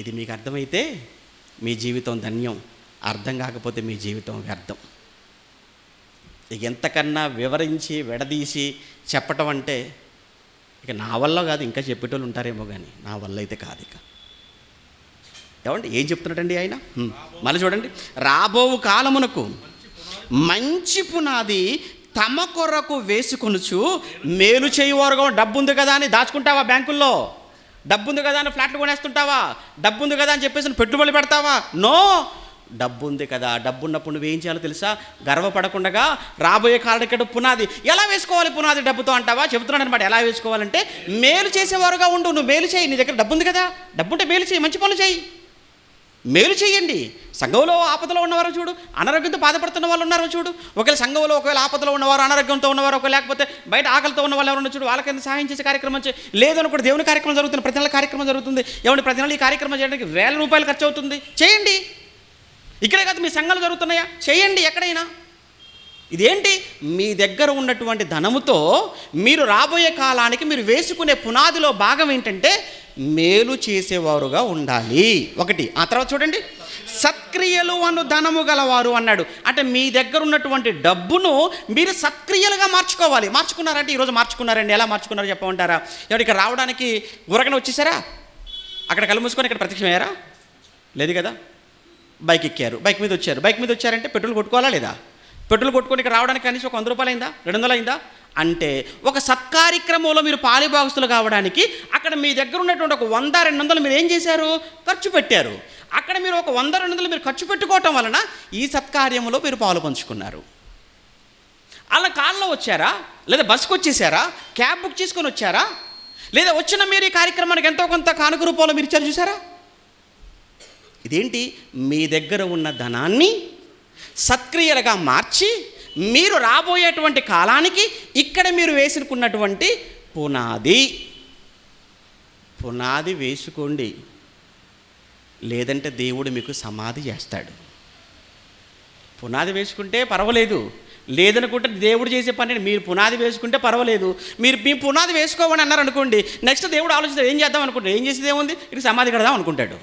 ఇది మీకు అర్థమైతే మీ జీవితం ధన్యం, అర్థం కాకపోతే మీ జీవితం వ్యర్థం. ఇక ఎంతకన్నా వివరించి విడదీసి చెప్పటం అంటే ఇక నా వల్ల కాదు, ఇంకా చెప్పేటోళ్ళు ఉంటారేమో కానీ నా వల్ల అయితే కాదు. ఇక ఏమండి ఏం చెప్తున్నాడండి ఆయన? మళ్ళీ చూడండి, రాబోవు కాలమునకు మంచి పునాది తమ కొరకు వేసుకొనుచు మేలు చేయువారుగా. డబ్బు ఉంది కదా అని దాచుకుంటావా బ్యాంకుల్లో? డబ్బు ఉంది కదా అని ఫ్లాట్లు కొనేస్తుంటావా? డబ్బు ఉంది కదా అని చెప్పేసి పెట్టుబడులు పెడతావా? నో. డబ్బు ఉంది కదా, డబ్బు ఉన్నప్పుడు నువ్వేం చేయాలో తెలుసా? గర్వపడకుండా రాబోయే కాలకి పునాది ఎలా వేసుకోవాలి? పునాది డబ్బుతో అంటావా? చెబుతున్నాను అనమాట. ఎలా వేసుకోవాలంటే మేలు చేసేవారుగా ఉండు. నువ్వు మేలు చేయి, నీ దగ్గర డబ్బు ఉంది కదా, డబ్బు ఉంటే మేలు చేయి, మంచి పనులు చేయి, మేలు చేయండి. సంఘంలో ఆపదలో ఉన్నవారు చూడు, అనారోగ్యంతో బాధపడుతున్న వాళ్ళు ఉన్నారో చూడు. ఒకవేళ సంఘంలో ఒకవేళ ఆపదలో ఉన్నవారు, అనారోగ్యంతో ఉన్నవారు, ఒకవేళ లేకపోతే బయట ఆకలితో ఉన్న వాళ్ళు ఎవరన్నా చూడు, వాళ్ళకి సహాయం చేసే కార్యక్రమం లేదనుకుంటే దేవుని కార్యక్రమం జరుగుతుంది, ప్రతి నెల కార్యక్రమం జరుగుతుంది. ఏమంటే ప్రతి నెల ఈ కార్యక్రమం చేయడానికి 1000 రూపాయలు ఖర్చు అవుతుంది. చేయండి. ఇక్కడే కాదు, మీ సంఘాలు జరుగుతున్నాయా? చేయండి ఎక్కడైనా. ఇదేంటి? మీ దగ్గర ఉన్నటువంటి ధనముతో మీరు రాబోయే కాలానికి మీరు వేసుకునే పునాదిలో భాగం ఏంటంటే మేలు చేసేవారుగా ఉండాలి. ఒకటి. ఆ తర్వాత చూడండి, సత్క్రియలు అను ధనము గలవారు అన్నాడు. అంటే మీ దగ్గర ఉన్నటువంటి డబ్బును మీరు సత్క్రియలుగా మార్చుకోవాలి. మార్చుకున్నారంటే ఈరోజు మార్చుకున్నారండి. ఎలా మార్చుకున్నారో చెప్పమంటారా? ఎవరు ఇక్కడ రావడానికి ఊరకనే వచ్చేసారా? అక్కడ కళ్ళు మూసుకొని ఇక్కడ ప్రత్యక్షమయ్యారా? లేదు కదా. బైక్ ఎక్కారు, బైక్ మీద వచ్చారు. బైక్ మీద వచ్చారంటే పెట్రోల్ కొట్టుకోవాలా లేదా? పెట్రోల్ కొట్టుకొని ఇక్కడ రావడానికి కనీసం ఒక 100 రూపాయలు అయిందా, 200 అయిందా? అంటే ఒక సత్కార్యక్రమంలో మీరు పాలిభాగస్తులు కావడానికి అక్కడ మీ దగ్గర ఉన్నటువంటి ఒక 100-200 మీరు ఏం చేశారు? ఖర్చు పెట్టారు. అక్కడ మీరు ఒక 100-200 మీరు ఖర్చు పెట్టుకోవటం వలన ఈ సత్కార్యంలో మీరు పాలు పంచుకున్నారు. అలా కారులో వచ్చారా, లేదా బస్సుకు వచ్చేసారా, క్యాబ్ బుక్ చేసుకొని వచ్చారా, లేదా వచ్చిన మీరు ఈ కార్యక్రమానికి ఎంతో కొంత కానుక రూపంలో మీరు ఇచ్చారు చూసారా? ఇదేంటి? మీ దగ్గర ఉన్న ధనాన్ని సత్క్రియలుగా మార్చి మీరు రాబోయేటువంటి కాలానికి ఇక్కడ మీరు వేసుకున్నటువంటి పునాది వేసుకోండి. లేదంటే దేవుడు మీకు సమాధి చేస్తాడు. పునాది వేసుకుంటే పర్వాలేదు, లేదనుకుంటే దేవుడు చేసే పని. మీరు పునాది వేసుకుంటే పర్వాలేదు, మీరు మీ పునాది వేసుకోమని అన్నారు అనుకోండి, నెక్స్ట్ దేవుడు ఆలోచిస్తాడు ఏం చేద్దాం అనుకుంటాడు. ఏం చేసేది ఏముంది, ఇది సమాధి కడదాం అనుకుంటాడు.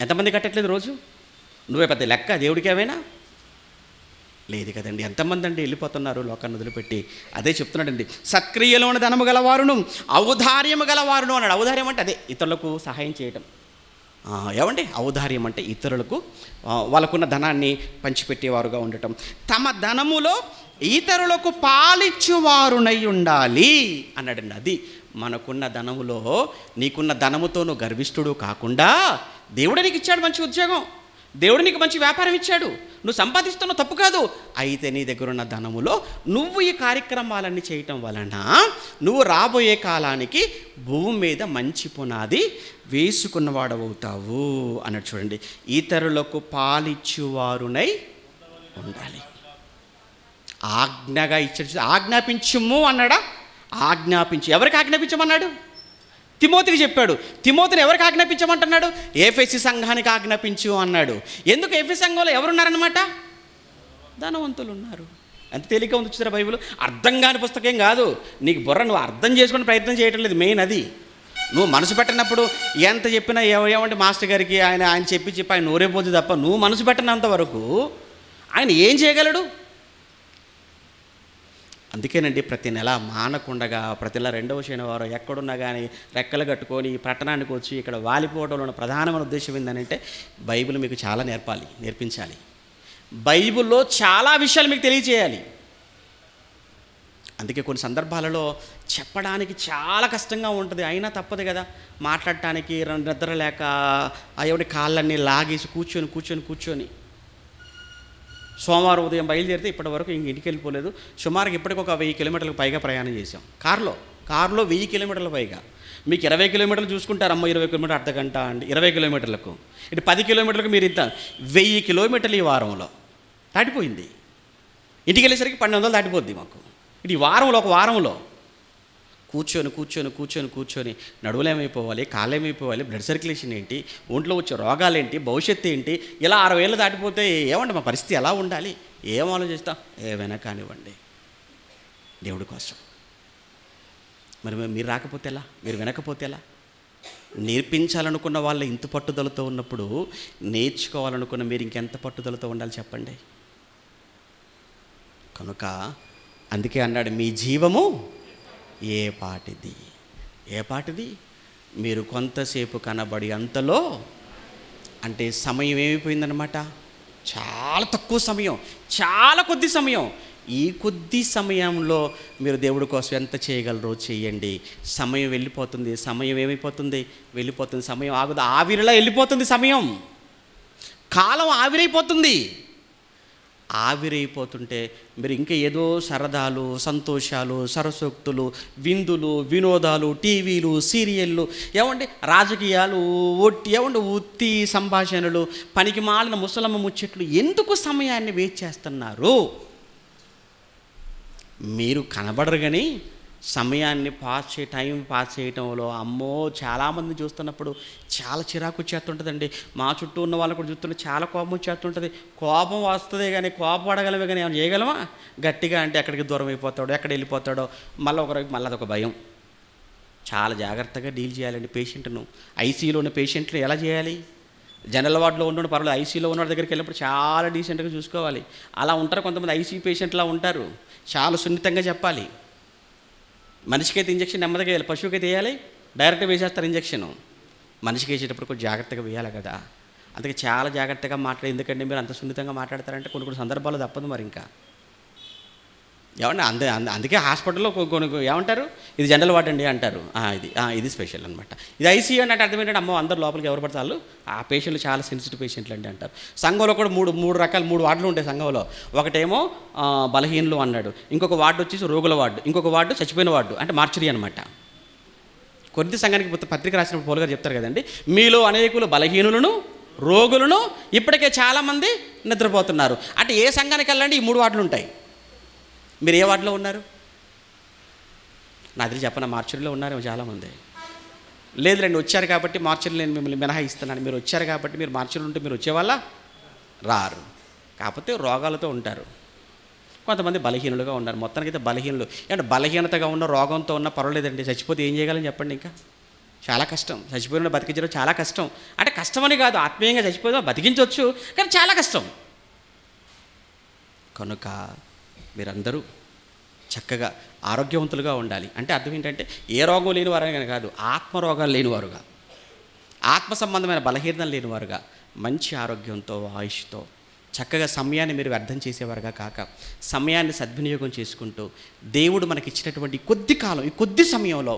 ఎంతమంది కట్టట్లేదు రోజు? నువ్వే పెద్ద లెక్క దేవుడికి ఏమైనా? లేదు కదండి. ఎంతమంది అండి వెళ్ళిపోతున్నారు లోకాన్ని వదిలిపెట్టి. అదే చెప్తున్నాడండి, సత్క్రియలోని ధనము గలవారును ఔదార్యము గలవారును అన్నాడు. ఔదార్యం అంటే అదే ఇతరులకు సహాయం చేయటం. ఏమండి ఔదార్యం అంటే ఇతరులకు వాళ్ళకున్న ధనాన్ని పంచిపెట్టేవారుగా ఉండటం. తమ ధనములో ఇతరులకు పాలిచ్చువారునై ఉండాలి అన్నాడండి. అది మనకున్న ధనములో, నీకున్న ధనముతో నువ్వు గర్విష్ఠుడు కాకుండా, దేవుడే నీకు ఇచ్చాడు మంచి ఉద్యోగం, దేవుడు నీకు మంచి వ్యాపారం ఇచ్చాడు, నువ్వు సంపాదిస్తున్నావు, తప్పు కాదు. అయితే నీ దగ్గర ఉన్న ధనములో నువ్వు ఈ కార్యక్రమాలన్నీ చేయటం వలన నువ్వు రాబోయే కాలానికి భూమి మీద మంచి పునాది వేసుకున్నవాడవుతావు అన్నట్టు. చూడండి, ఇతరులకు పాలిచ్చువారునై ఉండాలి. ఆజ్ఞగా ఇచ్చాడు. ఆజ్ఞాపించుము అన్నాడా? ఆజ్ఞాపించు. ఎవరికి ఆజ్ఞాపించమన్నాడు? తిమోతికి చెప్పాడు. తిమోతిని ఎవరికి ఆజ్ఞాపించమంటున్నాడు? ఎఫెసీ సంఘానికి ఆజ్ఞాపించు అన్నాడు. ఎందుకు? ఎఫెసీ సంఘంలో ఎవరున్నారనమాట? ధనవంతులు ఉన్నారు. ఎంత తేలిక ఉంది చూసారా బైబిల్. అర్థం కాని పుస్తకం కాదు. నీకు బుర్ర నువ్వు అర్థం చేసుకుని ప్రయత్నం చేయటం లేదు. మెయిన్ అది. నువ్వు మనసు పెట్టినప్పుడు ఎంత చెప్పినా ఏమంటే మాస్టర్ గారికి ఆయన చెప్పి ఆయన నోరే పోతుంది తప్ప, నువ్వు మనసు పెట్టినంత వరకు ఆయన ఏం చేయగలడు? అందుకేనండి ప్రతి నెల మానకుండగా ప్రతి నెల 2వ శనివారం ఎక్కడున్నా కానీ రెక్కలు కట్టుకొని ఈ పట్టణానికి వచ్చి ఇక్కడ వాలిపోవడంలో ప్రధానమైన ఉద్దేశం ఏంటంటే, బైబిల్ మీకు చాలా నేర్పించాలి. బైబిల్లో చాలా విషయాలు మీకు తెలియచేయాలి. అందుకే కొన్ని సందర్భాలలో చెప్పడానికి చాలా కష్టంగా ఉంటుంది. అయినా తప్పదు కదా, మాట్లాడటానికి నిద్ర లేక ఎవరి కాళ్ళన్నీ లాగేసి కూర్చొని సోమవారం ఉదయం బయలుదేరితే ఇప్పటి వరకు ఇంటికి వెళ్ళిపోలేదు. సుమారుగా ఇప్పటికి ఒక 1000 కిలోమీటర్లకు పైగా ప్రయాణం చేసాం. కారులో 1000 కిలోమీటర్ల పైగా. మీకు 20 కిలోమీటర్లు చూసుకుంటారమ్మ, 20 కిలోమీటర్ అర్ధగంట అండి. 20 కిలోమీటర్లకు ఇటు 10 కిలోమీటర్లకు మీరు ఇంత 1000 కిలోమీటర్లు ఈ వారంలో దాటిపోయింది. ఇంటికి వెళ్ళేసరికి 1200 దాటిపోద్ది మాకు. ఇటు ఈ వారంలో, ఒక వారంలో కూర్చొని నడువులేమైపోవాలి, కాళ్ళేమైపోవాలి, బ్లడ్ సర్క్యులేషన్ ఏంటి, ఒంట్లో వచ్చే రోగాలేంటి, భవిష్యత్తు ఏంటి, ఇలా 60 ఏళ్ళు దాటిపోతే ఏమండి మా పరిస్థితి ఎలా ఉండాలి? ఏం ఆలోచిస్తాం? ఏమైనా కానివ్వండి దేవుడి కోసం. మరి మీరు రాకపోతే ఎలా? మీరు వినకపోతే ఎలా? నేర్పించాలనుకున్న వాళ్ళ ఇంత పట్టుదలతో ఉన్నప్పుడు నేర్చుకోవాలనుకున్న మీరు ఇంకెంత పట్టుదలతో ఉండాలి చెప్పండి. కనుక అందుకే అన్నాడు, మీ జీవము ఏ పాటిది మీరు కొంతసేపు కనబడి అంతలో, అంటే సమయం ఏమైపోయిందనమాట. చాలా తక్కువ సమయం, చాలా కొద్ది సమయం. ఈ కొద్ది సమయంలో మీరు దేవుడి కోసం ఎంత చేయగలరో చేయండి. సమయం వెళ్ళిపోతుంది. సమయం ఏమైపోతుంది? వెళ్ళిపోతుంది. సమయం ఆగుదు, ఆవిరిలా వెళ్ళిపోతుంది. సమయం, కాలం ఆవిరైపోతుంది. ఆవిరైపోతుంటే మీరు ఇంకా ఏదో సరదాలు, సంతోషాలు, సరసోక్తులు, విందులు, వినోదాలు, టీవీలు, సీరియళ్ళు, ఏమంటే రాజకీయాలు, ఉత్తి సంభాషణలు, పనికి మాలిన ముసలమ్మ ముచ్చట్లు, ఎందుకు సమయాన్ని వేస్ట్ చేస్తున్నారు? మీరు కనబడరు కానీ సమయాన్ని టైం పాస్ చేయటంలో అమ్మో చాలామంది చూస్తున్నప్పుడు చాలా చిరాకు వచ్చేస్తుంటుందండి. మా చుట్టూ ఉన్న వాళ్ళు కూడా చూస్తుంటే చాలా కోపం వచ్చేస్తుంటుంది. కోపం వస్తుంది కానీ కోపపడగలమే కానీ ఏమైనా చేయగలమా? గట్టిగా అంటే ఎక్కడికి దూరం అయిపోతాడో, ఎక్కడ వెళ్ళిపోతాడో, మళ్ళీ అదొక భయం. చాలా జాగ్రత్తగా డీల్ చేయాలండి పేషెంట్ను. ఐసీయూలో ఉన్న పేషెంట్లు ఎలా చేయాలి? జనరల్ వార్డులో ఉన్న పర్వాలేదు, ఐసీయూలో ఉన్న దగ్గరికి వెళ్ళినప్పుడు చాలా డీసెంట్గా చూసుకోవాలి. అలా ఉంటారు కొంతమంది ఐసీయూ పేషెంట్లా ఉంటారు. చాలా సున్నితంగా చెప్పాలి. మనిషికి అయితే ఇంజక్షన్ నెమ్మదిగా వేయాలి, పశువుకి అయితే వేయాలి డైరెక్ట్గా వేసేస్తారు ఇంజక్షను. మనిషికి వేసేటప్పుడు కొంచెం జాగ్రత్తగా వేయాలి కదా. అందుకే చాలా జాగ్రత్తగా మాట్లాడి, ఎందుకంటే మీరు అంత సున్నితంగా మాట్లాడతారంటే కొన్ని సందర్భాలు తప్పదు. మరి ఇంకా ఏమన్నా అందుకే హాస్పిటల్లో కొన్ని ఏమంటారు, ఇది జనరల్ వార్డ్ అండి అంటారు, ఇది స్పెషల్ అనమాట, ఇది ఐసీయూ అంటే అర్థం ఏంటంటే అమ్మో అందరు లోపలికి ఎవరు పడతారు, ఆ పేషెంట్లు చాలా సెన్సిటివ్ పేషెంట్లు అండి అంటారు. సంఘంలో కూడా మూడు వార్డులు ఉంటాయి సంఘంలో. ఒకటేమో బలహీనులు అన్నాడు, ఇంకొక వార్డు వచ్చేసి రోగుల వార్డు, ఇంకొక వార్డు చచ్చిపోయిన వార్డు అంటే మార్చురీ అనమాట. కొద్ది సంఘానికి పత్రిక రాసినప్పుడు పౌలు గారు చెప్తారు కదండి, మీలో అనేకులు బలహీనులను, రోగులను, ఇప్పటికే చాలామంది నిద్రపోతున్నారు. అంటే ఏ సంఘానికి వెళ్ళండి ఈ 3 వార్డులు ఉంటాయి. మీరు ఏ వార్డులో ఉన్నారు? నా దగ్గర చెప్పన మార్చురీలో ఉన్నారేమో చాలామంది. లేదు రండి వచ్చారు కాబట్టి మార్చురీలో నేను మిమ్మల్ని మినహాయిస్తున్నాను, మీరు వచ్చారు కాబట్టి మీరు మార్చురీలో ఉంటే మీరు వచ్చేవాళ్ళ రారు, కాకపోతే రోగాలతో ఉంటారు. కొంతమంది బలహీనులుగా ఉన్నారు. మొత్తానికైతే బలహీనులు అంటే బలహీనతగా ఉన్న, రోగంతో ఉన్న పర్వాలేదండి. చచ్చిపోతే ఏం చేయగలని చెప్పండి, ఇంకా చాలా కష్టం. చచ్చిపోయిన బతికించడం చాలా కష్టం. అంటే కష్టమని కాదు, ఆత్మీయంగా చచ్చిపోయినా బతికించవచ్చు కానీ చాలా కష్టం. కనుక మీరందరూ చక్కగా ఆరోగ్యవంతులుగా ఉండాలి. అంటే అర్థం ఏంటంటే ఏ రోగం లేని వారని కాదు, ఆత్మ రోగాలు లేనివారుగా, ఆత్మ సంబంధమైన బలహీనతలు లేనివారుగా, మంచి ఆరోగ్యంతో ఆయుష్తో చక్కగా సమయాన్ని మీరు వ్యర్థం చేసేవారుగా కాక సమయాన్ని సద్వినియోగం చేసుకుంటూ దేవుడు మనకి ఇచ్చినటువంటి కొద్ది కాలం, ఈ కొద్ది సమయంలో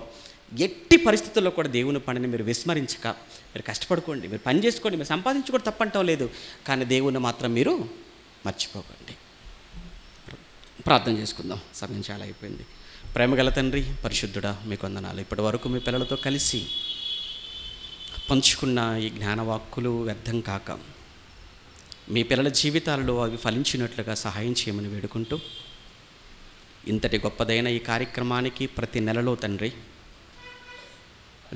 ఎట్టి పరిస్థితుల్లో కూడా దేవుని పనిని మీరు విస్మరించక మీరు కష్టపడుకోండి, మీరు పని చేసుకోండి, మీరు సంపాదించుకోవడం తప్పంటాం లేదు, కానీ దేవుని మాత్రం మీరు మర్చిపోకండి. ప్రార్థన చేసుకుందాం, సమయం చాలా అయిపోయింది. ప్రేమగల తండ్రి, పరిశుద్ధుడా, మీకు వందనాలు. ఇప్పటి వరకు మీ పిల్లలతో కలిసి పంచుకున్న ఈ జ్ఞానవాక్కులు వ్యర్థం కాక మీ పిల్లల జీవితాలలో అవి ఫలించినట్లుగా సహాయం చేయమని వేడుకుంటూ, ఇంతటి గొప్పదైన ఈ కార్యక్రమానికి ప్రతి నెలలో తండ్రి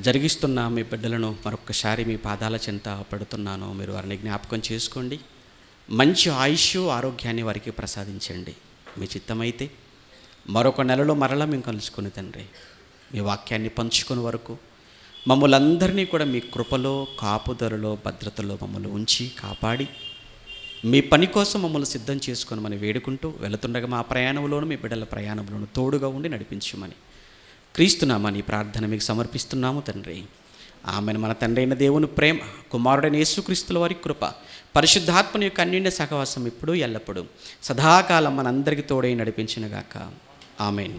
జరిగిస్తున్న మీ బిడ్డలను మరొక్కసారి మీ పాదాల చెంత పెడుతున్నాను. మీరు వారిని జ్ఞాపకం చేసుకోండి, మంచి ఆయుష్ ఆరోగ్యాన్ని వారికి ప్రసాదించండి. మీ చిత్తమైతే మరొక నెలలో మరలా మేము కలుసుకుని తండ్రి మీ వాక్యాన్ని పంచుకునే వరకు మమ్మల్ని అందరినీ కూడా మీ కృపలో, కాపుదలలో, భద్రతలో మమ్మల్ని ఉంచి కాపాడి మీ పని కోసం మమ్మల్ని సిద్ధం చేసుకొని మనం వేడుకుంటూ వెళుతుండగా మా ప్రయాణంలోనూ మీ బిడ్డల ప్రయాణంలోనూ తోడుగా ఉండి నడిపించమని క్రీస్తునామని ప్రార్థన మీకు సమర్పిస్తున్నాము తండ్రి. ఆమెను. మన తండ్రి అయిన దేవుని ప్రేమ, కుమారుడైన యేసుక్రీస్తుల వారి కృప, పరిశుద్ధాత్మని యొక్క అన్యోన్య సహవాసం ఇప్పుడు ఎల్లప్పుడూ సదాకాలం మనందరికీ తోడై నడిపించునుగాక. ఆమేన్.